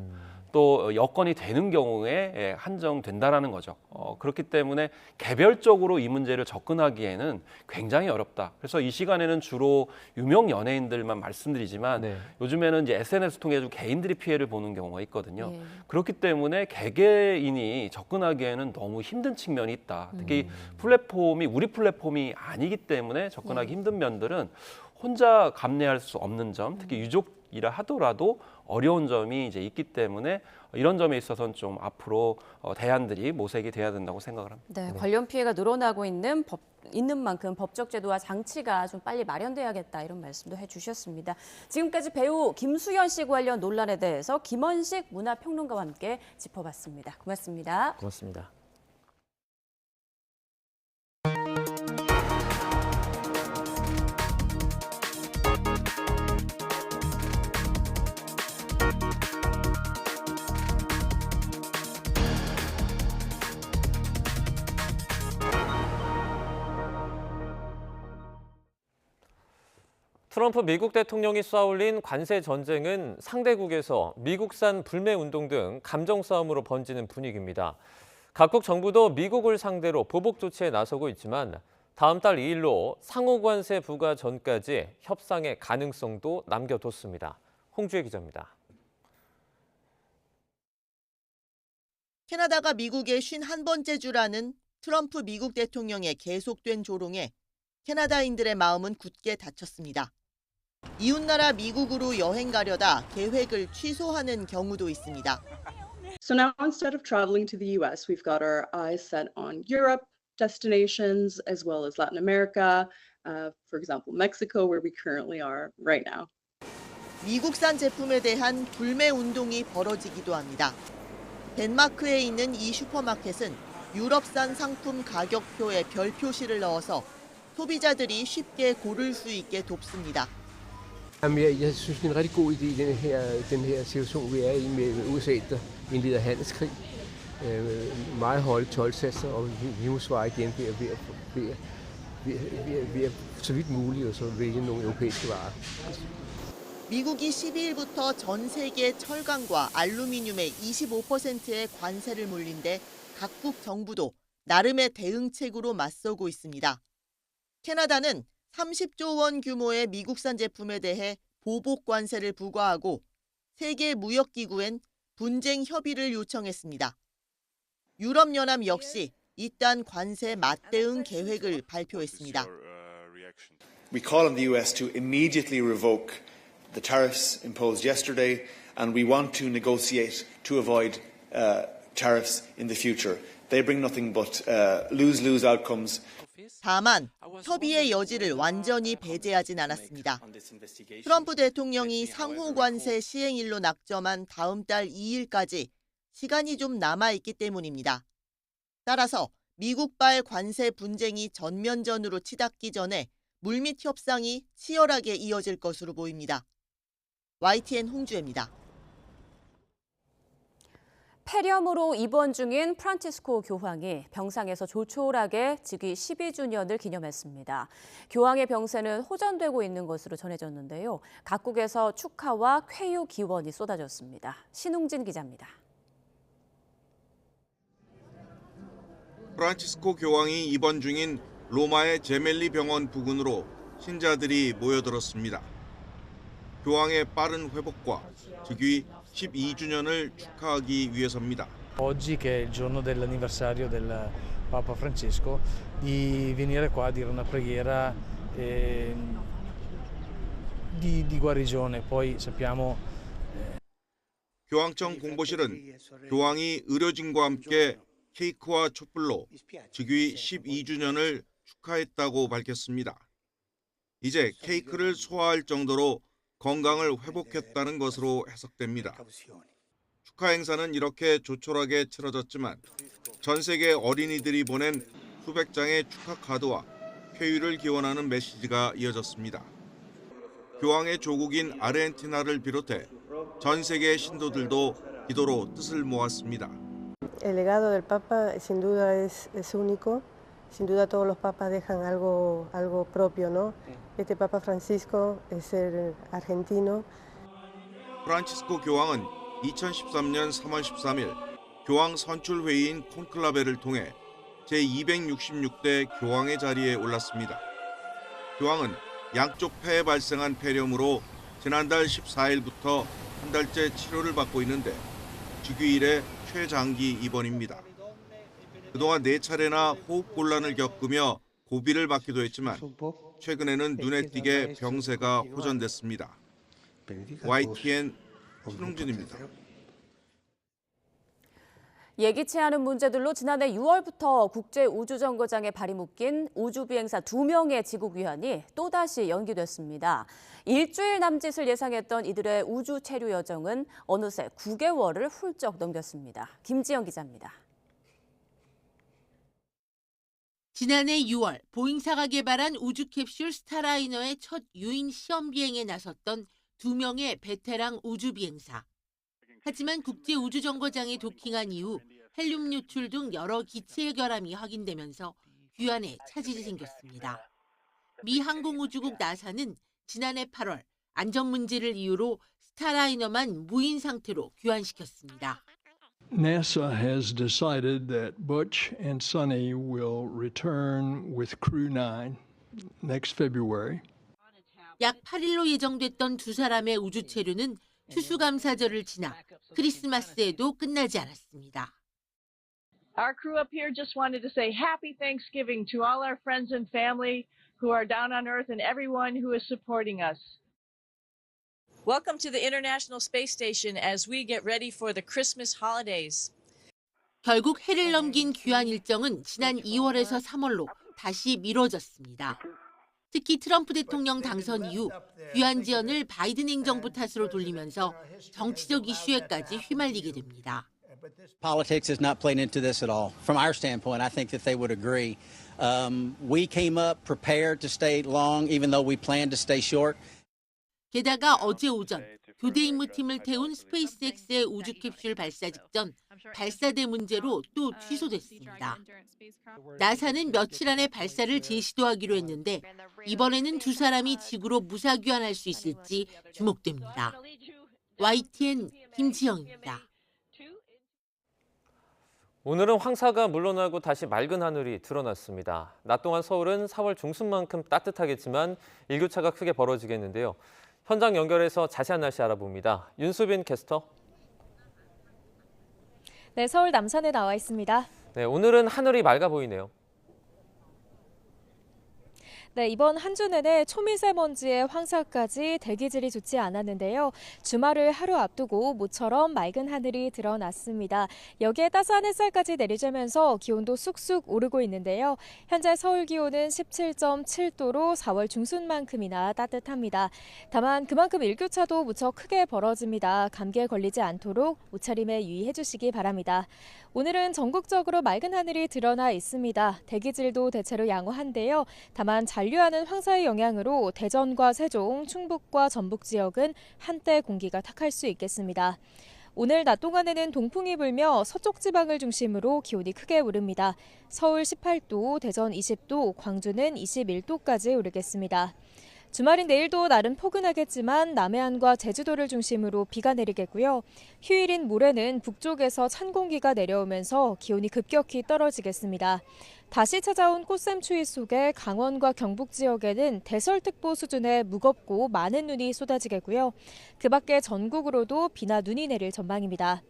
또 여건이 되는 경우에 한정된다라는 거죠. 그렇기 때문에 개별적으로 이 문제를 접근하기에는 굉장히 어렵다. 그래서 이 시간에는 주로 유명 연예인들만 말씀드리지만 요즘에는 이제 SNS 통해 서 개인들이 피해를 보는 경우가 있거든요. 그렇기 때문에 개개인이 접근하기에는 너무 힘든 측면이 있다. 특히 플랫폼이 우리 플랫폼이 아니기 때문에 접근하기 힘든 면들은 혼자 감내할 수 없는 점, 특히 유족이라 하더라도 어려운 점이 이제 있기 때문에 이런 점에 있어서는 좀 앞으로 대안들이 모색이 돼야 된다고 생각을 합니다. 네, 관련 피해가 늘어나고 있는 만큼 법적 제도와 장치가 좀 빨리 마련돼야겠다 이런 말씀도 해주셨습니다. 지금까지 배우 김수현 씨 관련 논란에 대해서 김원식 문화평론가와 함께 짚어봤습니다. 고맙습니다. 고맙습니다. 트럼프 미국 대통령이 쏘아올린 관세 전쟁은 상대국에서 미국산 불매 운동 등 감정 싸움으로 번지는 분위기입니다. 각국 정부도 미국을 상대로 보복 조치에 나서고 있지만 다음 달 2일로 상호 관세 부과 전까지 협상의 가능성도 남겨뒀습니다. 홍주혜 기자입니다. 캐나다가 미국의 51번째 주라는 트럼프 미국 대통령의 계속된 조롱에 캐나다인들의 마음은 굳게 닫혔습니다. 이웃나라 미국으로 여행 가려다 계획을 취소하는 경우도 있습니다. So now instead of traveling to the US, we've got our eyes set on Europe destinations as well as Latin America, for example, Mexico, where we currently are right now. 미국산 제품에 대한 불매 운동이 벌어지기도 합니다. 덴마크에 있는 이 슈퍼마켓은 유럽산 상품 가격표에 별 표시를 넣어서 소비자들이 쉽게 고를 수 있게 돕습니다. Jeg synes, det er en rigtig god idé i den her situation, vi er i med USA, der indleder handelskrig. Meget høje toldsatser, og vi må svare igen ved at så vidt muligt og så vælge nogle europæiske varer. 미국이 12일부터 전 세계 철강과 알루미늄의 25%의 관세를 물린데 각국 정부도 나름의 대응책으로 맞서고 있습니다. 캐나다는 30조 원 규모의 미국산 제품에 대해 보복 관세를 부과하고 세계무역기구엔 분쟁 협의를 요청했습니다. 유럽연합 역시 이딴 관세 맞대응 계획을 발표했습니다. We call on the US to immediately revoke the tariffs imposed yesterday, and we want to negotiate to avoid tariffs in the future. They bring nothing but lose-lose outcomes. 다만 협의의 여지를 완전히 배제하진 않았습니다. 트럼프 대통령이 상호 관세 시행일로 낙점한 다음 달 2일까지 시간이 좀 남아있기 때문입니다. 따라서 미국발 관세 분쟁이 전면전으로 치닫기 전에 물밑 협상이 치열하게 이어질 것으로 보입니다. YTN 홍주혜입니다. 폐렴으로 입원 중인 프란치스코 교황이 병상에서 조촐하게 즉위 12주년을 기념했습니다. 교황의 병세는 호전되고 있는 것으로 전해졌는데요. 각국에서 축하와 쾌유 기원이 쏟아졌습니다. 신웅진 기자입니다. 프란치스코 교황이 입원 중인 로마의 제멜리 병원 부근으로 신자들이 모여들었습니다. 교황의 빠른 회복과 즉위 12주년을 축하하기 위해서입니다. Oggi che è il giorno dell'anniversario del Papa Francesco, di venire qua a dire una preghiera di guarigione. Poi sappiamo 교황청 공보실은 교황이 의료진과 함께 케이크와 촛불로 즉위 12주년을 축하했다고 밝혔습니다. 이제 케이크를 소화할 정도로 건강을 회복했다는 것으로 해석됩니다. 축하 행사는 이렇게 조촐하게 치러졌지만 전 세계 어린이들이 보낸 수백 장의 축하 카드와 쾌유를 기원하는 메시지가 이어졌습니다. 교황의 조국인 아르헨티나를 비롯해 전 세계 신도들도 기도로 뜻을 모았습니다. El legado del Papa sin duda es único. Sin duda todos los papas dejan algo propio, ¿no? Este Papa Francisco es el argentino. 프란치스코 교황은 2013년 3월 13일 교황 선출 회의인 콘클라베를 통해 제266대 교황의 자리에 올랐습니다. 교황은 양쪽 폐에 발생한 폐렴으로 지난달 14일부터 한 달째 치료를 받고 있는데 즉위 이래 최장기 입원입니다. 그동안 4차례나 호흡 곤란을 겪으며 고비를 맞기도 했지만 최근에는 눈에 띄게 병세가 호전됐습니다. YTN 신웅진입니다. 예기치 않은 문제들로 지난해 6월부터 국제우주정거장에 발이 묶인 우주비행사 2명의 지구 귀환이 또다시 연기됐습니다. 일주일 남짓을 예상했던 이들의 우주 체류 여정은 어느새 9개월을 훌쩍 넘겼습니다. 김지영 기자입니다. 지난해 6월 보잉사가 개발한 우주 캡슐 스타라이너의 첫 유인 시험 비행에 나섰던 2명의 베테랑 우주 비행사. 하지만 국제우주정거장에 도킹한 이후 헬륨 유출 등 여러 기체의 결함이 확인되면서 귀환에 차질이 생겼습니다. 미 항공우주국 나사는 지난해 8월 안전 문제를 이유로 스타라이너만 무인 상태로 귀환시켰습니다. NASA has decided that Butch and Sonny will return with Crew 9 next February. 약 8일로 예정됐던 두 사람의 우주 체류는 추수감사절을 지나 크리스마스에도 끝나지 않았습니다. Our crew up here just wanted to say happy Thanksgiving to all our friends and family who are down on Earth and everyone who is supporting us. Welcome to the International Space Station as we get ready for the Christmas holidays. 결국 해를 넘긴 귀환 일정은 지난 2월에서 3월로 다시 미뤄졌습니다. 특히 트럼프 대통령 당선 이후 귀환 지연을 바이든 행정부 탓으로 돌리면서 정치적 이슈에까지 휘말리게 됩니다. Politics is not playing into this at all. From our standpoint, I think that they would agree. We came up prepared to stay long, even though we planned to stay short. 게다가 어제 오전 교대 임무팀을 태운 스페이스X의 우주 캡슐 발사 직전 발사대 문제로 또 취소됐습니다. 나사는 며칠 안에 발사를 재시도하기로 했는데 이번에는 두 사람이 지구로 무사귀환할 수 있을지 주목됩니다. YTN 김지영입니다. 오늘은 황사가 물러나고 다시 맑은 하늘이 드러났습니다. 낮 동안 서울은 4월 중순만큼 따뜻하겠지만 일교차가 크게 벌어지겠는데요. 현장 연결해서 자세한 날씨 알아봅니다. 윤수빈 캐스터. 네, 서울 남산에 나와 있습니다. 네, 오늘은 하늘이 맑아 보이네요. 네, 이번 한 주 내내 초미세먼지의 황사까지 대기질이 좋지 않았는데요. 주말을 하루 앞두고 모처럼 맑은 하늘이 드러났습니다. 여기에 따스한 햇살까지 내리쬐면서 기온도 쑥쑥 오르고 있는데요. 현재 서울 기온은 17.7도로 4월 중순만큼이나 따뜻합니다. 다만 그만큼 일교차도 무척 크게 벌어집니다. 감기에 걸리지 않도록 옷차림에 유의해 주시기 바랍니다. 오늘은 전국적으로 맑은 하늘이 드러나 있습니다. 대기질도 대체로 양호한데요. 다만 잔류하는 황사의 영향으로 대전과 세종, 충북과 전북 지역은 한때 공기가 탁할 수 있겠습니다. 오늘 낮 동안에는 동풍이 불며 서쪽 지방을 중심으로 기온이 크게 오릅니다. 서울 18도, 대전 20도, 광주는 21도까지 오르겠습니다. 주말인 내일도 날은 포근하겠지만 남해안과 제주도를 중심으로 비가 내리겠고요. 휴일인 모레는 북쪽에서 찬 공기가 내려오면서 기온이 급격히 떨어지겠습니다. 다시 찾아온 꽃샘추위 속에 강원과 경북 지역에는 대설특보 수준의 무겁고 많은 눈이 쏟아지겠고요. 그 밖에 전국으로도 비나 눈이 내릴 전망입니다.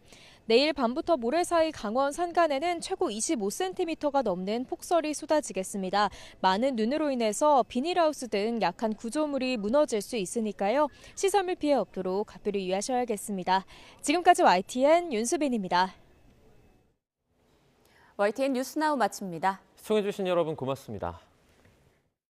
내일 밤부터 모레 사이 강원 산간에는 최고 25cm가 넘는 폭설이 쏟아지겠습니다. 많은 눈으로 인해서 비닐하우스 등 약한 구조물이 무너질 수 있으니까요. 시설물 피해 없도록 각별히 유의하셔야겠습니다. 지금까지 YTN 윤수빈입니다. YTN 뉴스나우 마칩니다. 시청해주신 여러분 고맙습니다.